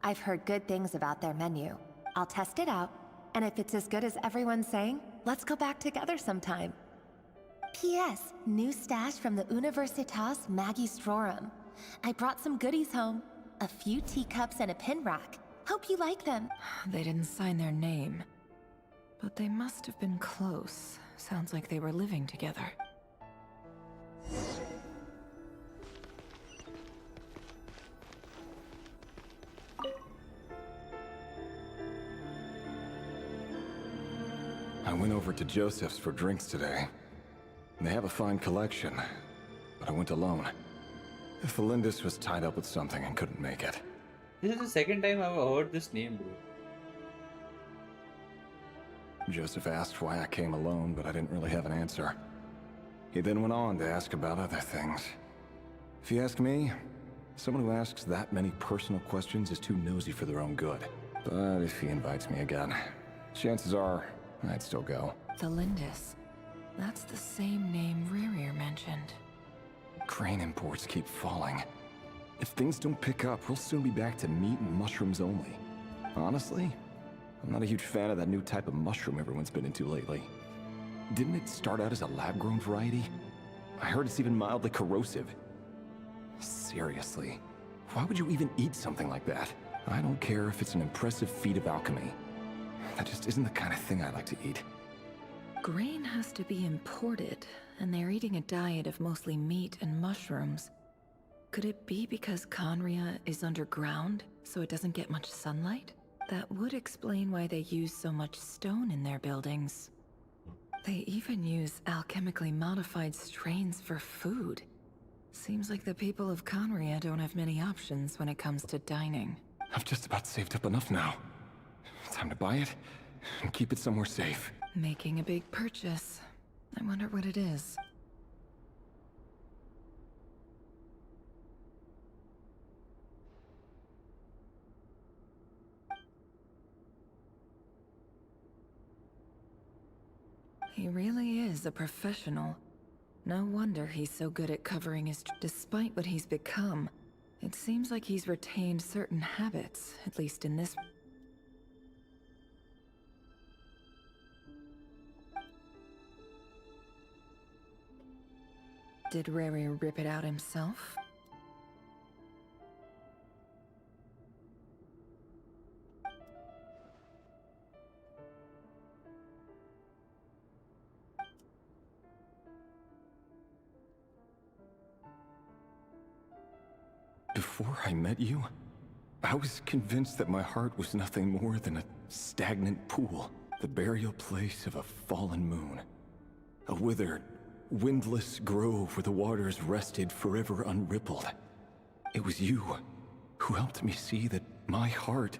I've heard good things about their menu. I'll test it out, and if it's as good as everyone's saying, let's go back together sometime. P.S. New stash from the Universitas Magistrorum. I brought some goodies home. A few teacups and a pin rack. Hope you like them. They didn't sign their name. But they must have been close. Sounds like they were living together. I went over to Joseph's for drinks today. They have a fine collection, but I went alone. Felindis was tied up with something and couldn't make it. This is the second time I've heard this name, bro. Joseph asked why I came alone, but I didn't really have an answer. He then went on to ask about other things. If you ask me, someone who asks that many personal questions is too nosy for their own good. But if he invites me again, chances are I'd still go. Felindis. That's the same name Rerir mentioned. Crane imports keep falling. If things don't pick up, we'll soon be back to meat and mushrooms only. Honestly, I'm not a huge fan of that new type of mushroom everyone's been into lately. Didn't it start out as a lab-grown variety? I heard it's even mildly corrosive. Seriously, why would you even eat something like that? I don't care if it's an impressive feat of alchemy. That just isn't the kind of thing I like to eat. Grain has to be imported, and they're eating a diet of mostly meat and mushrooms. Could it be because Conria is underground, so it doesn't get much sunlight? That would explain why they use so much stone in their buildings. They even use alchemically modified strains for food. Seems like the people of Conria don't have many options when it comes to dining. I've just about saved up enough now. Time to buy it and keep it somewhere safe. Making a big purchase. I wonder what it is. He really is a professional. No wonder he's so good at covering his... Despite what he's become, it seems like he's retained certain habits, at least in this... Did Rerir rip it out himself? Before I met you, I was convinced that my heart was nothing more than a stagnant pool, the burial place of a fallen moon. A withered, windless grove where the waters rested forever unrippled. It was you who helped me see that my heart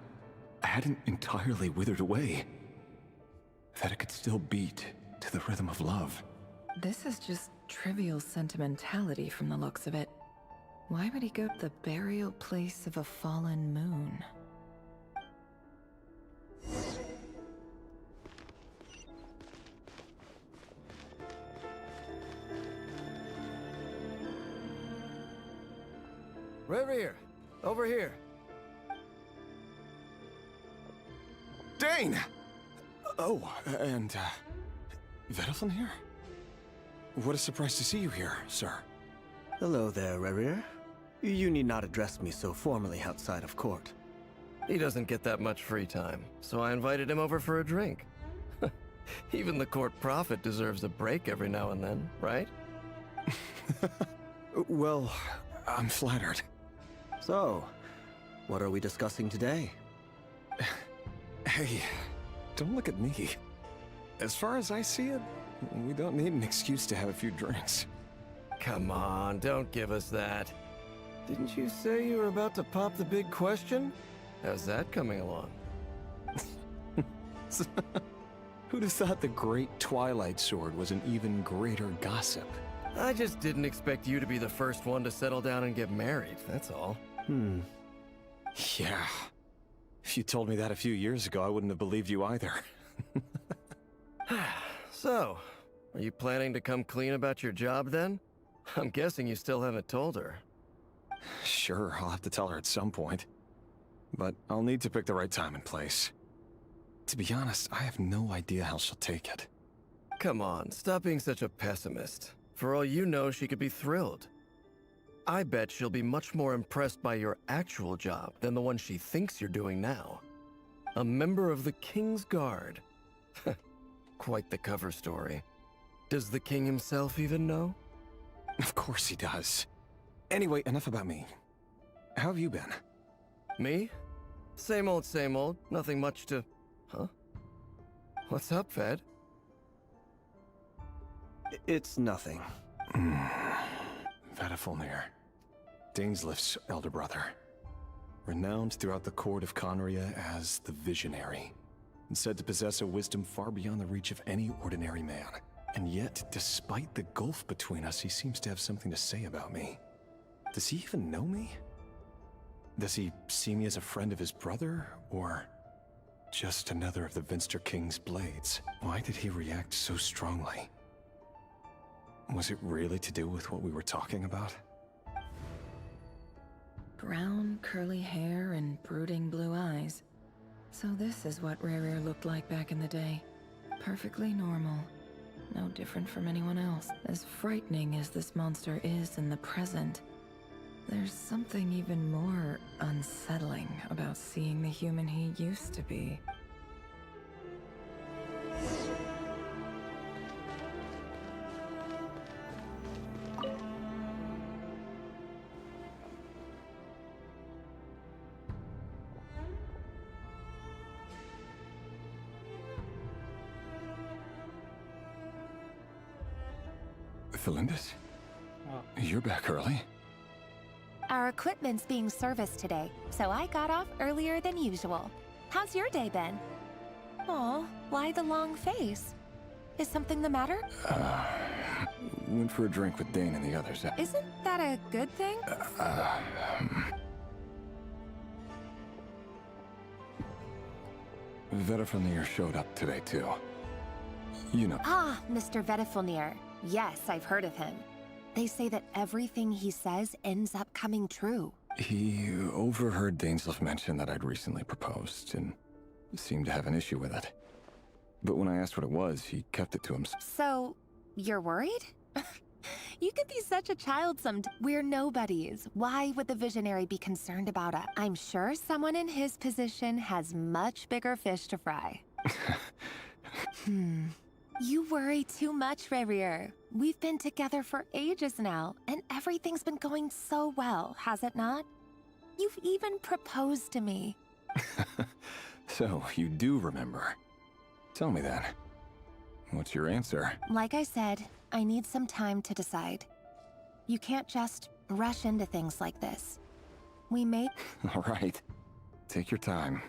hadn't entirely withered away. That it could still beat to the rhythm of love. This is just trivial sentimentality from the looks of it. Why would he go to the burial place of a fallen moon? Reverie, over here. Dane! Oh, and, Vediflin here? What a surprise to see you here, sir. Hello there, Reverie. You need not address me so formally outside of court. He doesn't get that much free time, so I invited him over for a drink. Even the court prophet deserves a break every now and then, right? Well, I'm flattered. So, what are we discussing today? Hey, don't look at me. As far as I see it, we don't need an excuse to have a few drinks. Come on, don't give us that. Didn't you say you were about to pop the big question? How's that coming along? Who'd have thought the great Twilight Sword was an even greater gossip? I just didn't expect you to be the first one to settle down and get married, that's all. Yeah. If you told me that a few years ago, I wouldn't have believed you either. So, are you planning to come clean about your job then? I'm guessing you still haven't told her. Sure, I'll have to tell her at some point. But I'll need to pick the right time and place. To be honest, I have no idea how she'll take it. Come on, stop being such a pessimist. For all you know, she could be thrilled. I bet she'll be much more impressed by your actual job than the one she thinks you're doing now. A member of the King's Guard. Quite the cover story. Does the king himself even know? Of course he does. Anyway, enough about me. How have you been? Me? Same old, nothing much to... Huh? What's up, Ved? It's nothing. Vediflin, Dainslift's elder brother. Renowned throughout the court of Conria as the Visionary, and said to possess a wisdom far beyond the reach of any ordinary man. And yet, despite the gulf between us, he seems to have something to say about me. Does he even know me? Does he see me as a friend of his brother, or just another of the Vinster King's blades? Why did he react so strongly? Was it really to do with what we were talking about? Brown, curly hair and brooding blue eyes. So this is what Rerir looked like back in the day. Perfectly normal. No different from anyone else. As frightening as this monster is in the present, there's something even more unsettling about seeing the human he used to be. Felindis? You're back early. Our equipment's being serviced today, so I got off earlier than usual. How's your day been? Aw, why the long face? Is something the matter? Went for a drink with Dane and the others. Isn't that a good thing? Vediflin showed up today, too. You know. Ah, Mr. Vediflin. Yes, I've heard of him. They say that everything he says ends up coming true. He overheard Dainslift mention that I'd recently proposed, and seemed to have an issue with it. But when I asked what it was, he kept it to himself. So, you're worried? You could be such a child We're nobodies. Why would the Visionary be concerned about us? I'm sure someone in his position has much bigger fish to fry. You worry too much, Rerir. We've been together for ages now, and everything's been going so well, has it not? You've even proposed to me. So, you do remember. Tell me then. What's your answer? Like I said, I need some time to decide. You can't just rush into things like this. We may... All right. Take your time.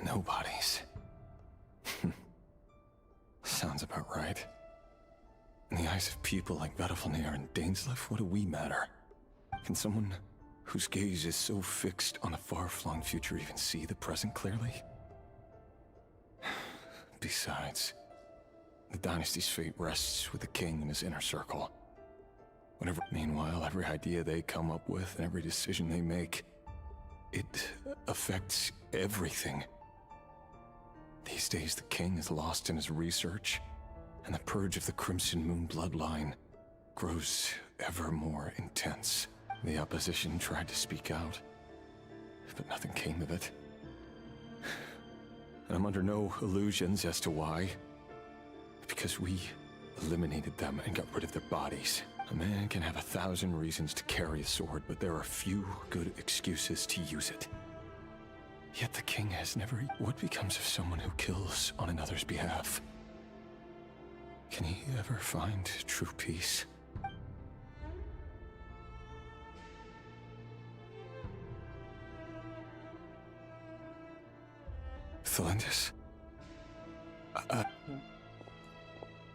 Nobody's. Sounds about right. In the eyes of people like Varka and Dainsleif, what do we matter? Can someone whose gaze is so fixed on a far-flung future even see the present clearly? Besides, the dynasty's fate rests with the king and his inner circle. Meanwhile, every idea they come up with and every decision they make, it affects everything. These days, the king is lost in his research, and the purge of the Crimson Moon bloodline grows ever more intense. The opposition tried to speak out, but nothing came of it. And I'm under no illusions as to why. Because we eliminated them and got rid of their bodies. A man can have 1,000 reasons to carry a sword, but there are few good excuses to use it. Yet the king has never... What becomes of someone who kills on another's behalf? Can he ever find true peace? Thalindis?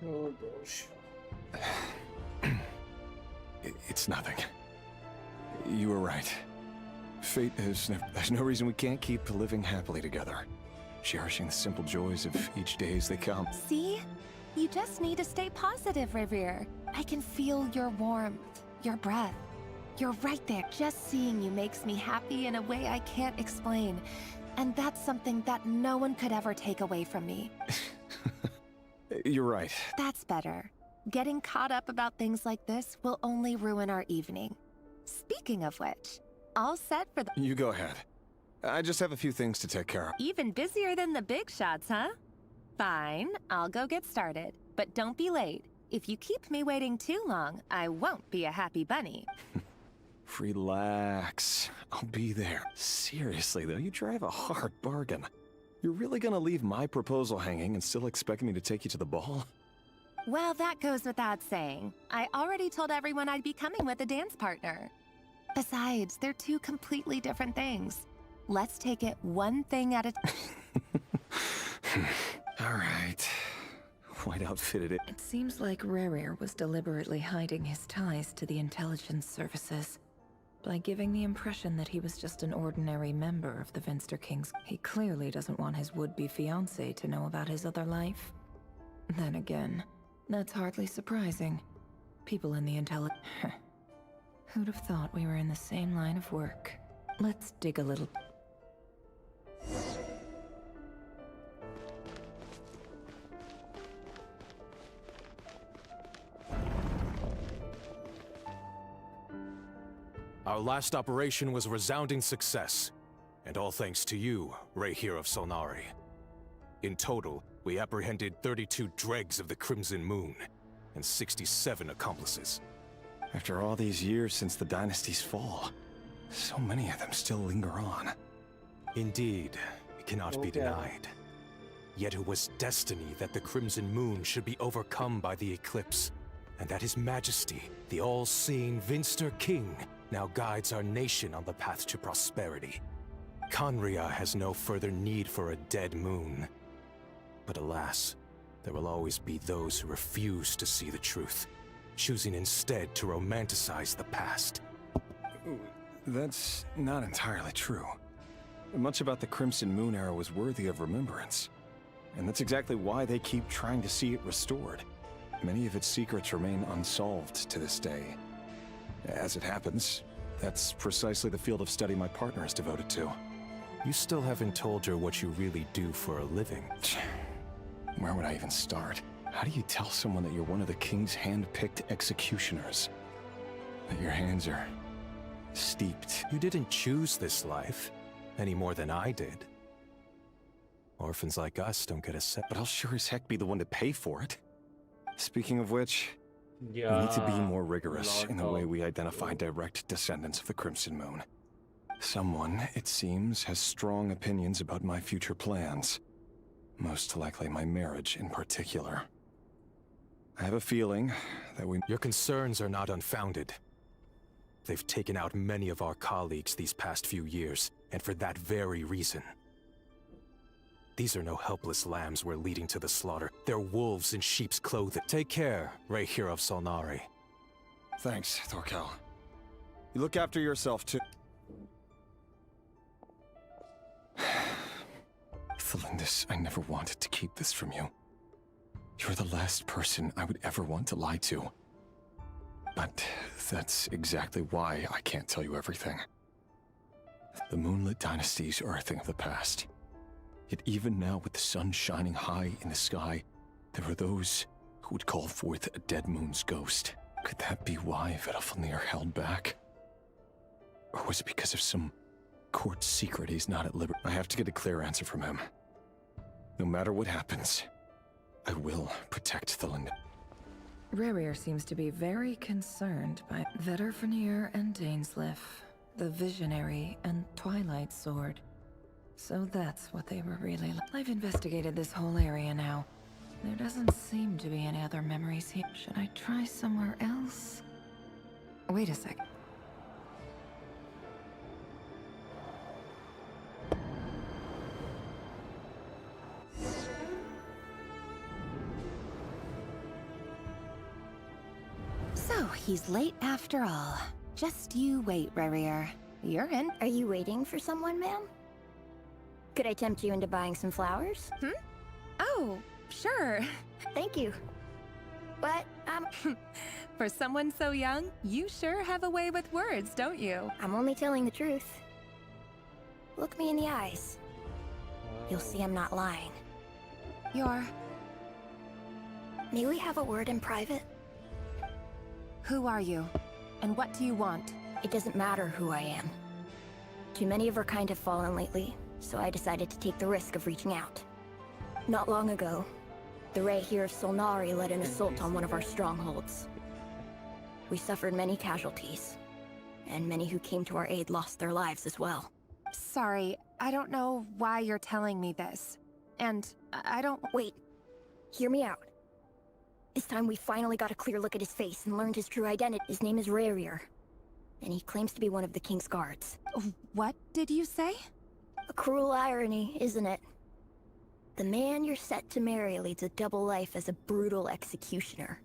Oh gosh. It's nothing. You were right. Fate is there's no reason we can't keep living happily together, cherishing the simple joys of each day as they come. See? You just need to stay positive, Revere. I can feel your warmth, your breath. You're right there. Just seeing you makes me happy in a way I can't explain. And that's something that no one could ever take away from me. You're right. That's better. Getting caught up about things like this will only ruin our evening. Speaking of which, all set for the... You go ahead. I just have a few things to take care of. Even busier than the big shots, huh? Fine, I'll go get started. But don't be late. If you keep me waiting too long, I won't be a happy bunny. Relax. I'll be there. Seriously, though, you drive a hard bargain. You're really gonna leave my proposal hanging and still expect me to take you to the ball? Well, that goes without saying. I already told everyone I'd be coming with a dance partner. Besides, they're two completely different things. Let's take it one thing at a time. All right. White outfitted it. It seems like Rerir was deliberately hiding his ties to the intelligence services by giving the impression that he was just an ordinary member of the Vinster Kings. He clearly doesn't want his would-be fiancé to know about his other life. Then again, that's hardly surprising. People in the Who'd have thought we were in the same line of work? Let's dig a little. Our last operation was a resounding success, and all thanks to you, Rehir of Solnari. In total, we apprehended 32 dregs of the Crimson Moon, and 67 accomplices. After all these years since the dynasty's fall, so many of them still linger on. Indeed, it cannot be denied. Yet it was destiny that the Crimson Moon should be overcome by the eclipse, and that His Majesty, the all-seeing Vinster King, now guides our nation on the path to prosperity. Conria has no further need for a dead moon. But alas, there will always be those who refuse to see the truth, choosing instead to romanticize the past. That's not entirely true. Much about the Crimson Moon era was worthy of remembrance. And that's exactly why they keep trying to see it restored. Many of its secrets remain unsolved to this day. As it happens, that's precisely the field of study my partner is devoted to. You still haven't told her what you really do for a living. Where would I even start? How do you tell someone that you're one of the king's hand-picked executioners? That your hands are steeped? You didn't choose this life, any more than I did. Orphans like us don't get a set. But I'll sure as heck be the one to pay for it. Speaking of which, We need to be Yeah, more rigorous lot in the way of we identify direct descendants of the Crimson Moon. Someone, it seems, has strong opinions about my future plans. Most likely my marriage in particular. I have a feeling that Your concerns are not unfounded. They've taken out many of our colleagues these past few years, and for that very reason. These are no helpless lambs we're leading to the slaughter. They're wolves in sheep's clothing. Take care, Rehir of Solnari. Thanks, Thorkel. You look after yourself too. Thalindis, I never wanted to keep this from you. You're the last person I would ever want to lie to. But that's exactly why I can't tell you everything. The Moonlit Dynasty's are a thing of the past. Yet even now, with the sun shining high in the sky, there are those who would call forth a dead moon's ghost. Could that be why Vedalfnir held back? Or was it because of some court secret he's not at liberty? I have to get a clear answer from him. No matter what happens, I will protect Thalindis. Rarier seems to be very concerned by Vedalfnir and Dainsleif, the Visionary and Twilight Sword. So that's what they were really like. I've investigated this whole area now. There doesn't seem to be any other memories here. Should I try somewhere else? Wait a sec. So, he's late after all. Just you wait, Rarier. You're in. Are you waiting for someone, ma'am? Could I tempt you into buying some flowers? Oh, sure. Thank you. But, For someone so young, you sure have a way with words, don't you? I'm only telling the truth. Look me in the eyes. You'll see I'm not lying. You're... May we have a word in private? Who are you? And what do you want? It doesn't matter who I am. Too many of our kind have fallen lately, so I decided to take the risk of reaching out. Not long ago, the Rehir of Solnari led an assault on one of our strongholds. We suffered many casualties, and many who came to our aid lost their lives as well. Sorry, I don't know why you're telling me this. And I don't... Wait, hear me out. This time we finally got a clear look at his face and learned his true identity. His name is Rarier, and he claims to be one of the King's guards. What did you say? A cruel irony, isn't it? The man you're set to marry leads a double life as a brutal executioner.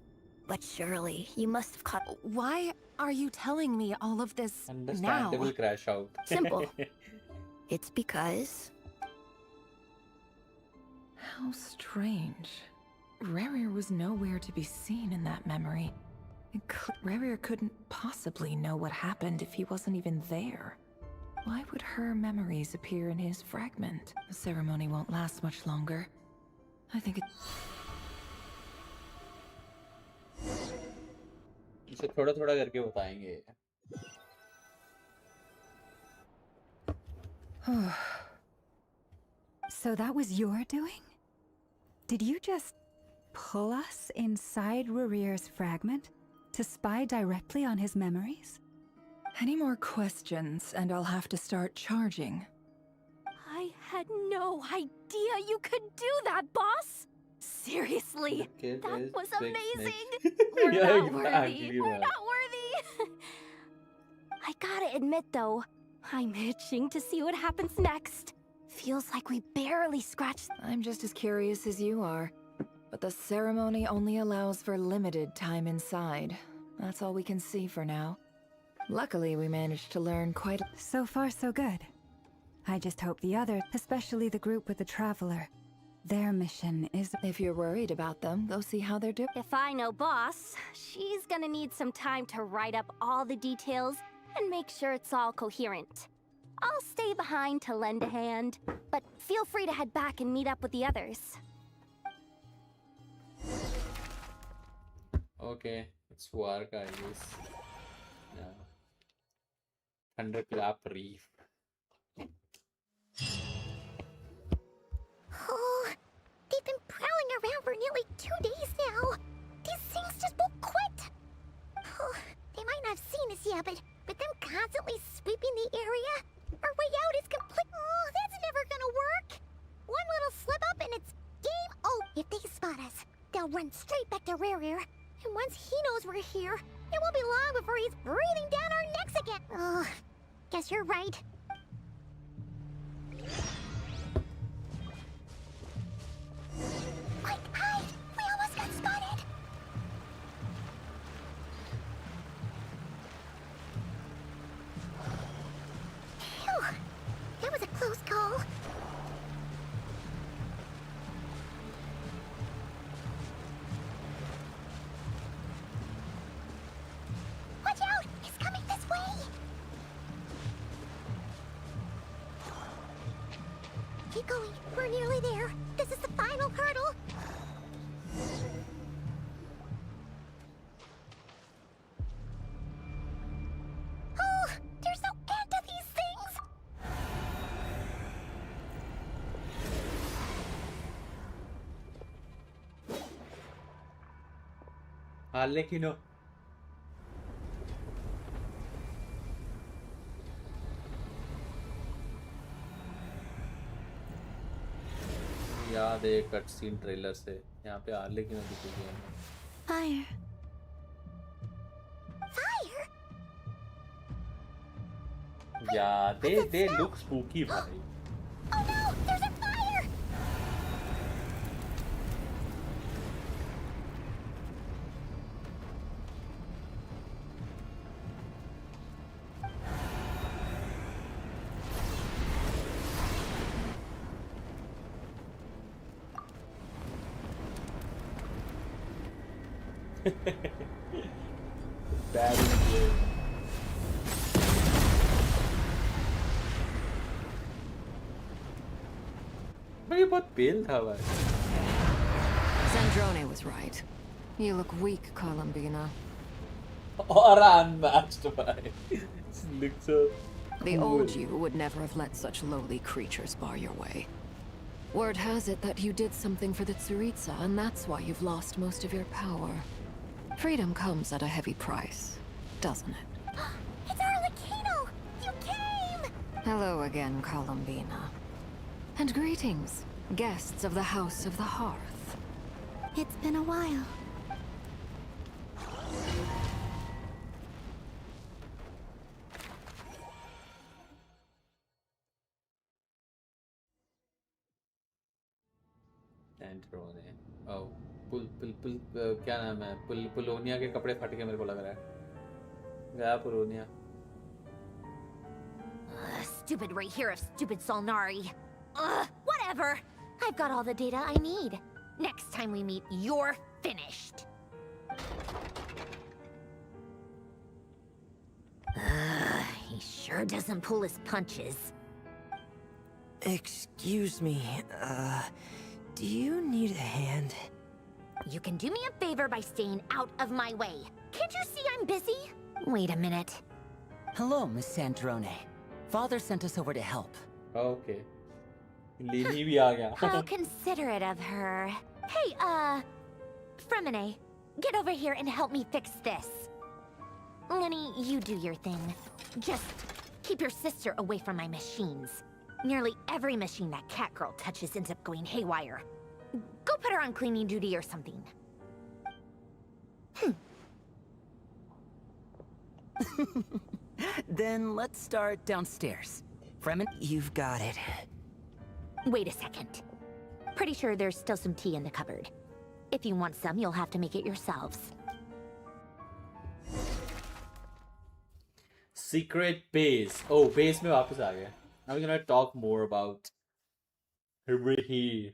But surely, you must have caught... Why are you telling me all of this now? Understandable crash out. Simple. It's because... How strange. Rarier was nowhere to be seen in that memory. Rarier couldn't possibly know what happened if he wasn't even there. Why would her memories appear in his fragment? The ceremony won't last much longer. I think it... इसे थोड़ा-थोड़ा करके बताएंगे. So that was your doing? Did you just pull us inside Rarir's fragment to spy directly on his memories? Any more questions, and I'll have to start charging. I had no idea you could do that, boss! Seriously, that was amazing! We're not worthy! We're not worthy! I gotta admit, though, I'm itching to see what happens next. Feels like we barely scratched... I'm just as curious as you are. But the ceremony only allows for limited time inside. That's all we can see for now. Luckily, we managed to learn quite a... So far, so good. I just hope the others, especially the group with the Traveler, their mission is... If you're worried about them, go see how they're doing. If I know boss, she's gonna need some time to write up all the details and make sure it's all coherent. I'll stay behind to lend a hand, but feel free to head back and meet up with the others. Okay, it's Varka, I guess. Yeah. Thunderclap Reef. Oh, they've been prowling around for nearly 2 days now. These things just won't quit. Yeah, but them constantly sweeping the area? Our way out is complete. Oh, that's never gonna work. One little slip up and it's game over. If they spot us, they'll run straight back to Rare. And once he knows we're here, it won't be long before he's breathing down our necks again. Oh, guess you're right. Quick, hide! We almost got spotted. Phew, that was a close call. Watch out! He's coming this way! Keep going. We're nearly there. This is the final hurdle. Oh, there's no end to these things! लेकिन याद है cut scene trailer से यहाँ पे early की नदी दिखी है Fire. Fire? Yeah, they look spooky भाई Oh no, there's a fire! Bad idea. But ये बहुत पेल था भाई Zandrone was right. You look weak, Columbina. और unmatched भाई looks so The cool. old you would never have let such lowly creatures bar your way. Word has it that you did something for the Tsaritsa, and that's why you've lost most of your power. Freedom comes at a heavy price, doesn't it? It's Arlecchino! You came! Hello again, Columbina. And greetings, guests of the House of the Hearth. It's been a while. एंट्रोने ओ पुल क्या नाम है पुलोनिया के कपड़े फट के मेरे को लग रहा है गया पुलोनिया Stupid right here of stupid Solnari. Whatever. I've got all the data I need. Next time we meet, you're finished. He sure doesn't pull his punches. Excuse me, do you need a hand? You can do me a favor by staying out of my way. Can't you see I'm busy? Wait a minute. Hello, Miss Sandrone. Father sent us over to help. Okay. Lily भी आ गया. How considerate of her. Hey, Fremine, get over here and help me fix this. Lenny, you do your thing. Just keep your sister away from my machines. Nearly every machine that cat girl touches ends up going haywire. Go put her on cleaning duty or something. Then let's start downstairs. Fremen, you've got it. Wait a second. Pretty sure there's still some tea in the cupboard. If you want some, you'll have to make it yourselves. Secret base. Oh, base में वापस आ गया. Now we're gonna talk more about Rihi.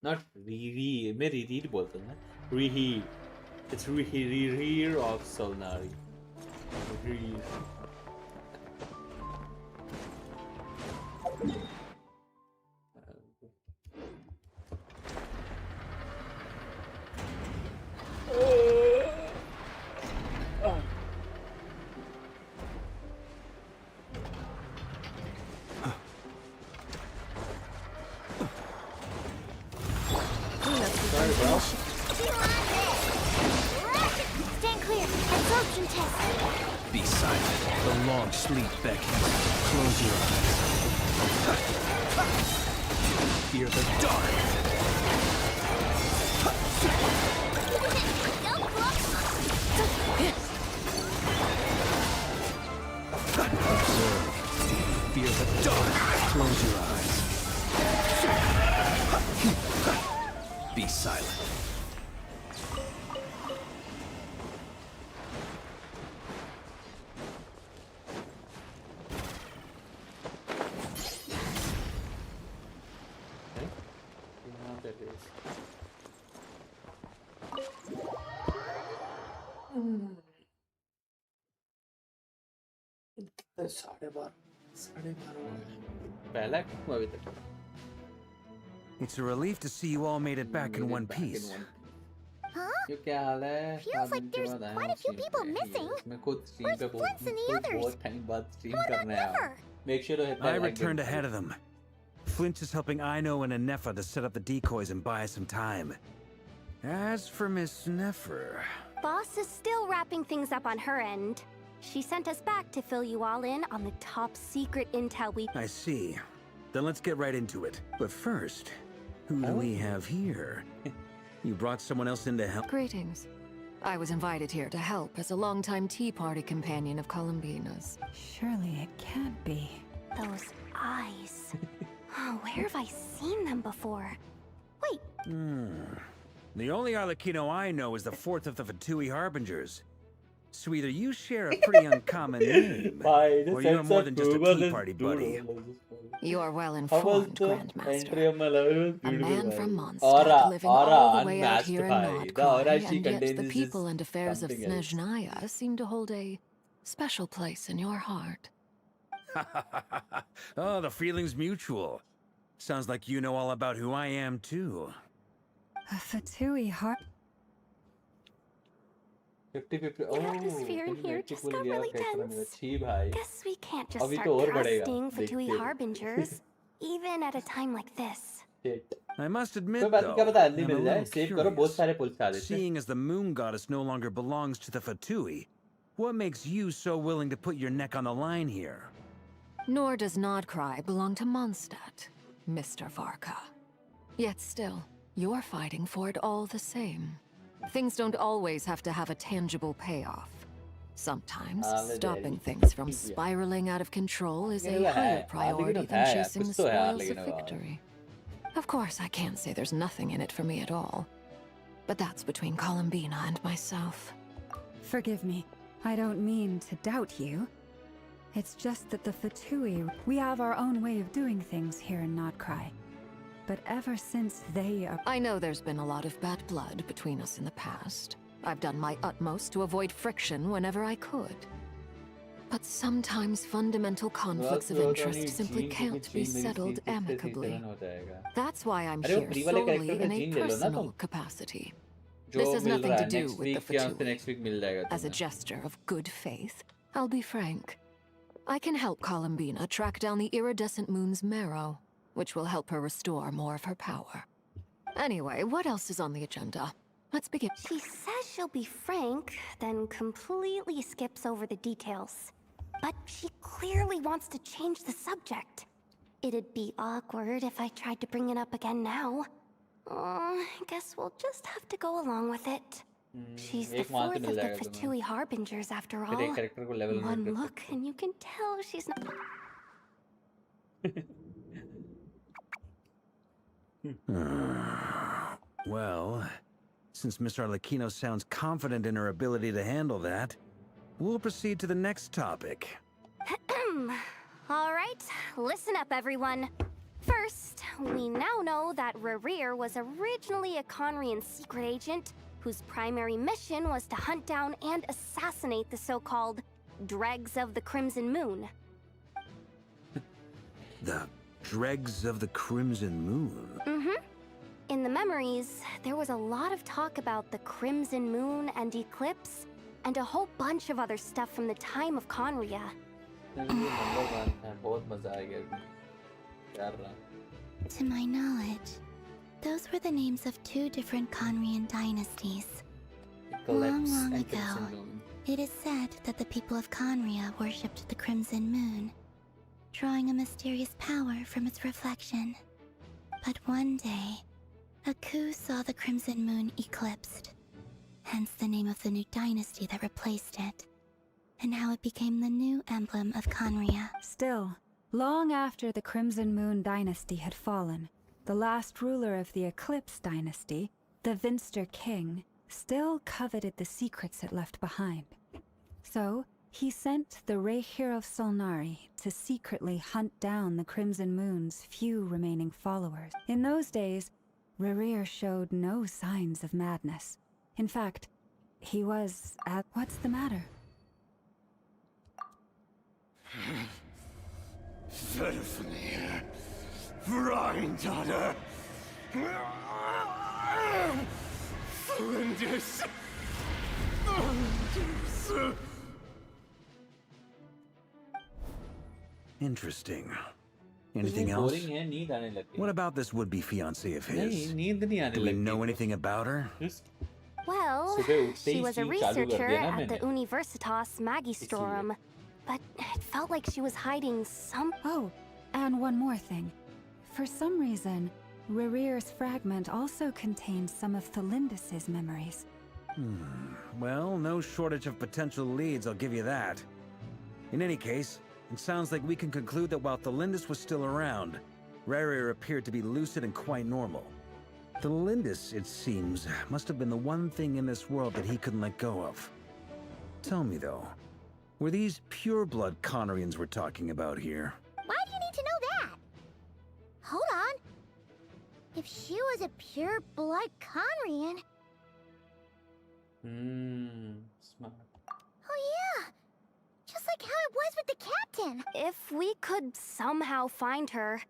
Not Riri. मैं Riri बोलता हूँ ना. Rihi. It's Rihi of Solnari. Rihi. Stand clear. Absorption test. Be silent. The long sleep beckons. Close your eyes. Fear the dark. Observe. Fear the dark. Close your eyes. Be silent. It's a relief to see you all made it back in one piece. Huh? ये क्या हाल है? Feels like there's quite a few people missing. मैं खुद stream Where's पे Flint's and the others? बहुत time बाद stream How about करने आया हूँ. Nefer? Make sure to hit that I like returned button. ahead of them. Flint is helping Ino and Nefer to set up the decoys and buy us some time. As for Miss Nefer... Boss is still wrapping things up on her end. She sent us back to fill you all in on the top secret intel we... I see. Then let's get right into it. But first, who do we have here? You brought someone else in to help? Greetings. I was invited here to help as a longtime Tea Party companion of Columbina's. Surely it can't be. Those eyes. Oh, where have I seen them before? Wait, The only Arlecchino I know is the fourth of the Fatui Harbingers. So either you share a pretty uncommon name, or you're more than just a Tea Party buddy. You are well informed, Grandmaster. A man from Mondstadt living aura all the way out here in unmatched The aura Nordkrai, she and yet contains the is people and affairs of something else. Snezhnaya seem to hold a special place in your heart. Oh, the feeling's mutual. Sounds like you know all about who I am, too. A Fatui heart. 50-50 the atmosphere in here just got really tense. छी भाई Guess we can't just अभी start तो और बढ़ेगा trusting Fatui देखते Harbingers, even at a time like this. Shit. I must admit, कोई बात नहीं, क्या though, पता आदमी I'm a मिल जाए little सेव करो बहुत curious. सारे पुल्स आ देते Seeing as the moon goddess no longer belongs to the Fatui, what makes you so willing to put your neck on the line here? Nor does Nordkrai belong to Mondstadt, Mr. Varka. Yet still, you're fighting for it all the same. Things don't always have to have a tangible payoff. Sometimes, stopping things from spiraling out of control is a higher priority than chasing the spoils of victory. Of course, I can't say there's nothing in it for me at all. But that's between Columbina and myself. Forgive me. I don't mean to doubt you. It's just that the Fatui, we have our own way of doing things here in Nordkrai. But ever since they are... I know there's been a lot of bad blood between us in the past. I've done my utmost to avoid friction whenever I could. But sometimes fundamental conflicts of interest simply can't be settled amicably. That's why I'm here solely in a personal capacity. This has nothing to do with the Fatui. As a gesture of good faith, I'll be frank. I can help Columbina track down the iridescent moon's marrow, which will help her restore more of her power. Anyway, what else is on the agenda? Let's begin. She says she'll be frank, then completely skips over the details. But she clearly wants to change the subject. It'd be awkward if I tried to bring it up again now. I guess we'll just have to go along with it. She's the fourth of the Fatui Harbingers after all. One look and you can tell she's not... Well, since Miss Arlecchino sounds confident in her ability to handle that, we'll proceed to the next topic. All right, listen up, everyone. First, we now know that Rerir was originally a Conrian secret agent whose primary mission was to hunt down and assassinate the so-called Dregs of the Crimson Moon. The Dregs of the Crimson Moon? Mm-hmm. In the memories, there was a lot of talk about the Crimson Moon and Eclipse, and a whole bunch of other stuff from the time of Conria. To my knowledge, those were the names of two different Conrian dynasties. Long ago, It is said that the people of Conria worshipped the Crimson Moon, drawing a mysterious power from its reflection. But one day, a coup saw the Crimson Moon eclipsed, hence the name of the new dynasty that replaced it, and how it became the new emblem of Conria. Still, long after the Crimson Moon dynasty had fallen, the last ruler of the Eclipse dynasty, the Vinster King, still coveted the secrets it left behind. So, he sent the Rehir of Solnari to secretly hunt down the Crimson Moon's few remaining followers. In those days, Rerir showed no signs of madness. In fact, he was at... What's the matter? Verfnir, Freindaughter, Flinders. Interesting. Anything else? What about this would-be fiancée of his? Do we know anything about her? Well, she was a researcher at the Universitas Magistrorum, but it felt like she was hiding some... Oh, and one more thing. For some reason, Rerir's fragment also contains some of Thelindis' memories. Well, no shortage of potential leads, I'll give you that. In any case, it sounds like we can conclude that while Thelindis was still around, Rerir appeared to be lucid and quite normal. Thelindis, it seems, must have been the one thing in this world that he couldn't let go of. Tell me though, were these pure-blood Conarians we're talking about here? Why do you need to know that? Hold on. If she was a pure-blood Conrian... Smart. Oh yeah! Just like how it was with the captain! If we could somehow find her,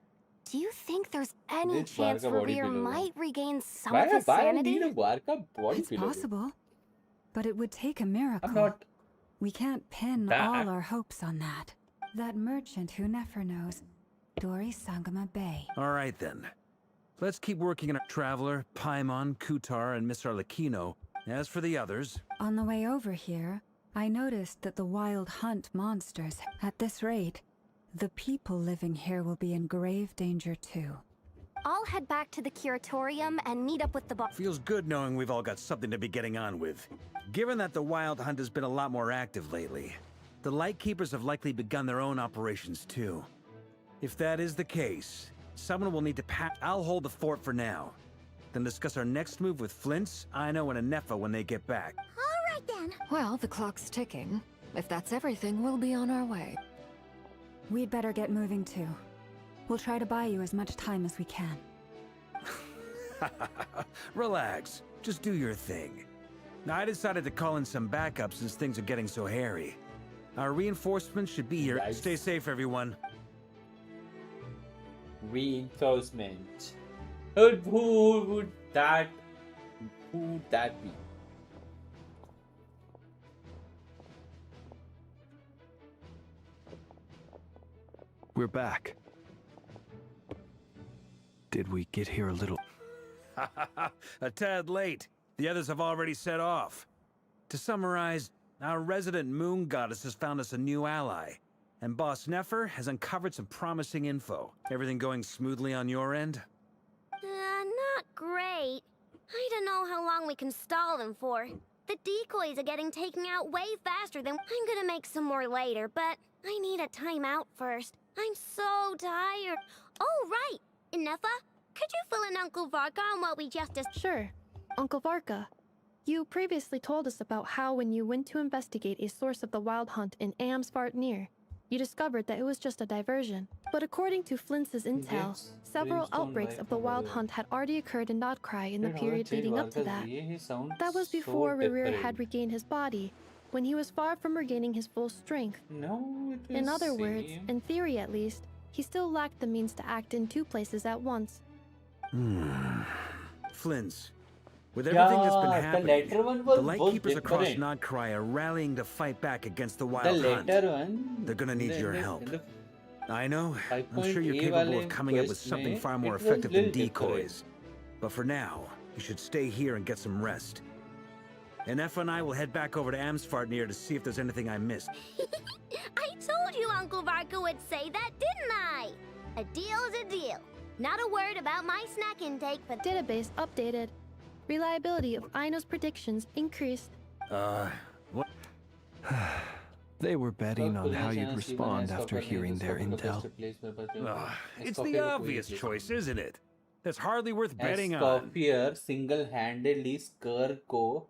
do you think there's any This chance Varka body Rerir pillow. might regain some of his Why sanity? need a Varka body It's pillow? possible, but it would take a miracle. I'm not... We can't pin That- all our hopes on that. That merchant who Nefer knows, Dori Sangama Bay. Alright then. Let's keep working on our Traveler, Paimon, Kutar, and Miss Arlecchino. As for the others... On the way over here, I noticed that the wild hunt monsters. At this rate, the people living here will be in grave danger too. I'll head back to the curatorium and meet up with the boss. Feels good knowing we've all got something to be getting on with. Given that the Wild Hunt has been a lot more active lately, the Lightkeepers have likely begun their own operations too. If that is the case, someone will need to pack. I'll hold the fort for now. Then discuss our next move with Flints, Aino, and Nefer when they get back. Alright then! Well, the clock's ticking. If that's everything, we'll be on our way. We'd better get moving too. We'll try to buy you as much time as we can. Relax. Just do your thing. Now, I decided to call in some backup since things are getting so hairy. Our reinforcements should be here. Yikes. Stay safe, everyone. Reinforcement. Who would that be? We're back. Did we get here a little... A tad late. The others have already set off. To summarize, our resident moon goddess has found us a new ally, and Boss Nefer has uncovered some promising info. Everything going smoothly on your end? Not great. I don't know how long we can stall them for. The decoys are getting taken out way faster than... I'm gonna make some more later, but I need a timeout first. I'm so tired. Oh, right! Nefa, could you fill in Uncle Varka on what we just... Sure. Uncle Varka, you previously told us about how when you went to investigate a source of the Wild Hunt in Amsvartnir, you discovered that it was just a diversion. But according to Flints's intel, Yes, several brimstone outbreaks of the life Wild over Hunt had already occurred in Nodcry in the Dude, period Jade leading up to Varka's that. he sounds That was so before Rerir different. had regained his body, when he was far from regaining his full strength. No, it In was other words, same. in theory at least, he still lacked the means to act in two places at once. Flints, with everything that's been Yeah, happening, the later one was the Lightkeepers across different. Nodcry are rallying to fight back against the The Wild Hunt. later one. They're gonna need in your the- help. in the I know. I'm 5.8 sure you're capable wale of coming up with quest something mein far more it was effective than little different. decoys. But for now, you should stay here and get some rest. and Nefer and I will head back over to Amsfartnir to see if there's anything I missed. I told you Uncle Varka would say that, didn't I? A deal is a deal. Not a word about my snack intake for Database updated. Reliability of Aino's predictions increased. What? They were betting on how you'd respond after hearing their intel. It's the obvious choice, isn't it? That's hardly worth betting on. Escoffier single-handedly Skr को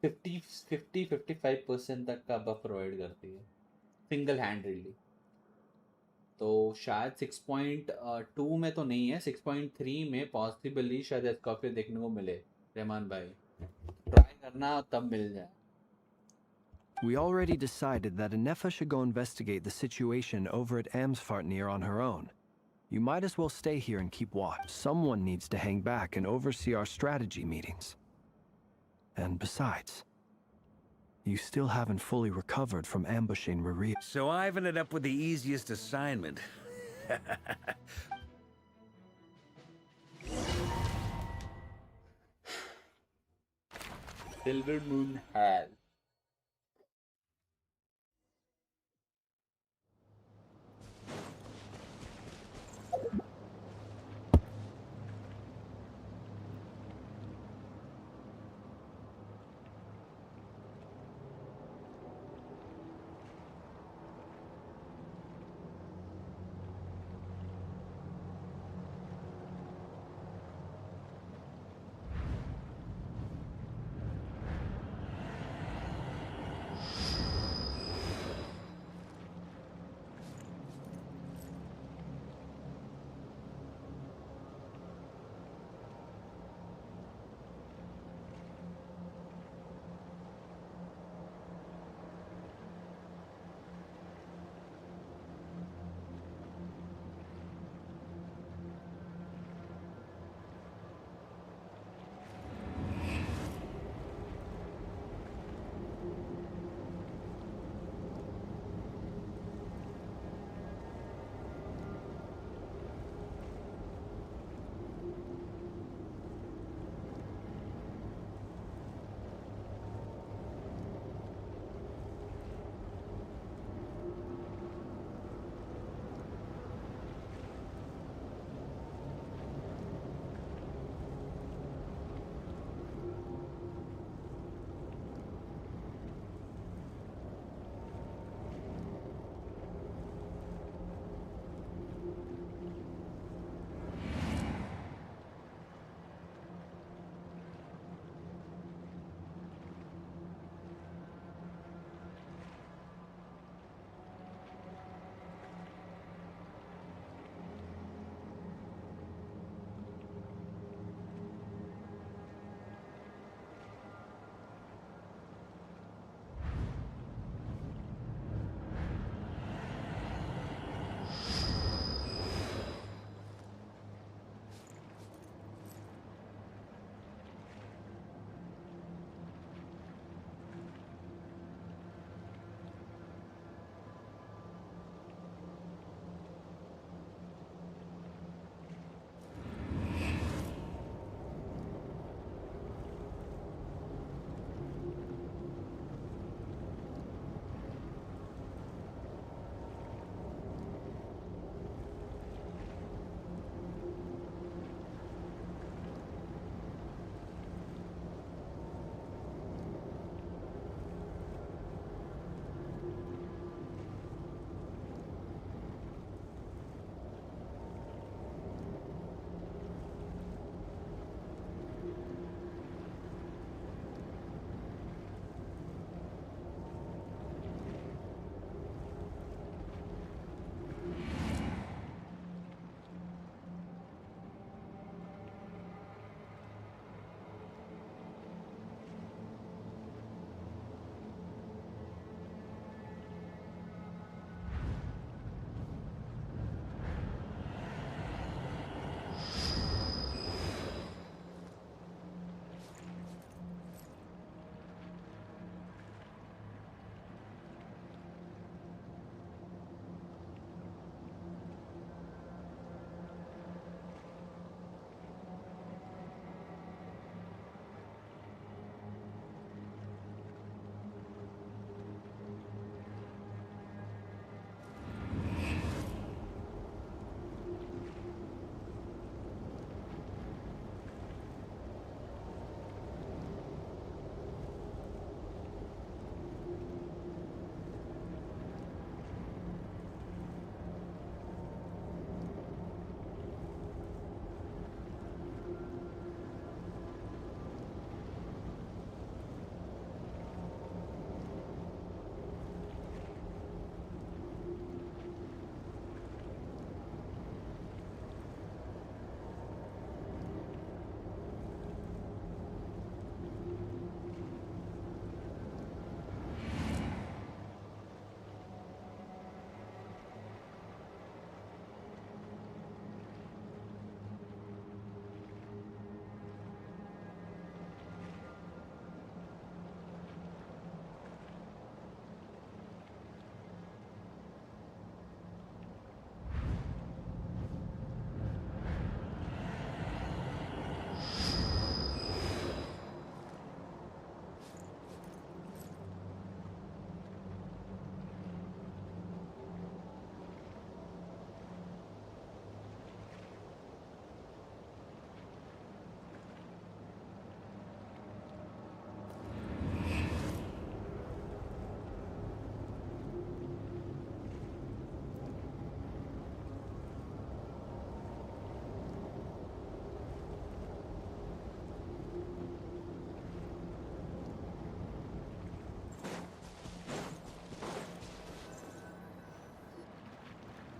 50-55% तक का buff provide करती है single-handedly. तो शायद 6.2 में तो नहीं है, 6.3 में possibly शायद एस्कॉफियर देखने को मिले रहमान भाई. ट्राई करना तब मिल जाए. We already decided that Nefer should go investigate the situation over at Amsfartnir on her own. You might as well stay here and keep watch. Someone needs to hang back and oversee our strategy meetings. And besides, you still haven't fully recovered from ambushing Riri. So I've ended up with the easiest assignment. Silver Moon Hell.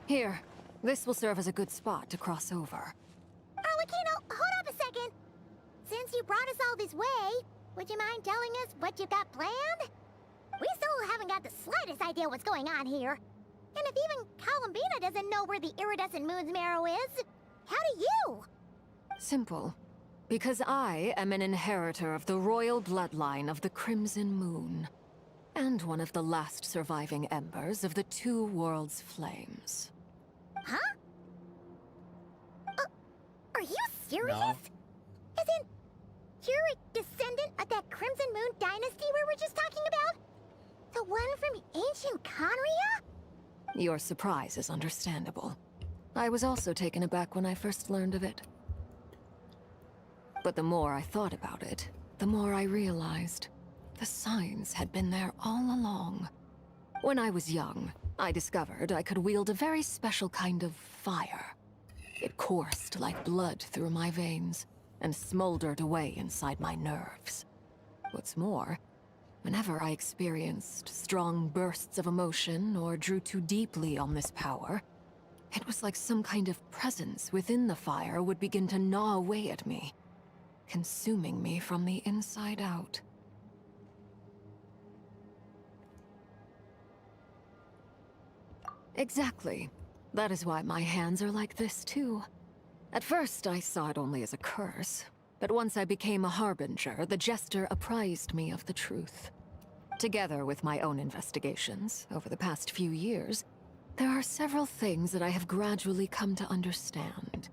Here, this will serve as a good spot to cross over. Arlecchino, hold up a second. Since you brought us all this way, would you mind telling us what you've got planned? We still haven't got the slightest idea what's going on here. And if even Columbina doesn't know where the iridescent moon's marrow is, how do you? Simple. Because I am an inheritor of the royal bloodline of the Crimson Moon. And one of the last surviving embers of the Two Worlds' flames. Huh? Are you serious? No. Isn't you're a descendant of that Crimson Moon dynasty we were just talking about? The one from ancient Conria? Your surprise is understandable. I was also taken aback when I first learned of it. But the more I thought about it, the more I realized the signs had been there all along. When I was young, I discovered I could wield a very special kind of fire. It coursed like blood through my veins and smoldered away inside my nerves. What's more, whenever I experienced strong bursts of emotion or drew too deeply on this power, it was like some kind of presence within the fire would begin to gnaw away at me, consuming me from the inside out. Exactly. That is why my hands are like this too. At first, I saw it only as a curse, but once I became a harbinger, the jester apprised me of the truth. Together with my own investigations, over the past few years, there are several things that I have gradually come to understand.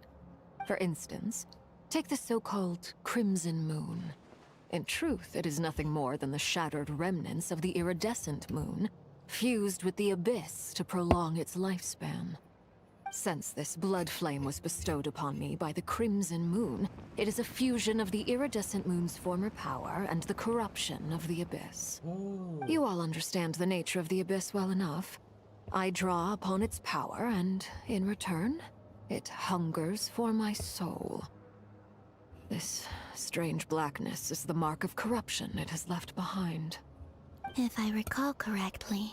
For instance, take the so-called Crimson Moon. In truth, it is nothing more than the shattered remnants of the iridescent moon, fused with the abyss to prolong its lifespan. Since this blood flame was bestowed upon me by the Crimson Moon, it is a fusion of the iridescent moon's former power and the corruption of the abyss. You all understand the nature of the abyss well enough. I draw upon its power, and in return, it hungers for my soul. This strange blackness is the mark of corruption it has left behind. If I recall correctly,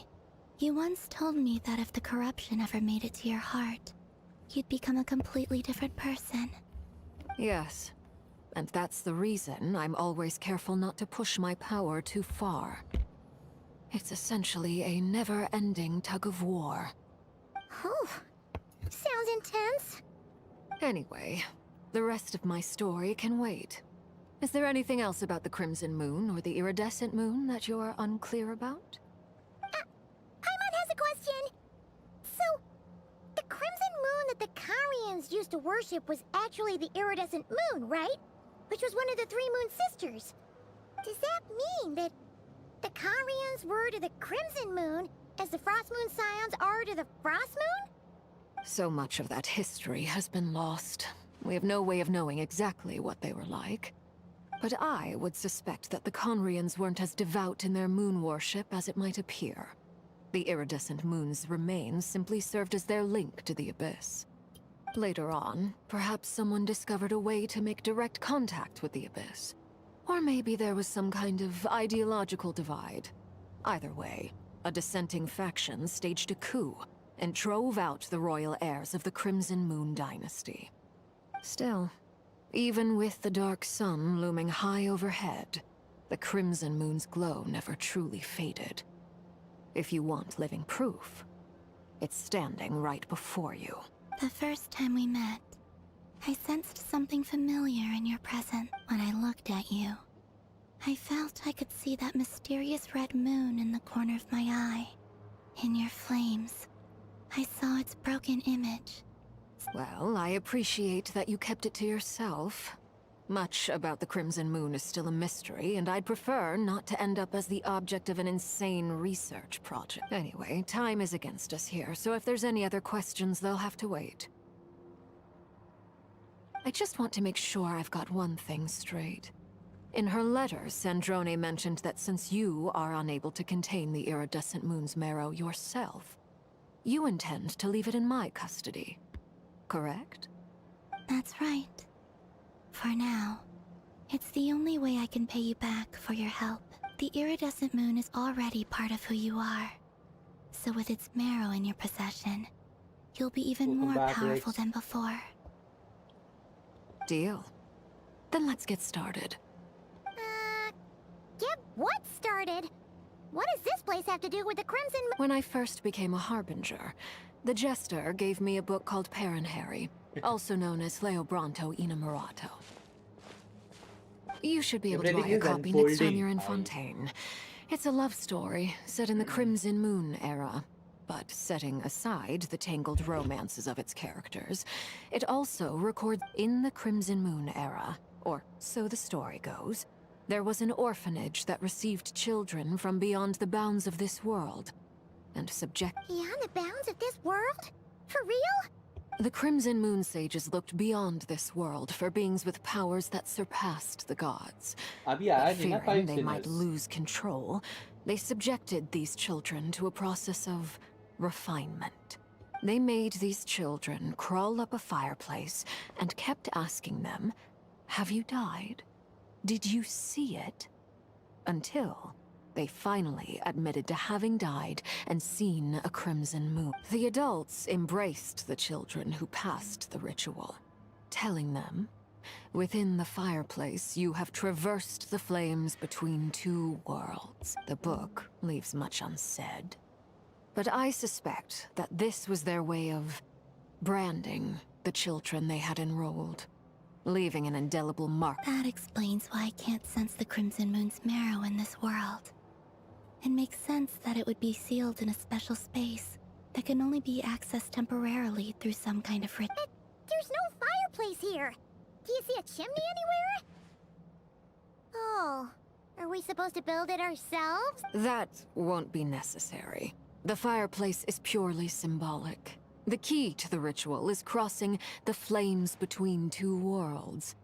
you once told me that if the corruption ever made it to your heart, you'd become a completely different person. Yes, and that's the reason I'm always careful not to push my power too far. It's essentially a never-ending tug-of-war. Whew. Sounds intense. Anyway, the rest of my story can wait. Is there anything else about the Crimson Moon or the Iridescent Moon that you're unclear about? Paimon has a question. So, the Crimson Moon that the Carians used to worship was actually the Iridescent Moon, right? Which was one of the three Moon Sisters. Does that mean that the Carians were to the Crimson Moon as the Frost Moon Scions are to the Frost Moon? So much of that history has been lost. We have no way of knowing exactly what they were like. But I would suspect that the Conrians weren't as devout in their moon worship as it might appear. The iridescent moon's remains simply served as their link to the Abyss. Later on, perhaps someone discovered a way to make direct contact with the Abyss. Or maybe there was some kind of ideological divide. Either way, a dissenting faction staged a coup and drove out the royal heirs of the Crimson Moon dynasty. Still, even with the dark sun looming high overhead, the Crimson Moon's glow never truly faded. If you want living proof, it's standing right before you. The first time we met, I sensed something familiar in your presence. When I looked at you, I felt I could see that mysterious red moon in the corner of my eye. In your flames, I saw its broken image. Well, I appreciate that you kept it to yourself. Much about the Crimson Moon is still a mystery, and I'd prefer not to end up as the object of an insane research project. Anyway, time is against us here, so if there's any other questions, they'll have to wait. I just want to make sure I've got one thing straight. In her letter, Sandrone mentioned that since you are unable to contain the iridescent moon's marrow yourself, you intend to leave it in my custody. Correct? That's right. For now, it's the only way I can pay you back for your help. The iridescent moon is already part of who you are. So with its marrow in your possession, you'll be even Welcome more back, powerful Rex. than before. Deal. Then let's get started. Get what started? What does this place have to do with the Crimson When I first became a harbinger, the Jester gave me a book called Paranhari, also known as Leobranto Innamorato. You should be able to buy Everything a is copy next time unfolding. you're in Fontaine. It's a love story set in the Crimson Moon era. But setting aside the tangled romances of its characters, it also records in the Crimson Moon era, or so the story goes, there was an orphanage that received children from beyond the bounds of this world, and Beyond the bounds of this world? For real? The Crimson Moon Sages looked beyond this world for beings with powers that surpassed the gods. अभी But आया नहीं ना fearing 5 they might sinners. lose control, they subjected these children to a process of refinement. They made these children crawl up a fireplace and kept asking them, "Have you died? Did you see it?" Until they finally admitted to having died and seen a crimson moon. The adults embraced the children who passed the ritual, telling them, "Within the fireplace, you have traversed the flames between two worlds." The book leaves much unsaid. But I suspect that this was their way of branding the children they had enrolled, leaving an indelible mark. That explains why I can't sense the Crimson Moon's marrow in this world. It makes sense that it would be sealed in a special space that can only be accessed temporarily through some kind of ritual. There's no fireplace here. Do you see a chimney anywhere? Oh, are we supposed to build it ourselves? That won't be necessary. The fireplace is purely symbolic. The key to the ritual is crossing the flames between two worlds.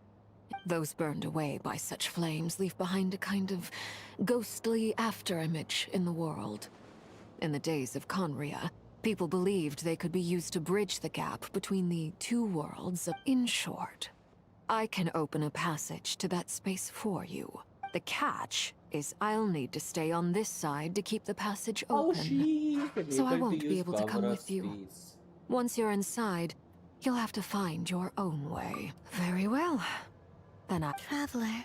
Those burned away by such flames leave behind a kind of ghostly afterimage in the world. In the days of Conria, people believed they could be used to bridge the gap between the two worlds. In short, I can open a passage to that space for you. The catch is I'll need to stay on this side to keep the passage open. So I won't be able to come with you. Once you're inside, you'll have to find your own way. Very well. Then I... Traveler,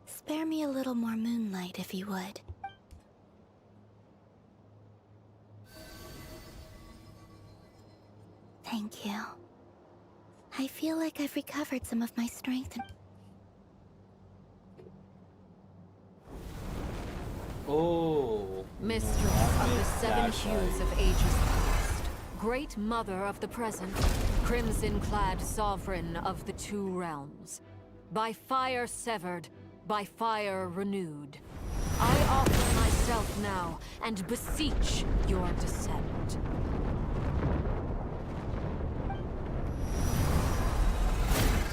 spare me a little more moonlight if you would. Thank you. I feel like I've recovered some of my strength and... Oh. Mistress of the seven hues of ages past, great mother of the present, crimson-clad sovereign of the two realms, by fire severed, by fire renewed, I offer myself now and beseech your descent.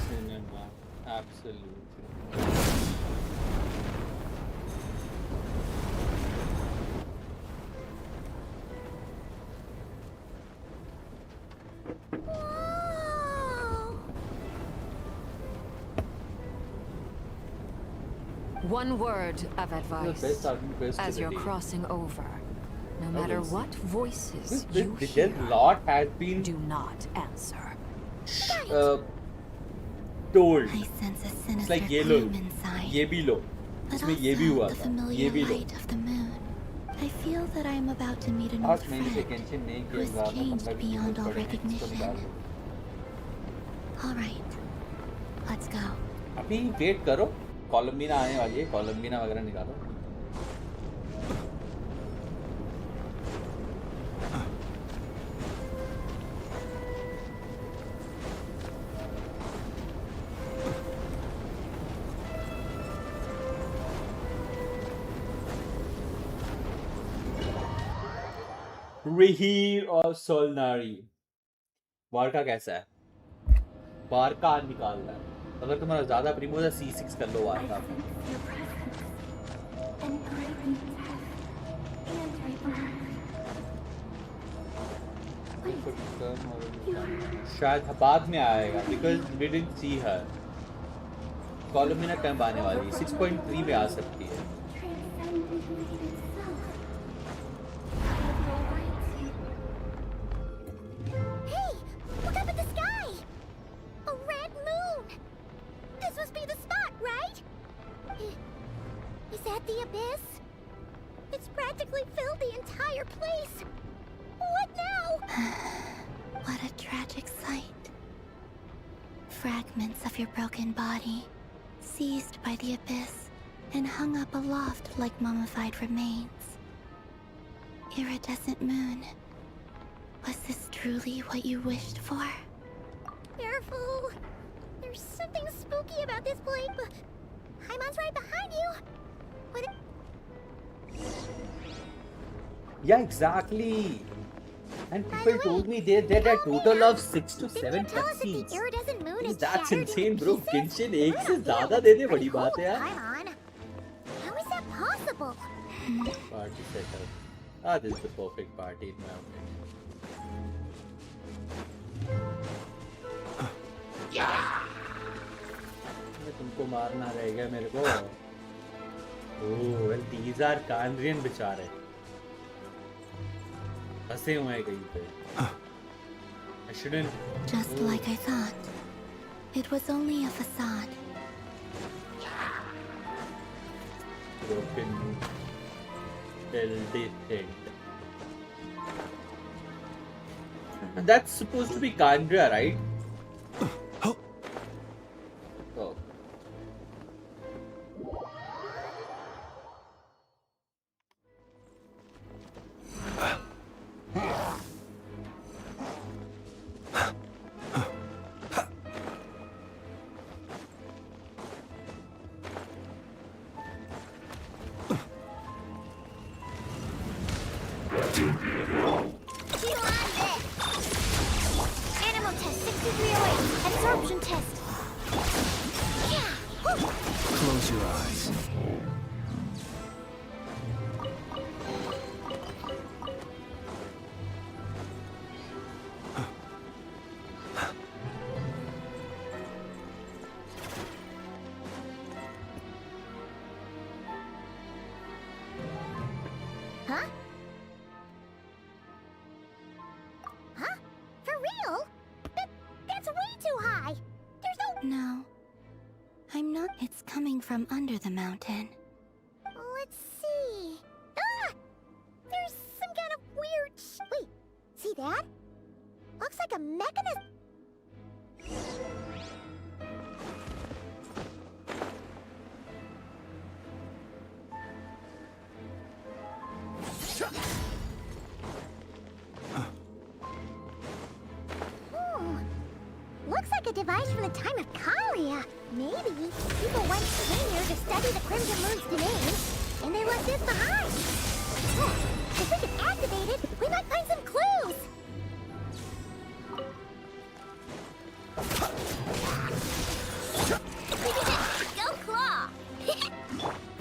Cinema, absolutely. One word of advice best as you're ability. crossing over. No matter Obviously. what voices The you dead hear, lot has been do not answer. told. I sense a It's sinister like ये लो, gleam inside. ये भी लो. But इसमें ये भी also हुआ the था, familiar ये भी लो. light of the moon. I feel that I am about to meet an old आज मैंने से friend Genshin नहीं who खेल has रहा था, changed मतलब beyond all बड़े हैं, इसको recognition. निकाल लो. All right, let's go. अभी वेट करो, कोलम्बिना आने वाली है, कोलम्बिना वगैरह निकालो. Rehir और सोलनारी. वारका कैसा है? वारका निकाल रहा है. अगर तुम्हारा ज्यादा प्रीमो है C6 कर लो वारका. शायद बाद में आएगा because we didn't see her. कोलम्बिना कब आने वाली है? 6.3 में आ सकती है. Hey, filled the entire place. What now? What a tragic sight. Fragments of your broken body, seized by the abyss, and hung up aloft like mummified remains. Iridescent moon. Was this truly what you wished for? Careful. There's something spooky about this place, but Haimon's right behind you. What? Yeah, exactly. And people told me there are a total of 6 to 7 cutscenes. Iridescent moon is That's shattered insane, into bro. pieces? Genshin एक से ज़्यादा दे दे बड़ी बात है यार. Haimon, how is that possible? Party setup. Ah, this is the perfect party in my opinion. तुमको मारना रहेगा मेरे को. Oh, well, these are Kandrian बेचारे. फंसे हुए हैं कहीं पे. I shouldn't. Just like I thought. It was only a facade. Broken. Thing. That's supposed to be Kandra, right? Oh. Animal test 6308. Absorption test. Close your eyes. Huh? Huh? For real? That's way too high. There's no... No. I'm not. It's coming from under the mountain. Let's see. Ah! There's some kind of weird wait, see that? Looks like a mechanism. Looks like a device from the time of Kalia. Maybe people once came here to study the Crimson Moon's domain, and they left this behind. If we can activate it, we might find some clues. Go Claw!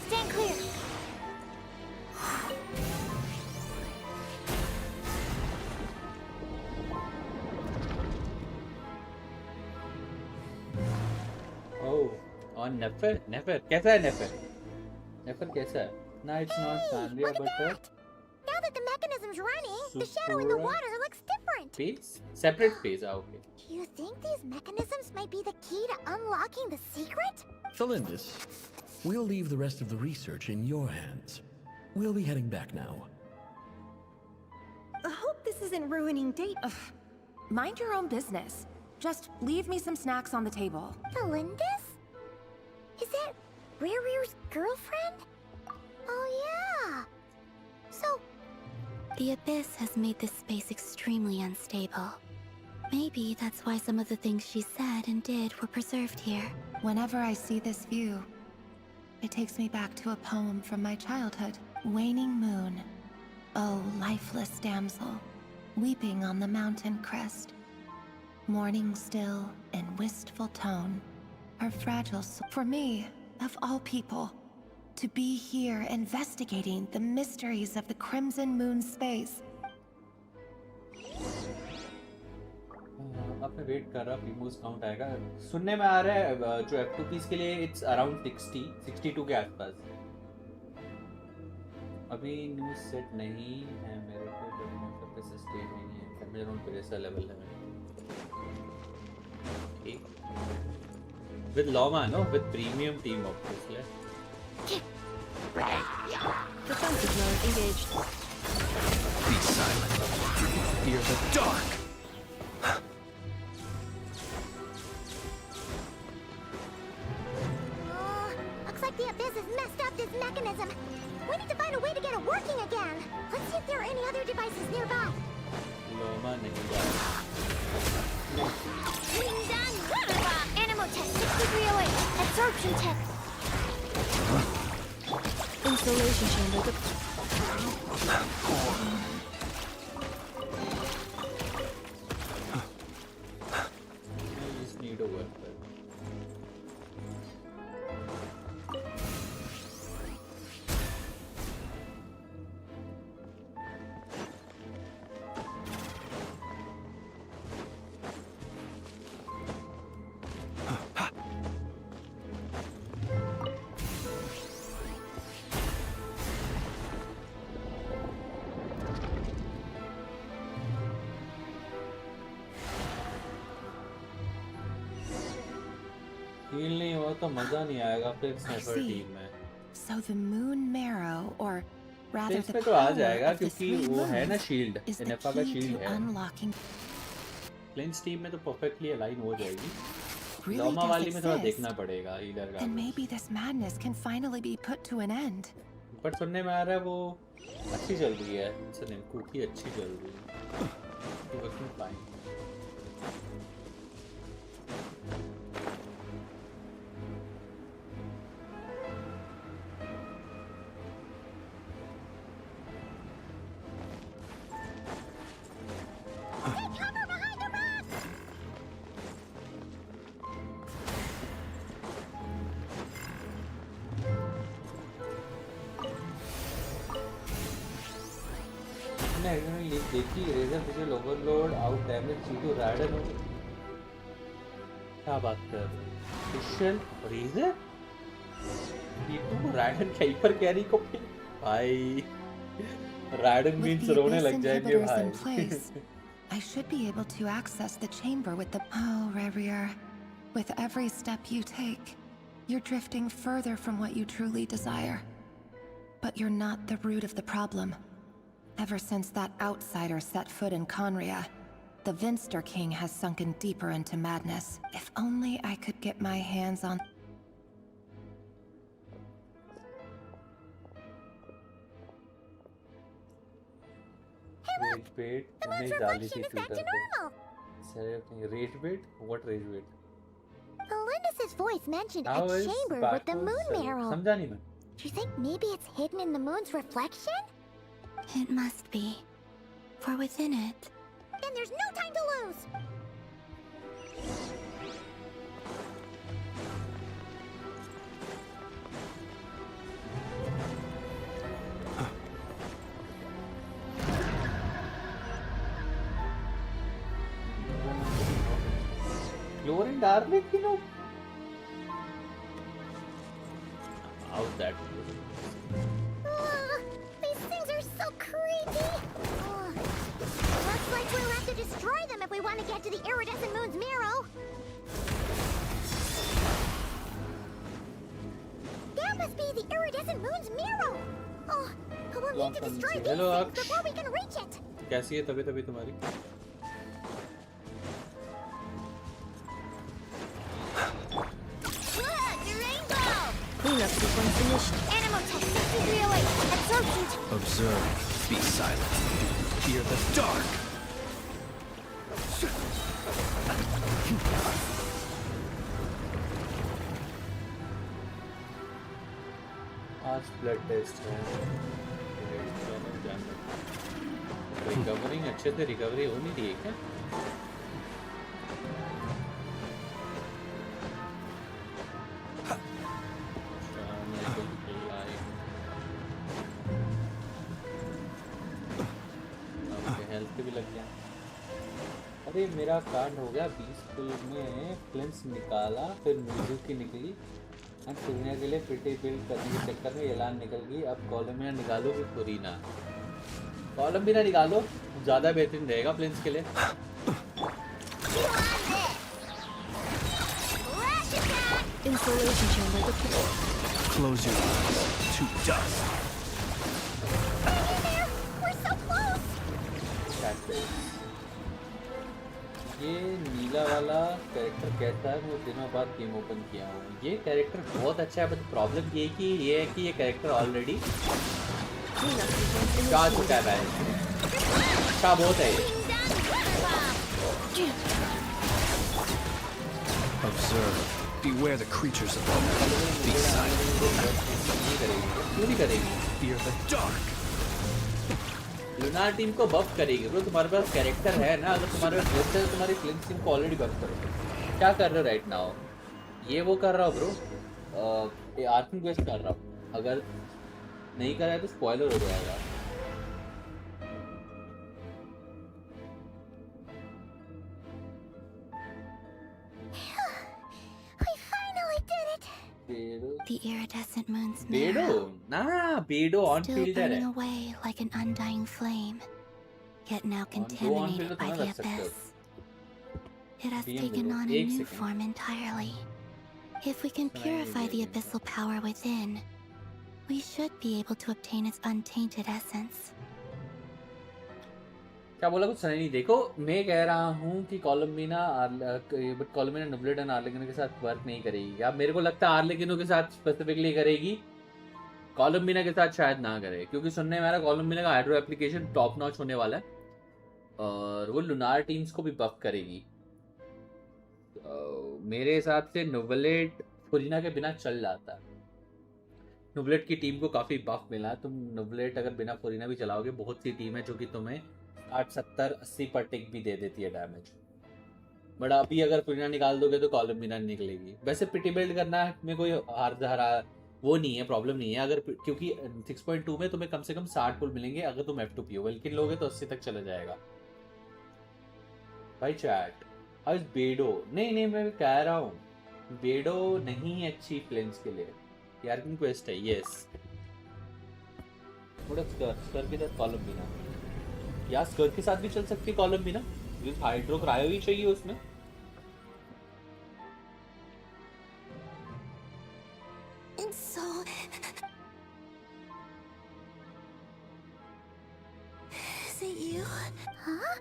Stand clear. Oh, on Nefer? Nefer. कैसा है Nefer? Nefer कैसा है? No, it's not Kandria, but Now that the mechanism's running, the shadow in the water looks different. phase? Separate phase, okay. Do you think these mechanisms might be the key to unlocking the secret? Felindis, we'll leave the rest of the research in your hands. We'll be heading back now. I hope this isn't ruining date. Mind your own business. Just leave me some snacks on the table. Felindis? Is that Rere's girlfriend? Oh yeah. So, The abyss has made this space extremely unstable. Maybe that's why some of the things she said and did were preserved here. Whenever I see this view, it takes me back to a poem from my childhood. Waning moon, oh lifeless damsel, weeping on the mountain crest. Mourning still in wistful tone, her fragile soul. For me, of all people, to be here investigating the mysteries of the Crimson Moon space. आपने wait कर रहा PMOS count आएगा सुनने में आ रहा है जो F2Ps के लिए इट्स अराउंड 60 62 के आसपास अभी न्यूज़ सेट नहीं है मेरे पे बट मतलब पे स्टेज नहीं है मेरे अराउंड प्रेशर लेवल है with Loma no with premium team obviously Defensive mode engaged. Be silent. Fear the dark. Looks like the Abyss has messed up this mechanism. We need to find a way to get it working again. Let's see if there are any other devices nearby. लोमा नहीं जाए। Animal tech 6308. Absorption tech. Installation chamber. I just need a weapon. Heal नहीं हुआ तो मजा नहीं आएगा फिर sniper team में। So the moon marrow, or rather इसमें the तो आ power जाएगा of the क्योंकि three वो है ना moons शील्ड, is the नेफा का key शील्ड to है। unlocking. क्लिंच टीम में तो परफेक्टली अलाइन हो जाएगी। Really लोमा does वाली में थोड़ा exist. देखना पड़ेगा हीलर का। Then maybe this madness can finally be put to an end. पर सुनने में आ रहा है वो अच्छी चल रही है, इनसे कुकी अच्छी चल रही है। Working fine. देखी Razor visual overload out damage चीटू राइडर हो। क्या बात कर रहे हो? विजुअल रेजर चीटू राइडर का हाइपर कैरी को भाई राइडर With मींस the रोने abyss लग जाएंगे inhibitors in भाई। place, I should be able to access the chamber with the... Oh, Revier. With every step you take, you're drifting further from what you truly desire. But you're not the root of the problem. Ever since that outsider set foot in Conria, the Vinster King has sunken deeper into madness. If only I could get my hands on... Rage bait नहीं डाली थी Twitter पे। Sir rage bait? What rage bait? Elendis's voice mentioned How a is chamber with the backwards moon selling? marrow. समझा नहीं मैं। Do you think maybe it's hidden in the moon's reflection? It must be. For within it, Then there's no time to lose! Chlorine darling, you know. How's that? These things are so creepy! Looks like we'll have to destroy them if we want to get to the iridescent moon's marrow! That must be the iridescent moon's marrow! Oh, but we'll need to destroy these Hello, things Aksh. before we can reach it! कैसी है तबीयत अभी तुम्हारी? Look, the rainbow! Cleanup sequence initiated. Animal tech 6308, absorption. Observe. Be silent. Fear the dark. आज blood test है। Recovering अच्छे से recovery हो नहीं रही है क्या? हेल्थ भी लग गया। अरे मेरा कांड हो गया 20 पुल में फ्लिंस निकाला फिर मिजुकी निकली और फुरीना के लिए फिटे बिल्ड करने के चक्कर में एलान निकल गई। अब कॉलम में निकालो कि फुरीना कॉलम भी ना निकालो ज़्यादा बेहतरीन रहेगा फ्लिंस के लिए। Installation chamber deployed. Close your eyes to dust. ये नीला वाला कैरेक्टर कैसा है? वो दिनों बाद गेम ओपन किया हुआ है। ये कैरेक्टर बहुत अच्छा है, बट प्रॉब्लम ये है कि ये कैरेक्टर ऑलरेडी जा चुका है बैलेंस। अच्छा बहुत है ये। Observe. Beware the creatures above you. Be silent. क्यों नहीं करेगी? Fear the dark. Lunar team को बफ करेगी ब्रो। तुम्हारे पास कैरेक्टर है ना, अगर तुम्हारे पास फ्लिंक्स है तो तुम्हारी फ्लिंक्स टीम को ऑलरेडी बफ करो। क्या कर रहे हो राइट नाउ? ये वो कर रहा हूँ ब्रो, ये आर्किंग क्वेस्ट कर रहा हूँ। अगर नहीं करा है तो स्पॉइलर हो जाएगा। We finally did it. The iridescent moon's बेडो mirror, ना, बेडो ऑन still फील्डर burning है। away like an undying flame, yet now contaminated by the abyss. It has taken on a new form entirely. If we can purify the abyssal power within, we should be able to obtain its untainted essence. क्या बोला? कुछ नहीं। देखो मैं कह रहा हूँ कि कॉलम्बिना बट कॉलम्बिना नुब्लेट एंड आर्लेकिनो के साथ वर्क नहीं करेगी। अब मेरे को लगता है आर्लेकिनो के साथ स्पेसिफिकली करेगी, कॉलम्बिना के साथ शायद ना करे, क्योंकि सुनने में आ रहा कॉलम्बिना का हाइड्रो एप्लीकेशन टॉप नॉच होने वाला है और वो लुनार टीम्स को भी बफ करेगी। मेरे हिसाब से नुब्लेट फुरीना के बिना चल जाता है। नुब्लेट की टीम को काफ़ी बफ मिला है। तुम नुब्लेट अगर बिना फुरीना भी चलाओगे, बहुत सी टीम है जो कि तुम्हें 60, 70, 80 पर टिक भी दे देती है डैमेज। बट अभी अगर फुरीना निकाल दोगे तो कॉलम्बिना निकलेगी। वैसे पिटी बिल्ड करना में कोई हरा वो नहीं है, प्रॉब्लम नहीं है। अगर क्योंकि 6.2 में तुम्हें कम से कम 60 पुल मिलेंगे अगर तुम F2 पियो, लेकिन लोगे तो 80 तक चला जाएगा भाई। चैट आज बेडो नहीं, मैं कह रहा हूँ बेडो नहीं अच्छी फ्लेंस के लिए। यार की क्वेस्ट है। यस थोड़ा स्कर के साथ कॉलम्बिना, या स्कर के साथ भी चल सकती है कॉलम्बिना। हाइड्रो क्रायो ही चाहिए उसमें। So... Is it you? Huh?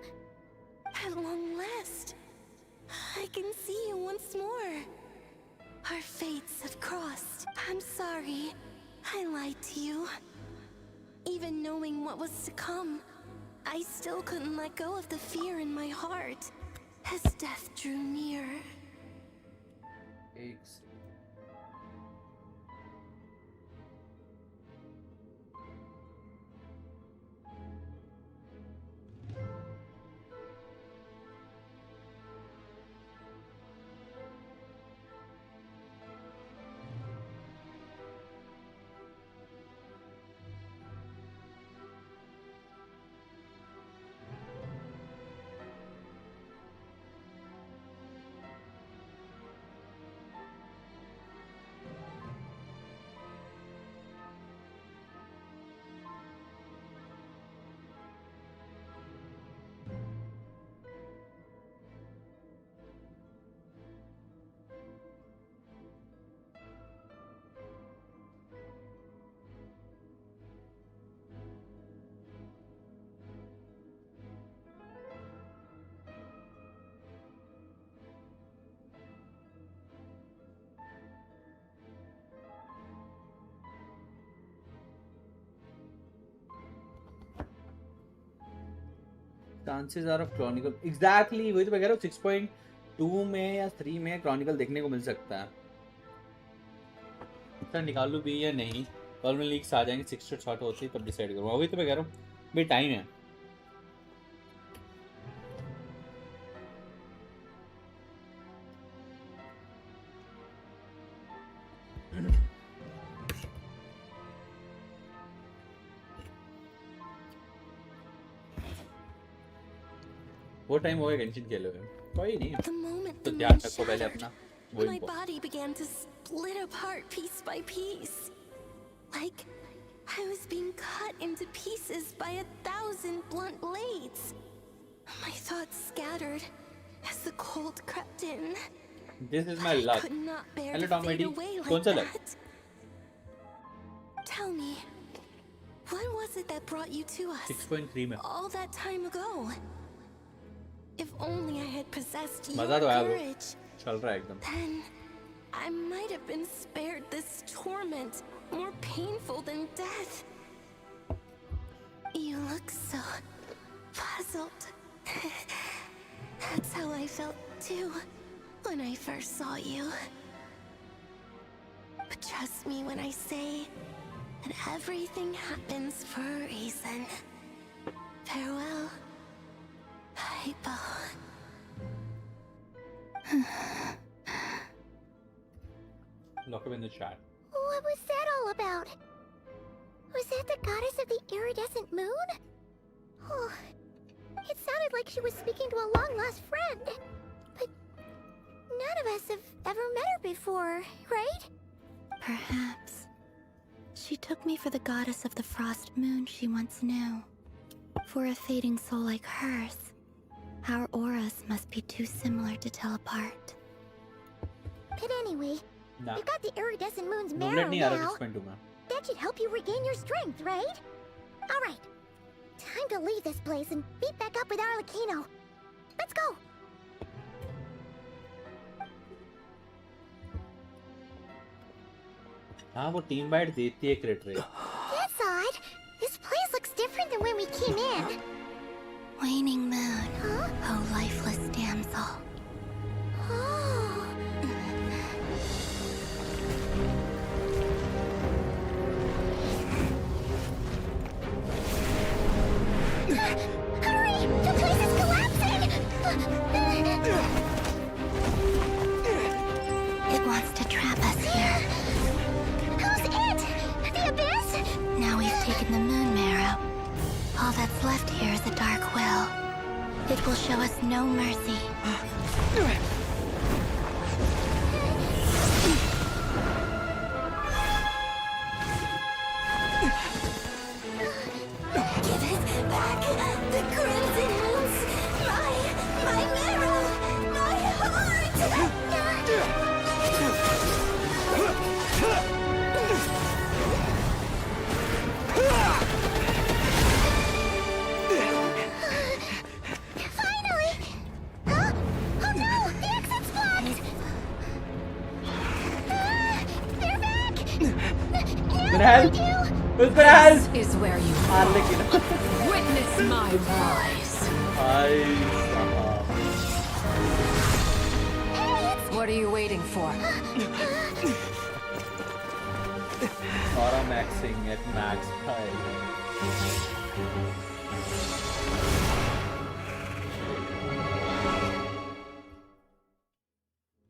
At long last, I can see you once more. Our fates have crossed. I'm sorry. I lied to you. Even knowing what was to come, I still couldn't let go of the fear in my heart as death drew near. Chances are of chronicle. Exactly वही तो मैं कह रहा हूँ। 6.2 में या 3 में Chronicle देखने को मिल सकता है। सर निकालू भी या नहीं, कल में लीक्स आ जाएंगे 6 शॉट होती है तब डिसाइड करूँगा। वही तो मैं कह रहा हूँ भाई, टाइम है। वो टाइम हो गया गेंशिन खेले हुए। कोई नहीं, तो ध्यान रखो पहले अपना। My body began to split apart piece by piece. Like I was being cut into pieces by 1,000 blunt blades. My thoughts scattered as the cold crept in. This is my luck. I could not bear Hello to Tom fade Eddie, away कौन सा like luck? that. Tell me, What was it that brought you to us 6.3 में all that time ago? If only I had possessed your मजा तो आया वो courage, चल रहा है एकदम then I might have been spared this torment, more painful than death. You look so puzzled. That's how I felt too when I first saw you. But trust me when I say that everything happens for a reason. Farewell, Hypo. Lock him in the chat. What was that all about? Was that the goddess of the iridescent moon? Oh, it sounded like she was speaking to a long-lost friend. But none of us have ever met her before, right? Perhaps. She took me for the goddess of the frost moon she once knew. For a fading soul like hers, our auras must be too similar to tell apart. But anyway, Nah. we've got the iridescent moon's Moonlight marrow नहीं आ रहा now. 6.2 में That should help you regain your strength, right? Alright. Time to leave this place and meet back up with Arlecchino. Let's go! हाँ वो 3 bite देती है क्रिट rate That's odd. This place looks different than when we came in. Waning moon, oh lifeless damsel. Oh. Hurry! The place is collapsing! It wants to trap us here. Who's it? The Abyss? Now we've taken the moon marrow. All that's left here is a dark will. It will show us no mercy. Give it back! The crimson moons! My marrow! My heart! Finally! Huh? Oh no! The exit's blocked! They're back! Brad! Who's Brad? This is where you Arlecchino. witness my rise. What are you waiting for? Aura maxing at max high.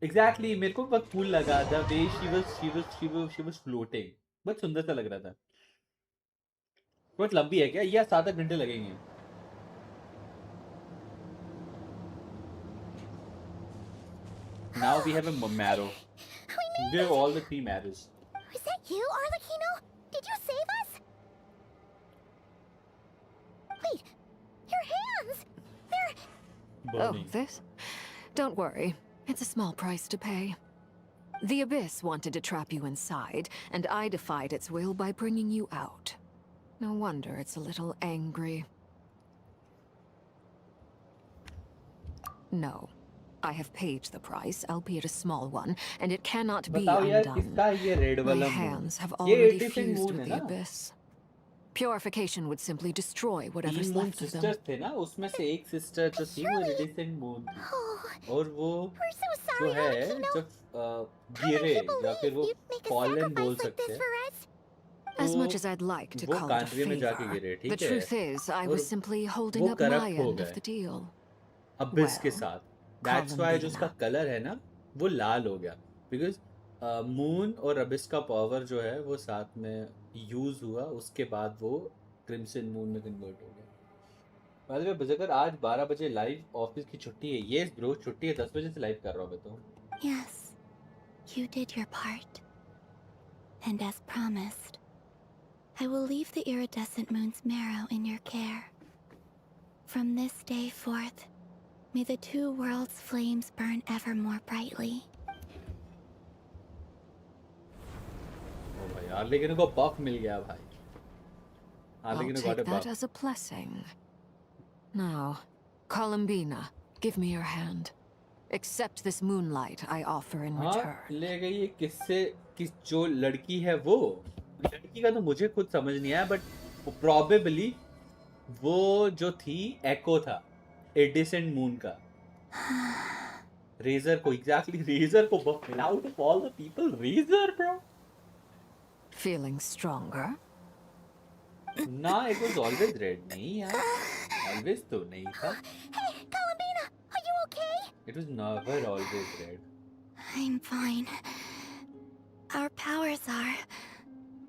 Exactly, मेरे को बहुत cool लगा the way she was floating. बहुत सुंदर सा लग रहा था. बहुत लंबी है क्या? या 7-8 घंटे लगेंगे. Now we have a marrow. We have all the 3 marrows. Was that you, Arlecchino? Did you save us? Wait, your hands! They're... Burning. Oh, this? Don't worry. It's a small price to pay. The Abyss wanted to trap you inside, and I defied its will by bringing you out. No wonder it's a little angry. No. I have paid the price, albeit a small one, and it cannot be बताओ यार undone. किसका ये red My वाला hands have ये already 86 fused moon with है the ना Abyss. Purification would simply destroy whatever's 3 moon left of them. sisters थे ना उसमें से एक sister जो थी वो रेडिसेंट मून और वो जो है जब गिरे या फिर वो फॉलन बोल सकते हैं As much as I'd like to वो call it a कांट्री में जाके गिरे favor, the ठीक है truth is I और was simply holding वो up my corrupt हो end of गए the deal. अबिस के Well, साथ that's call why them जो उसका कलर है ना वो लाल हो गया because मून और अबिस का पावर जो है वो साथ में यूज हुआ उसके बाद वो क्रिम्सन मून में कन्वर्ट हो गया बाद में बजकर आज 12 बजे लाइव ऑफिस की छुट्टी है ये ब्रो छुट्टी है 10 बजे से लाइव कर रहा हूँ मैं तो Yes, you did your part. And as promised, I will leave the iridescent moon's marrow in your care. From this day forth, may the two worlds' flames burn ever more brightly. ओ भाई यार लेकिन उनको बफ मिल गया भाई I'll Arlecchino got take a that buff. as a blessing. Now, Columbina, give me your hand. Accept this moonlight I offer in हाँ return. ले गई ये किससे किस जो लड़की है वो लड़की का तो मुझे खुद समझ नहीं आया बट प्रोबेबली वो जो थी एको था एडिसेंट मून का रेजर को एग्जैक्टली रेजर को बफ मिला out of all the people Razor bro Feeling stronger? ना इट वाज ऑलवेज रेड नहीं यार ऑलवेज तो नहीं था Hey, Columbina, are you okay? It was never always red I'm fine. Our powers are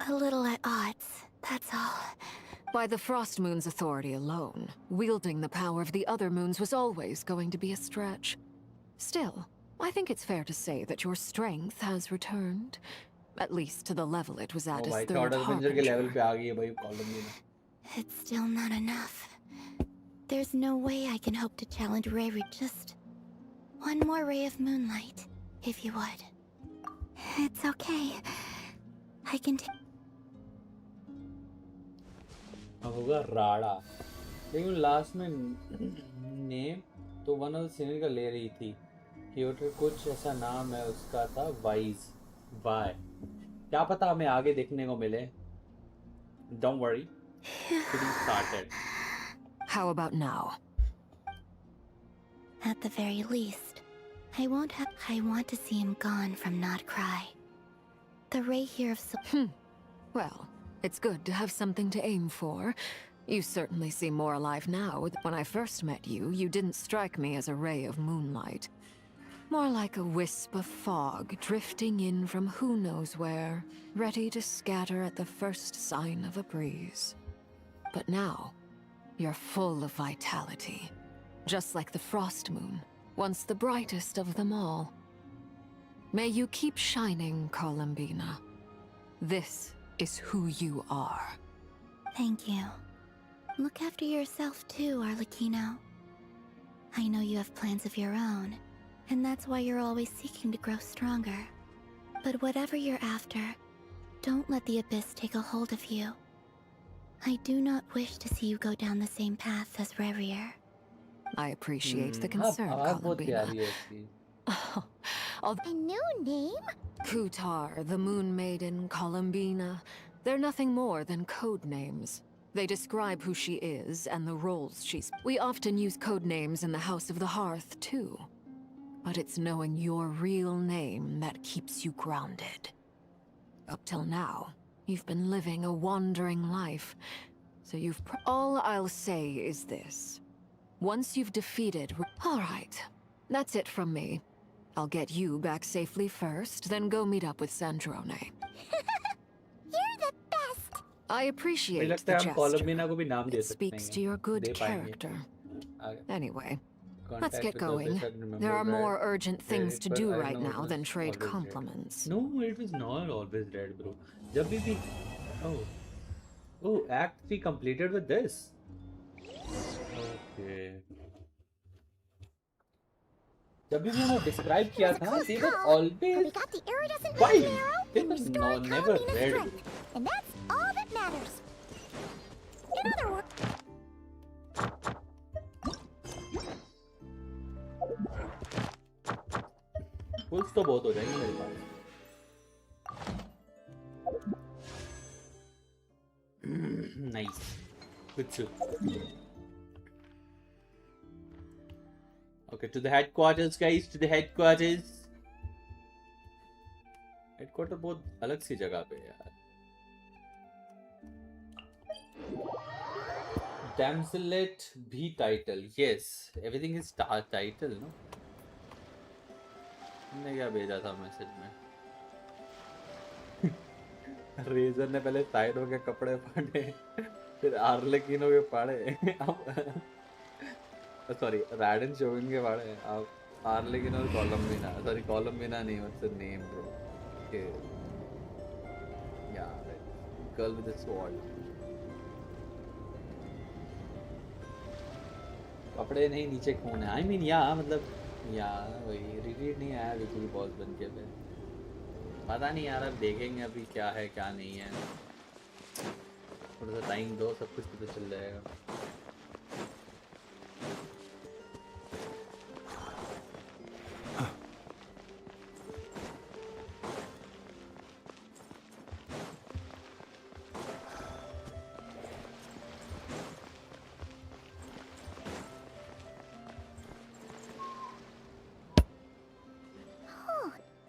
a little at odds, that's all. By the Frost Moon's authority alone, wielding the power of the other moons was always going to be a stretch. Still, I think it's fair to say that your strength has returned. At least to the level it was at as third Avenger के level harbinger. पे आ गई है भाई Columbina It's still not enough. There's no way I can hope to challenge Riri. Just one more ray of moonlight, if you would. It's okay. I can take. अब होगा राड़ा लेकिन last में name तो one of the senior का ले रही थी theatre कुछ ऐसा नाम है उसका था वाइज वाई क्या पता हमें आगे देखने को मिले don't worry getting started How about now? At the very least, I want to see him gone from Not Cry. The ray here of Well, it's good to have something to aim for. You certainly seem more alive now. When I first met you, you didn't strike me as a ray of moonlight. More like a wisp of fog drifting in from who knows where, ready to scatter at the first sign of a breeze. But now, you're full of vitality. Just like the Frost Moon, once the brightest of them all. May you keep shining, Columbina. This is who you are. Thank you. Look after yourself too, Arlecchino. I know you have plans of your own, and that's why you're always seeking to grow stronger. But whatever you're after, don't let the abyss take a hold of you. I do not wish to see you go down the same path as Rerier. I appreciate the concern, Columbina. A new name? Kutar, the Moon Maiden, Columbina, they're nothing more than code names. They describe who she is and the roles she's... We often use code names in the House of the Hearth, too. But it's knowing your real name that keeps you grounded. Up till now, you've been living a wandering life, so you've... All I'll say is this. Once you've defeated... All right, that's it from me. I'll get you back safely first, then go meet up with Sandrone. You're the best! I appreciate the gesture. It speaks to your good character. Anyway, let's get going. There are more urgent things to do right now than trade compliments. No, it was not always red, bro. जब भी oh, Act 3 completed with this. Okay. जब भी मैंने describe किया था, they were always We got the iridescent white. arrow They and were restored never Columbina's red. strength. And that's all that matters. In other words... Pulls तो बहुत हो जाएंगे मेरे पास. Nice. Good shoot. Okay, to the headquarters, guys. To the headquarters. Headquarter बहुत अलग सी जगह पे है यार. Damselet भी title. Yes, everything is title, no? ने क्या भेजा था मैसेज में? रेजर ने पहले साइडो के कपड़े फाड़े, फिर आर्लेकिनो के फाड़े, सॉरी रैडन शोविन के फाड़े, अब आर्लेकिनो और कॉलम्बिना, सॉरी कॉलम्बिना नहीं, what's the name bro? Okay. Yeah, that girl with the sword. कपड़े नहीं नीचे खून है. I mean yeah, मतलब यार वही रिलीट नहीं आया वीकली बॉस बन के पे. पता नहीं यार, अब देखेंगे अभी क्या है क्या नहीं है. थोड़ा सा टाइम दो, सब कुछ पता चल जाएगा।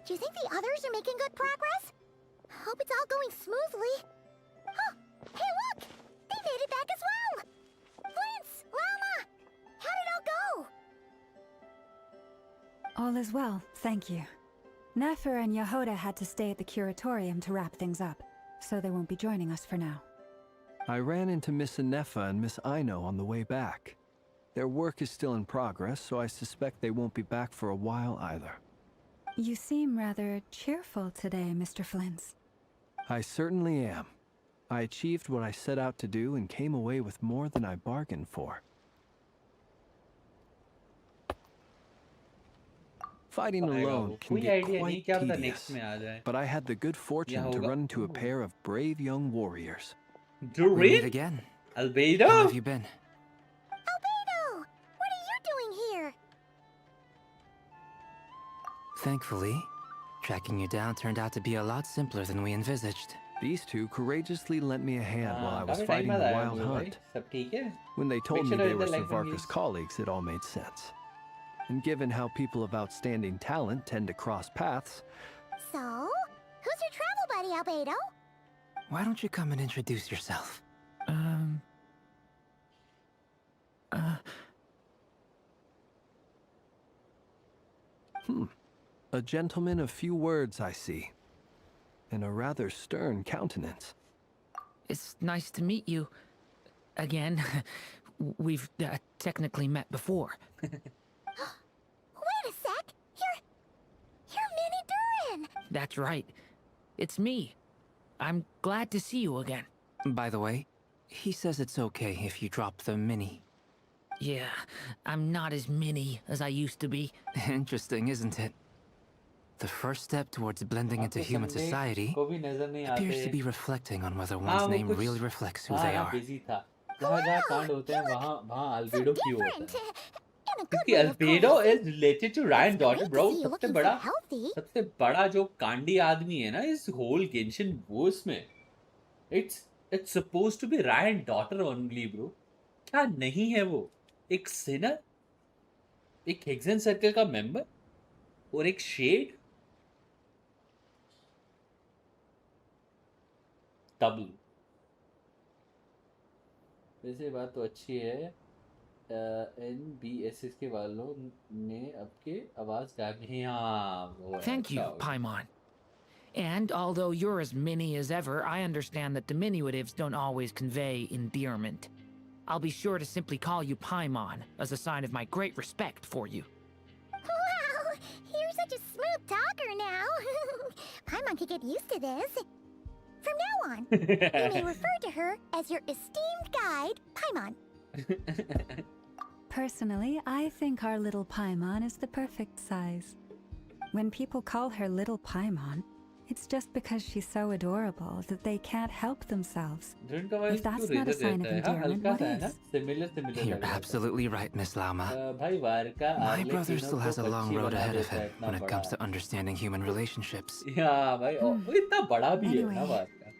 Do you think the others are making good progress? Hope it's all going smoothly. Oh, hey look! They made it back as well! Flint's, Lama! How did it all go? All is well, thank you. Nefer and Yehoda had to stay at the curatorium to wrap things up, so they won't be joining us for now. I ran into Miss Nefer and Miss Aino on the way back. Their work is still in progress, so I suspect they won't be back for a while either. You seem rather cheerful today, Mr. Flint's. I certainly am. I achieved what I set out to do and came away with more than I bargained for. Fighting alone can get quite tedious, but I had the good fortune to run into a pair of brave young warriors. We meet again. Albedo? How have you been? Albedo! What are you doing here? Thankfully, tracking you down turned out to be a lot simpler than we envisaged. These two courageously lent me a hand while I was fighting the wild hunt. When they told me they were Sir Varka's colleagues, it all made sense. And given how people of outstanding talent tend to cross paths... So, who's your travel buddy, Albedo? Why don't you come and introduce yourself? A gentleman of few words, I see. And a rather stern countenance. It's nice to meet you. Again. We've technically met before. Wait a sec! You're Minnie Durin! That's right. It's me. I'm glad to see you again. By the way, he says it's okay if you drop the mini. Yeah, I'm not as mini as I used to be. Interesting, isn't it? The first step towards blending into human society appears to be reflecting on whether one's name really reflects who they are. क्योंकि albedo is related to Ryan daughter, bro. सबसे बड़ा जो कांडी आदमी है ना इस whole Genshin वो इसमें it's supposed to be Ryan daughter only, bro. क्या नहीं है वो? एक sinner, एक Hexen Circle का member और एक shade. डबल। वैसे बात तो अच्छी है। NBSS के वालों ने आपके आवाज गायब नहीं। हाँ। Thank you, Paimon. And although you're as mini as ever, I understand that diminutives don't always convey endearment. I'll be sure to simply call you Paimon as a sign of my great respect for you. Wow, you're such a smooth talker now. Paimon could get used to this. From now on, you may refer to her as your esteemed guide, Paimon. Personally, I think our little Paimon is the perfect size. When people call her Little Paimon, it's just because she's so adorable that they can't help themselves. If that's not a sign of endearment, what is? You're absolutely right, Miss Lama. My brother still has a long road ahead of him when it comes to understanding human relationships. Anyway,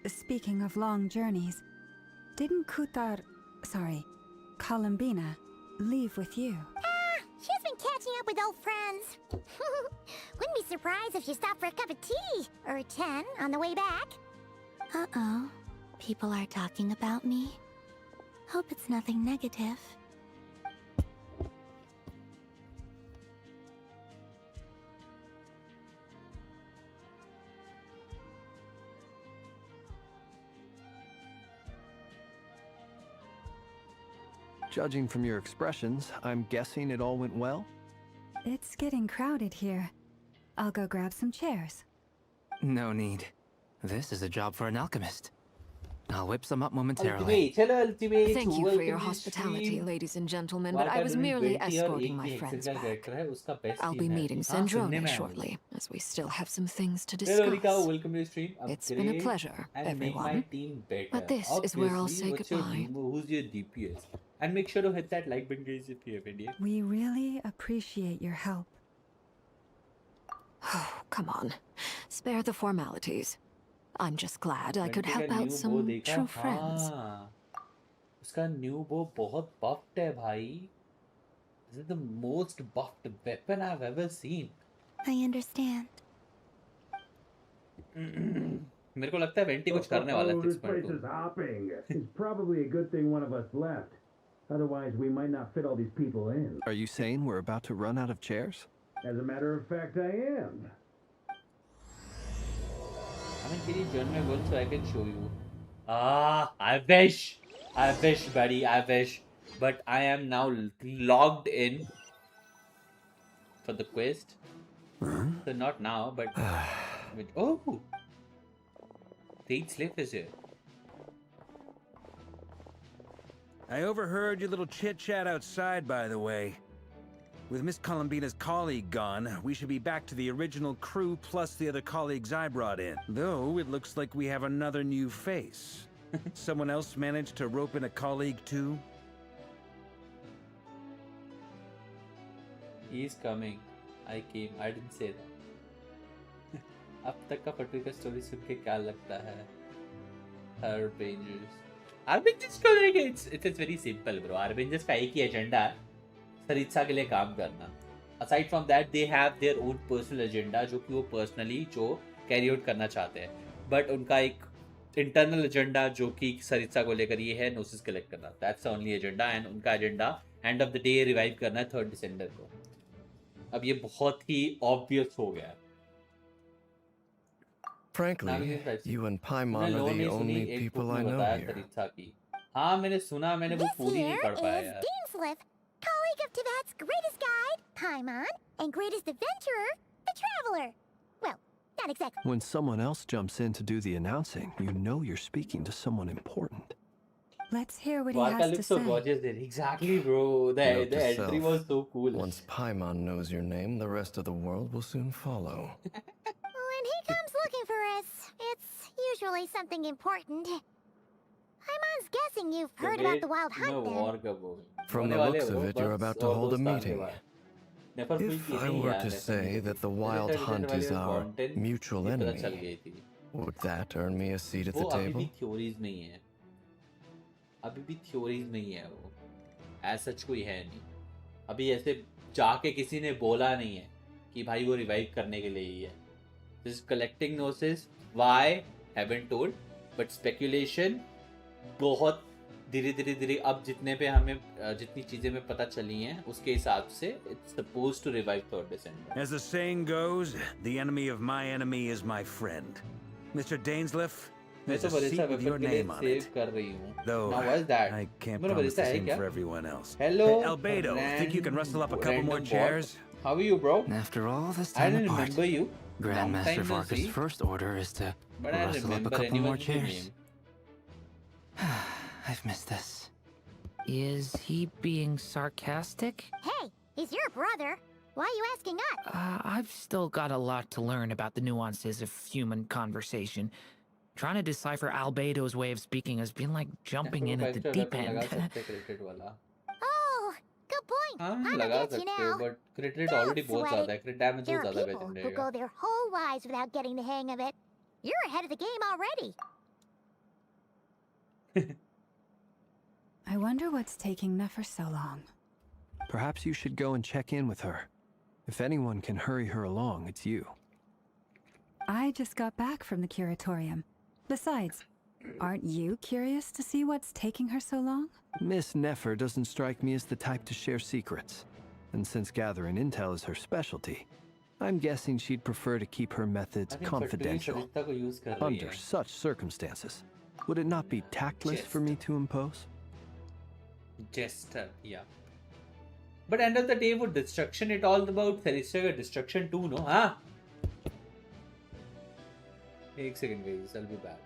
speaking of long journeys, didn't Columbina, leave with you? She's been catching up with old friends. Wouldn't be surprised if she stopped for a cup of tea or 10 on the way back. Uh-oh. People are talking about me. Hope it's nothing negative. Judging from your expressions, I'm guessing it all went well? It's getting crowded here. I'll go grab some chairs. No need. This is a job for an alchemist. I'll whip some up momentarily. Ultimate, chalo ultimate. Thank you for welcome your to the hospitality, stream. ladies and gentlemen, but I Varka was during merely 20 और escorting एक my he friends hexagonal back. character है, उसका best I'll team be है meeting हाँ सुनने Sandrone में आया मुझे shortly, as we still have some things to चलो Rika, discuss. welcome to the stream. It's been a Upgrade pleasure, and make my everyone. team better. But this is where I'll Obviously, say what's your goodbye. who's your DPS? And make sure to hit that like button guys if you haven't yet. We really appreciate your help. Oh, come on. Spare the formalities. I'm just glad I could Venti help का out new bow some देखा true friends. हाँ उसका new bow बहुत buffed है भाई. This is the most buffed weapon I've ever seen. I understand. मेरे को लगता है वेंटी कुछ करने वाला है This place 6.2. is hopping. It's probably a good thing one of us left. Otherwise, we might not fit all these people in. Are you saying we're about to run out of chairs? As a matter of fact, I am. I mean, can you join my world so I can show you? I wish, buddy, I wish. But I am now logged in for the quest. So not now, but oh, Tate Slip is here. I overheard your little chit-chat outside, by the way. With Miss Columbina's colleague gone, we should be back to the original crew plus the other colleagues I brought in. Though, it looks like we have another new face. Someone else managed to rope in a colleague too? He's coming. I came. I didn't say that. अब तक का पटरी का story सुन के क्या लगता है? Harbingers. Harbingers को लेके it's very simple, bro. Harbingers का एक ही एजेंडा है, सरित्सा के लिए काम करना. Aside from that, they have their own personal agenda जो कि वो personally जो carry out करना चाहते हैं. But उनका एक internal agenda जो कि सरित्सा को लेकर ये है नोसिस कलेक्ट करना. That's the only agenda and उनका agenda end of the day revive करना है 3rd December को. अब ये बहुत ही obvious हो गया. Frankly, you and Paimon are the only people I know here. हाँ मैंने सुना मैंने वो पूरी नहीं पढ़ पाया यार. Dainsliff, colleague of Tibet's greatest guide, Paimon, and greatest adventurer, the Traveler. Well, not exactly. When someone else jumps in to do the announcing, you know you're speaking to someone important. Let's hear what he Varka has to looks so say. gorgeous there. Exactly, bro. The Note to entry self, was so cool. Once Paimon knows your name, the rest of the world will soon follow. When he comes looking for us, it's usually something important. Paimon's guessing you've heard about the Wild Hunt then. From the looks of it, you're about to hold a meeting. If I were to say that the Wild Hunt is our mutual enemy, would that earn me a seat at the table? अभी भी theories में ही है वो. ऐसा सच कोई है नहीं. अभी ऐसे जाके किसी ने बोला नहीं है कि भाई वो रिवाइव करने के लिए ही है. Just collecting gnosis. Why? Haven't told. But speculation. बहुत धीरे अब जितने पे हमें जितनी चीजें में पता चली हैं उसके हिसाब से it's supposed to revive 3rd December. As the saying goes, the enemy of my enemy is my friend. Mr. Dainsliff, there's a seat with your name on it. Though, I can't promise the same for everyone else. Hello, Albedo, think you can rustle up a couple more chairs? How are you, bro? After all this I time didn't apart, remember you. Grandmaster Varka's first order is to But I rustle up a remember couple more anyone's name. chairs. I've missed this. Is he being sarcastic? Hey, he's your brother. Why are you asking us? I've still got a lot to learn about the nuances of human conversation. Trying to decipher Albedo's way of speaking has been like jumping in at the deep end. Oh, good point. हाँ I'm लगा against you सकते हो now. but crit rate already बहुत sweat ज़्यादा है. Crit damage There बहुत are ज़्यादा people बेचने who रहेगा. go their whole lives without getting the hang of it. You're ahead of the game already. I wonder what's taking Nefer so long. Perhaps you should go and check in with her. If anyone can hurry her along, it's you. I just got back from the curatorium. Besides, aren't you curious to see what's taking her so long? Miss Nefer doesn't strike me as the type to share secrets. And since gathering intel is her specialty, I'm guessing she'd prefer to keep her methods confidential. Under such circumstances, would it not be tactless for me to impose? Jester, yeah. But end of the day, वो destruction it all about Theresa का destruction too, no? हाँ? एक second guys, I'll be back.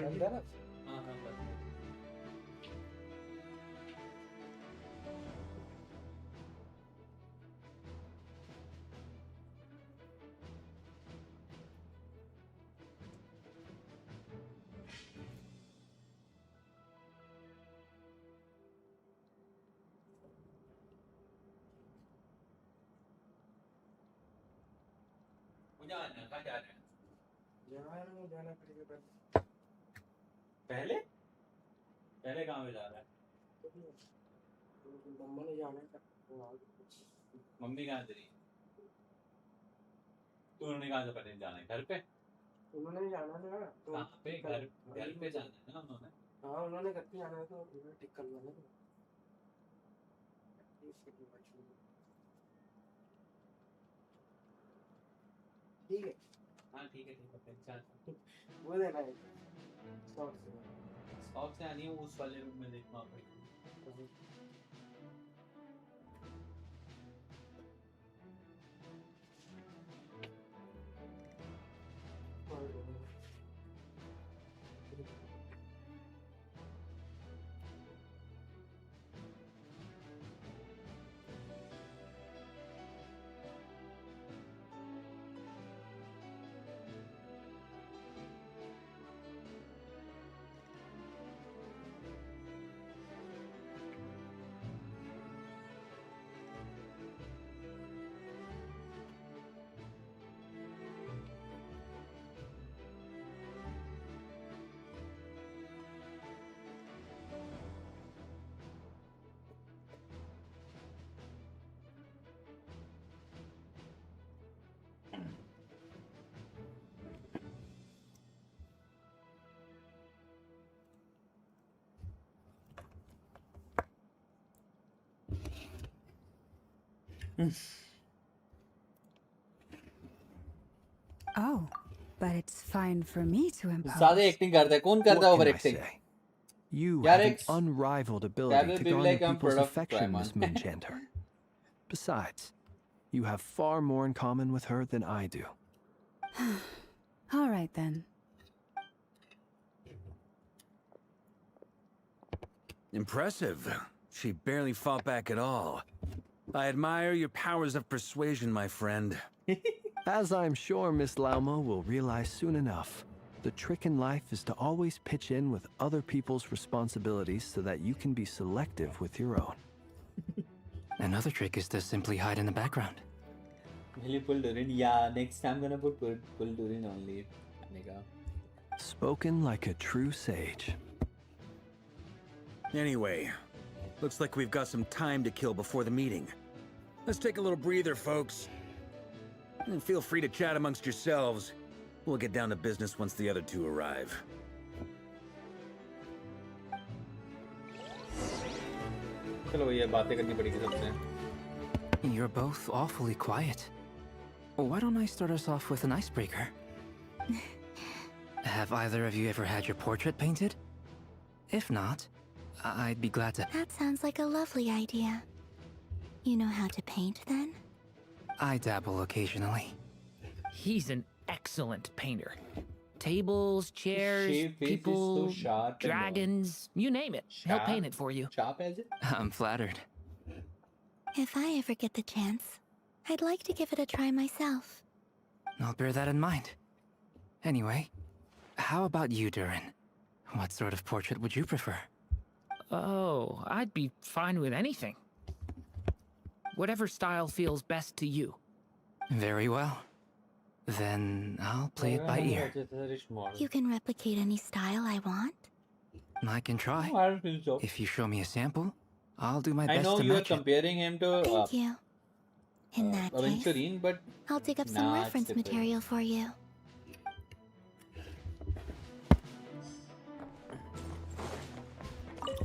बंद है ना? हाँ हाँ बंद है। जाना कहाँ जा रहे हैं? जाना पहले पहले कहाँ पे जा रहा है? मम्मा ने जाना है। मम्मी कहाँ चली? तो उन्होंने कहाँ से पता जाना है? घर पे? उन्होंने जाना था ना। कहाँ पे? घर घर पे जाना है ना उन्होंने? हाँ उन्होंने घर पे जाना है तो उन्होंने टिक करना है। ठीक है। हाँ ठीक है चल। वो देना है। स्टॉक से आनी है उस वाले रूम में देखना पड़ेगा। Oh, but it's fine for me to impose. ज़्यादा एक्टिंग करता है कौन करता है over acting? You have an unrivaled ability to garner people's affection, Miss Moonchander. Besides, you have far more in common with her than I do. All right then. Impressive. She barely fought back at all. I admire your powers of persuasion, my friend. As I'm sure Miss Lauma will realize soon enough, the trick in life is to always pitch in with other people's responsibilities so that you can be selective with your own. Another trick is to simply hide in the background. Really pull Durin? Yeah, next time I'm gonna put pull Durin only. Nigga. Spoken like a true sage. Anyway, looks like we've got some time to kill before the meeting. Let's take a little breather, folks. And feel free to chat amongst yourselves. We'll get down to business once the other two arrive. चलो भैया बातें करनी पड़ेगी सबसे. You're both awfully quiet. Why don't I start us off with an icebreaker? Have either of you ever had your portrait painted? If not, I'd be glad to. That sounds like a lovely idea. You know how to paint, then? I dabble occasionally. He's an excellent painter. Tables, chairs, people, dragons, you name it. He'll paint it for you. Sharp as it? I'm flattered. If I ever get the chance, I'd like to give it a try myself. I'll bear that in mind. Anyway, how about you, Durin? What sort of portrait would you prefer? Oh, I'd be fine with anything. Whatever style feels best to you. Very well. Then I'll play it by ear. You can replicate any style I want? I can try. I don't think so. If you show me a sample, I'll do my best to I know match you're it. comparing him to Thank you. In that case, Aventurine, but I'll dig up some reference material for you.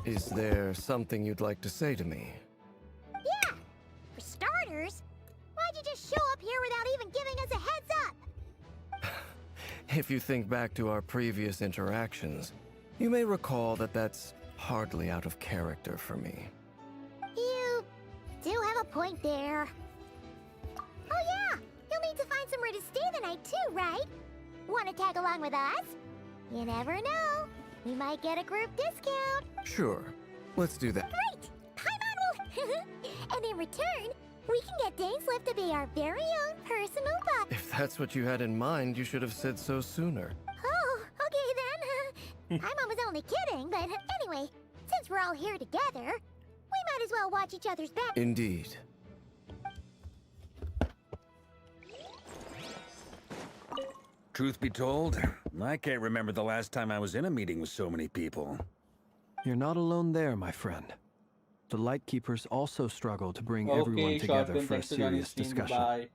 Is there something you'd like to say to me? Yeah! For starters, why'd you just show up here without even giving us a heads up? If you think back to our previous interactions, you may recall that that's hardly out of character for me. You do have a point there. Oh yeah! You'll need to find somewhere to stay the night too, right? Wanna tag along with us? You never know. We might get a group discount. Sure, let's do that. Great! Paimon will... and in return, we can get Dainslift to be our very own personal bot. If that's what you had in mind, you should have said so sooner. Oh, okay then. Paimon was only kidding, but anyway, since we're all here together, we might as well watch each other's back. Indeed. Truth be told, I can't remember the last time I was in a meeting with so many people. You're not alone there, my friend. The Lightkeepers also struggle to bring everyone together for a serious discussion.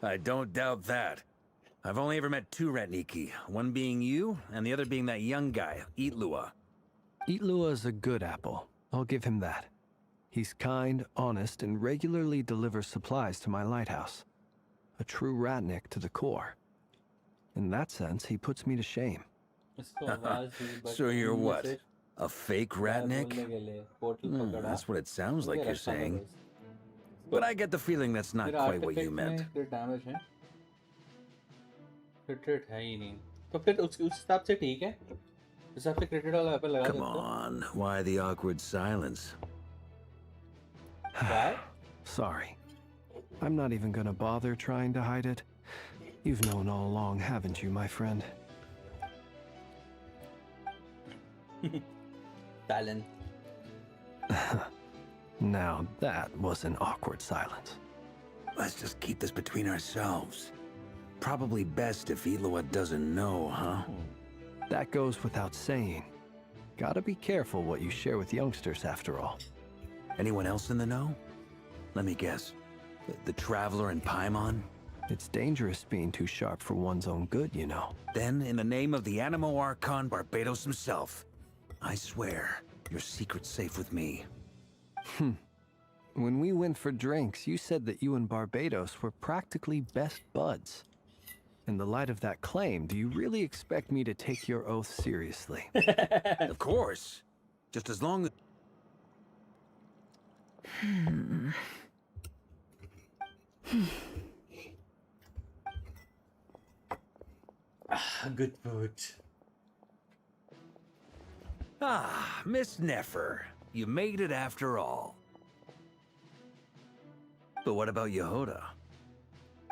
I don't doubt that. I've only ever met two Ratniki, one being you, and the other being that young guy, Itlua. Itlua is a good apple. I'll give him that. He's kind, honest, and regularly delivers supplies to my lighthouse. A true Ratnik to the core. In that sense, he puts me to shame. So you're what? A fake Ratnik? That's what it sounds like you're saying. But I get the feeling that's not quite what you meant. Come on, why the awkward silence? Sorry. I'm not even gonna bother trying to hide it. You've known all along, haven't you, my friend? Talent. Now that was an awkward silence. Let's just keep this between ourselves. Probably best if Itlua doesn't know, huh? That goes without saying. Gotta be careful what you share with youngsters, after all. Anyone else in the know? Let me guess. The Traveler and Paimon? It's dangerous being too sharp for one's own good, you know. Then, in the name of the Animo Archon Barbados himself, I swear, your secret's safe with me. When we went for drinks, you said that you and Barbados were practically best buds. In the light of that claim, do you really expect me to take your oath seriously? Of course. Just as long as... Good food. Ah, Miss Nefer. You made it after all. But what about Yehoda?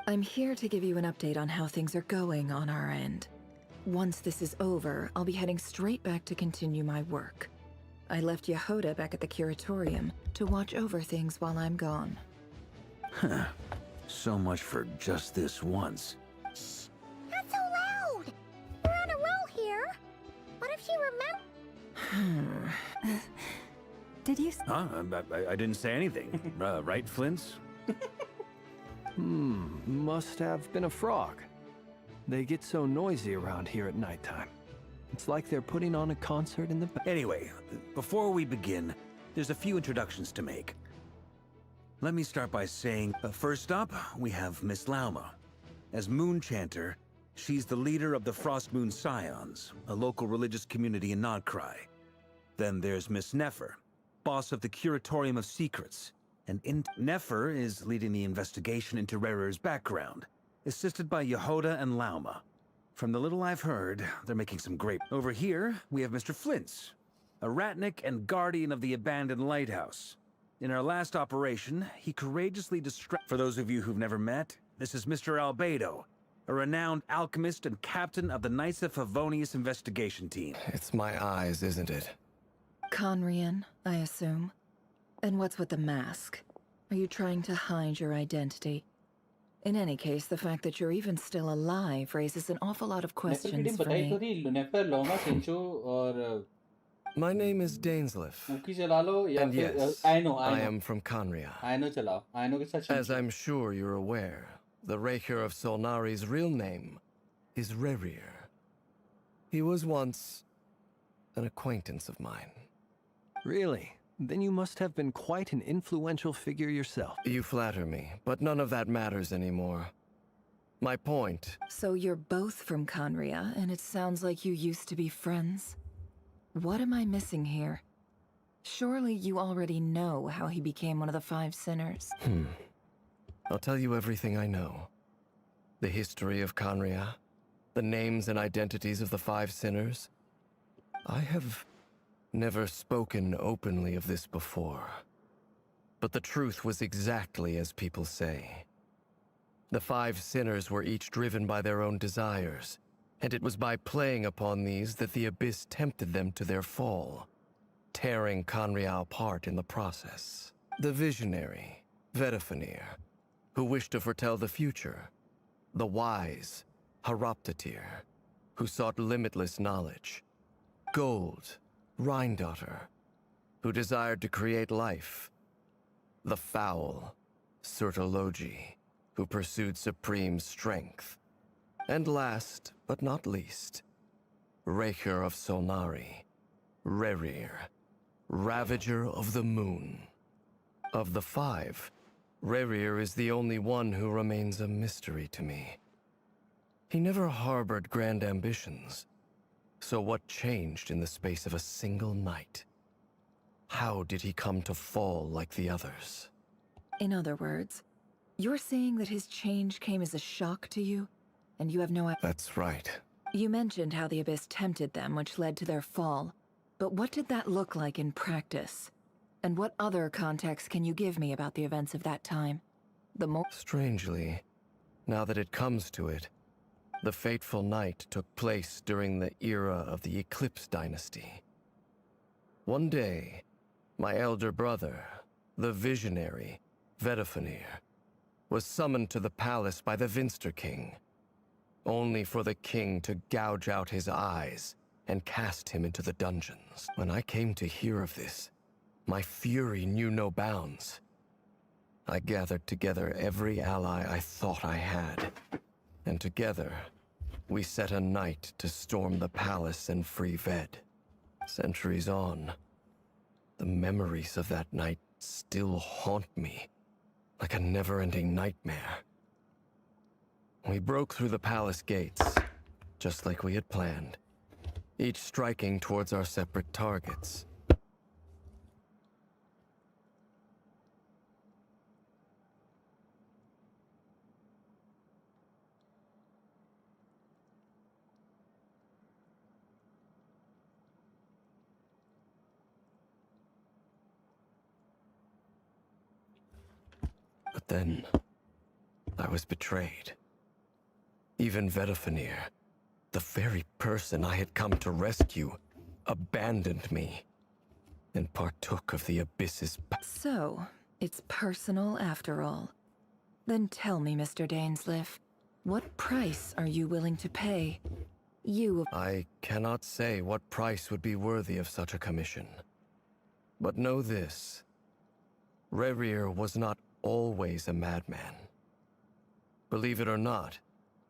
I'm here to give you an update on how things are going on our end. Once this is over, I'll be heading straight back to continue my work. I left Yehoda back at the Curatorium to watch over things while I'm gone. Huh. So much for just this once. Shh! Not so loud! We're on a roll here. What if she remembers? Did you... Huh? I didn't say anything. Right, Flints? Must have been a frog. They get so noisy around here at nighttime. It's like they're putting on a concert in the... Anyway, before we begin, there's a few introductions to make. Let me start by saying, first up, we have Miss Lauma. As Moon Chanter, she's the leader of the Frost Moon Scions, a local religious community in Nodcry. Then there's Miss Nefer, boss of the Curatorium of Secrets. And Nefer is leading the investigation into Rerer's background, assisted by Yehoda and Lauma. From the little I've heard, they're making some great... Over here, we have Mr. Flintz, a Ratnik and guardian of the abandoned lighthouse. In our last operation, he courageously For those of you who've never met, this is Mr. Albedo, a renowned alchemist and captain of the Knights of Favonius investigation team. It's my eyes, isn't it? Conrian, I assume. And what's with the mask? Are you trying to hide your identity? In any case, the fact that you're even still alive raises an awful lot of questions for me. My name is Dainsliff. And yes, I am from Conria. As I'm sure you're aware, the Raker of Solnari's real name is Rerir. He was once an acquaintance of mine. Really? Then you must have been quite an influential figure yourself. You flatter me, but none of that matters anymore. My point... So you're both from Conria, and it sounds like you used to be friends? What am I missing here? Surely you already know how he became one of the Five Sinners. I'll tell you everything I know. The history of Conria, The names and identities of the 5 sinners? I have never spoken openly of this before. But the truth was exactly as people say. The 5 sinners were each driven by their own desires, and it was by playing upon these that the Abyss tempted them to their fall, tearing Conrial apart in the process. The visionary, Vedifenir, who wished to foretell the future. The wise, Haroptatir, who sought limitless knowledge. Gold, Rhindaughter, who desired to create life. The foul, Surtologi, who pursued supreme strength. And last, but not least, Raker of Solnari, Rerir, Ravager of the Moon. Of the 5, Rerir is the only one who remains a mystery to me. He never harbored grand ambitions. So what changed in the space of a single night? How did he come to fall like the others? In other words, you're saying that his change came as a shock to you, and you have no idea. That's right. You mentioned how the Abyss tempted them, which led to their fall. But what did that look like in practice? And what other context can you give me about the events of that time? Strangely, now that it comes to it, the fateful night took place during the era of the Eclipse Dynasty. One day, my elder brother, the visionary, Vedifenir, was summoned to the palace by the Vinster King, only for the king to gouge out his eyes and cast him into the dungeons. When I came to hear of this, my fury knew no bounds. I gathered together every ally I thought I had, and together, we set a night to storm the palace and free Ved. Centuries on, the memories of that night still haunt me, like a never-ending nightmare. We broke through the palace gates, just like we had planned, each striking towards our separate targets. But then, I was betrayed. Even Vedifenir, the very person I had come to rescue, abandoned me and partook of the Abyss's. So, it's personal after all. Then tell me, Mr. Dainsleif, what price are you willing to pay? I cannot say what price would be worthy of such a commission. But know this. Rerir was not always a madman. Believe it or not,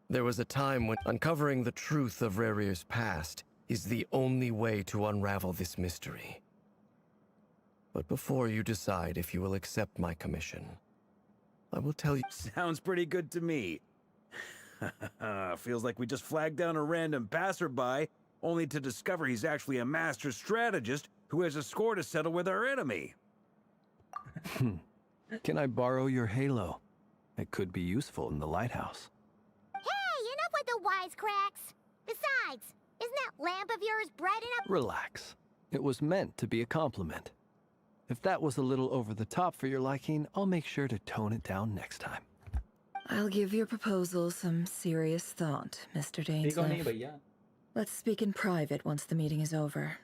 there was a time when uncovering the truth of Rerir's past is the only way to unravel this mystery. But before you decide if you will accept my commission, I will tell you— Sounds pretty good to me. Feels like we just flagged down a random passerby, only to discover he's actually a master strategist who has a score to settle with our enemy. Can I borrow your halo? It could be useful in the lighthouse. Hey, enough with the wisecracks! Besides, isn't that lamp of yours bright enough? Relax. It was meant to be a compliment. If that was a little over the top for your liking, I'll make sure to tone it down next time. I'll give your proposal some serious thought, Mr. Dainsleif. Let's speak in private once the meeting is over.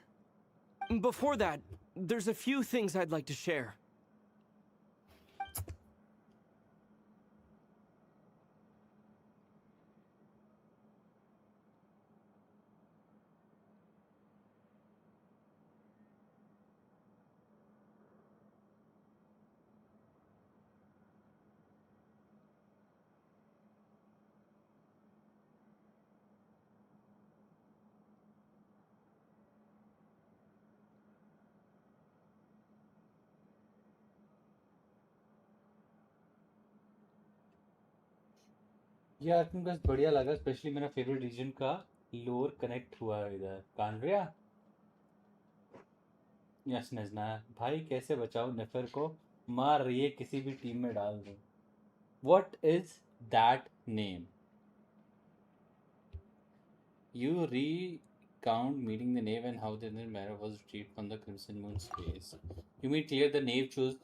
Before that, there's a few things I'd like to share. यार तुम बस बढ़िया लगा, specially मेरा favourite reason का लोर connect हुआ इधर कांड्रिया। यस नजना भाई, कैसे बचाओ नेफर को, मार रही है, किसी भी टीम में डाल दो। What is that name? You recount meeting the knave and how the Mara was retrieved from the Crimson Moon's space. You made clear the knave chose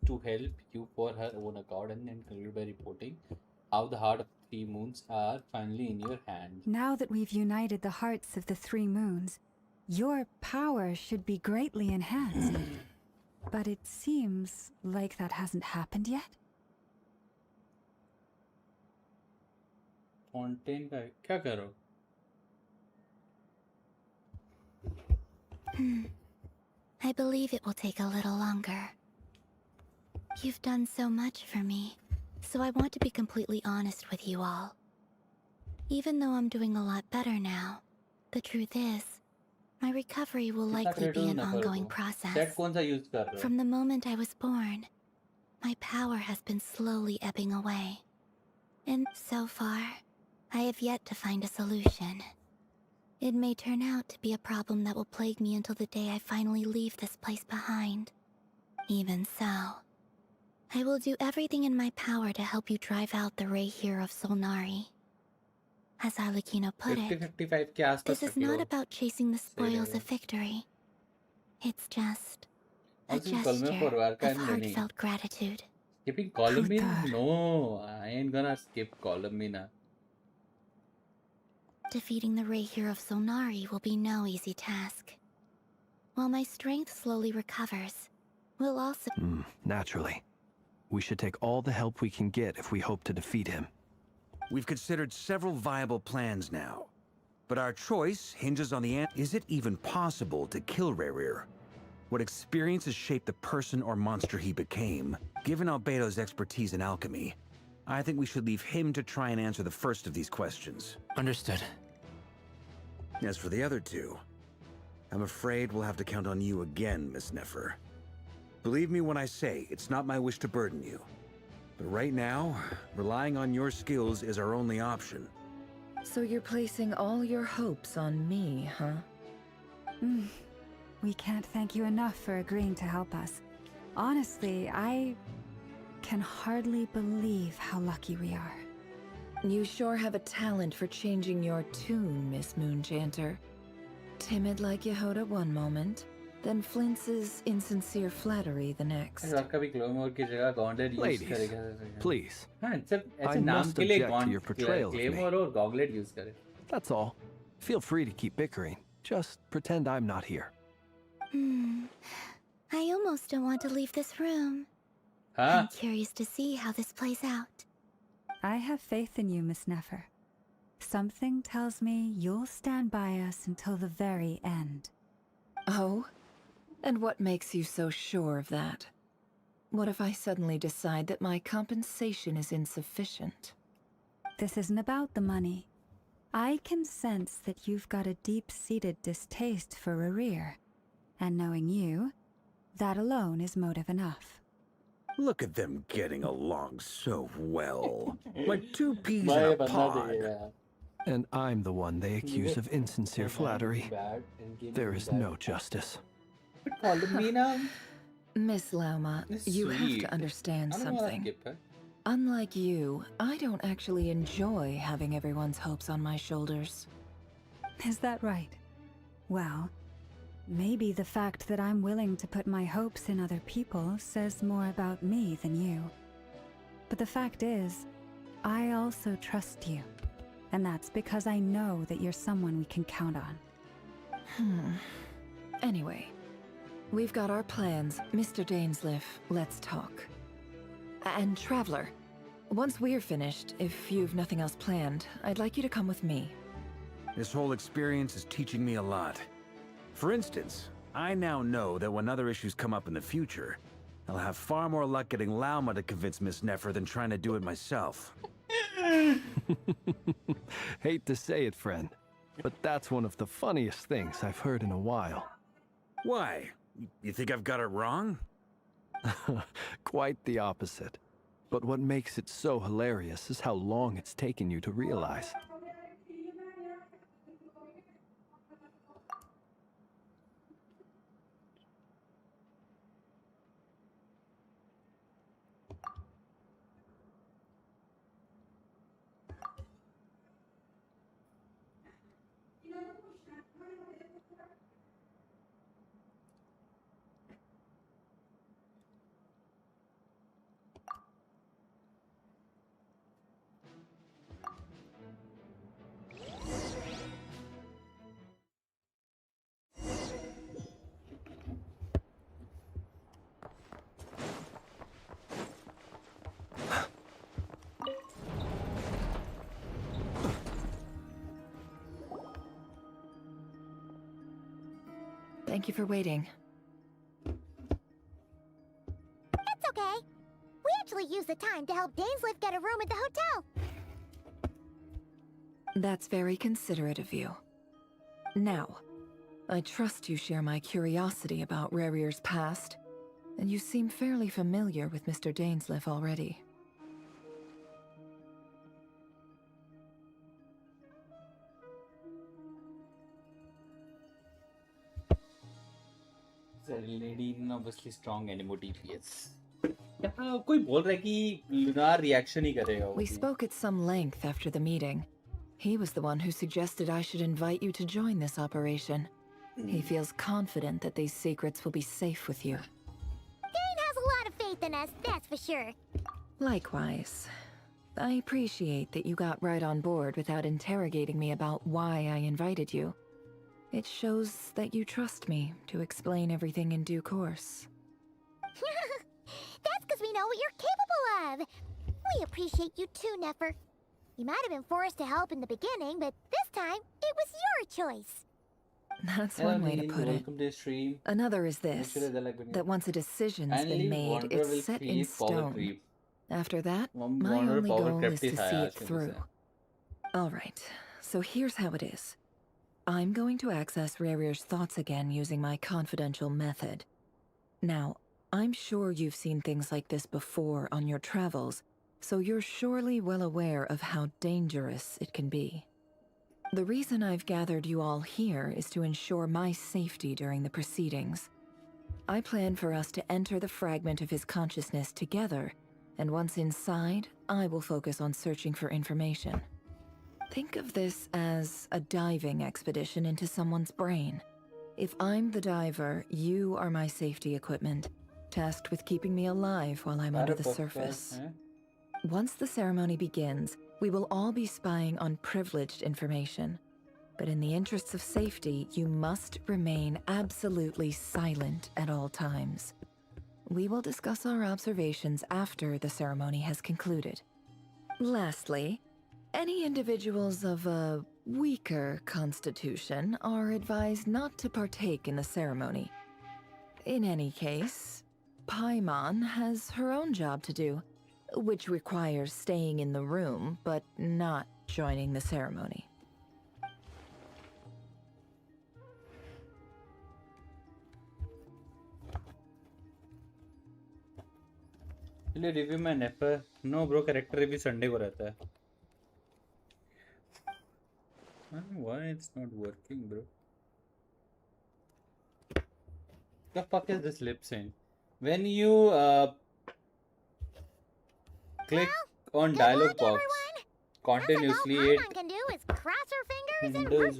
to help you for her own accord and then conclude by reporting how the heart of three moons are finally in your hand. Now that we've united the hearts of the three moons, your power should be greatly enhanced. But it seems like that hasn't happened yet. Fontaine का क्या करो? I believe it will take a little longer. You've done so much for me, so I want to be completely honest with you all. Even though I'm doing a lot better now, the truth is, my recovery will likely be an ongoing process. From the moment I was born, my power has been slowly ebbing away. And so far, I have yet to find a solution. It may turn out to be a problem that will plague me until the day I finally leave this place behind. Even so, I will do everything in my power to help you drive out the Rahier of Solnari. As Arlecchino put it, this is not about chasing the spoils of victory. It's just a gesture of heartfelt gratitude. Skipping Column? No, I ain't gonna skip Column. Defeating the Rahier of Solnari will be no easy task. While my strength slowly recovers, we'll also... Naturally. We should take all the help we can get if we hope to defeat him. We've considered several viable plans now. But our choice hinges on the answer. Is it even possible to kill Rahier? What experiences shaped the person or monster he became? Given Albedo's expertise in alchemy, I think we should leave him to try and answer the first of these questions. Understood. As for the other two, I'm afraid we'll have to count on you again, Miss Nefer. Believe me when I say it's not my wish to burden you. But right now, relying on your skills is our only option. So you're placing all your hopes on me, huh? We can't thank you enough for agreeing to help us. Honestly, I can hardly believe how lucky we are. You sure have a talent for changing your tune, Miss Moonchanter. Timid like Yehoda one moment, then flinches insincere flattery the next. Ladies, please. I must object to your portrayal of me. That's all. Feel free to keep bickering. Just pretend I'm not here. I almost don't want to leave this room. I'm curious to see how this plays out. I have faith in you, Miss Nefer. Something tells me you'll stand by us until the very end. Oh? And what makes you so sure of that? What if I suddenly decide that my compensation is insufficient? This isn't about the money. I can sense that you've got a deep-seated distaste for Rahier. And knowing you, that alone is motive enough. Look at them getting along so well. Like two peas in a pod. And I'm the one they accuse of insincere flattery. There is no justice. Miss Lauma, you have to understand something. Unlike you, I don't actually enjoy having everyone's hopes on my shoulders. Is that right? Well, maybe the fact that I'm willing to put my hopes in other people says more about me than you. But the fact is, I also trust you. And that's because I know that you're someone we can count on. Anyway, we've got our plans. Mr. Dainsleif, let's talk. And Traveler, once we're finished, if you've nothing else planned, I'd like you to come with me. This whole experience is teaching me a lot. For instance, I now know that when other issues come up in the future, I'll have far more luck getting Lauma to convince Miss Nefer than trying to do it myself. Hate to say it, friend, but that's one of the funniest things I've heard in a while. Why? You think I've got it wrong? Quite the opposite. But what makes it so hilarious is how long it's taken you to realize. Thank you for waiting. That's okay. We actually used the time to help Dainsleif get a room at the hotel. That's very considerate of you. Now, I trust you share my curiosity about Rarier's past, and you seem fairly familiar with Mr. Dainsleif already. Lady in obviously strong animo DPS. यहाँ कोई बोल रहा है कि lunar reaction ही करेगा वो We भी. spoke at some length after the meeting. He was the one who suggested I should invite you to join this operation. He feels confident that these secrets will be safe with you. Dane has a lot of faith in us, that's for sure. Likewise. I appreciate that you got right on board without interrogating me about why I invited you. It shows that you trust me to explain everything in due course. That's because we know what you're capable of. We appreciate you too, Nefer. You might have been forced to help in the beginning, but this time, it was your choice. That's one way to put it. Welcome to the stream. Another is this, that once a decision's been made, it's set in stone. After that, my only goal is to see it through. Alright, so here's how it is. I'm going to access Rarier's thoughts again using my confidential method. Now, I'm sure you've seen things like this before on your travels, so you're surely well aware of how dangerous it can be. The reason I've gathered you all here is to ensure my safety during the proceedings. I plan for us to enter the fragment of his consciousness together, and once inside, I will focus on searching for information. Think of this as a diving expedition into someone's brain. If I'm the diver, you are my safety equipment, tasked with keeping me alive while I'm under the surface. Once the ceremony begins, we will all be spying on privileged information. But in the interests of safety, you must remain absolutely silent at all times. We will discuss our observations after the ceremony has concluded. Lastly, any individuals of a weaker constitution are advised not to partake in the ceremony. In any case, Paimon has her own job to do, which requires staying in the room, but not joining the ceremony. चलिए review में Nefer no bro character review Sunday को रहता है. I don't know why it's not working, bro. The fuck is this lip sync? When you click on dialog box continuously, it All I can do is cross her fingers and hinders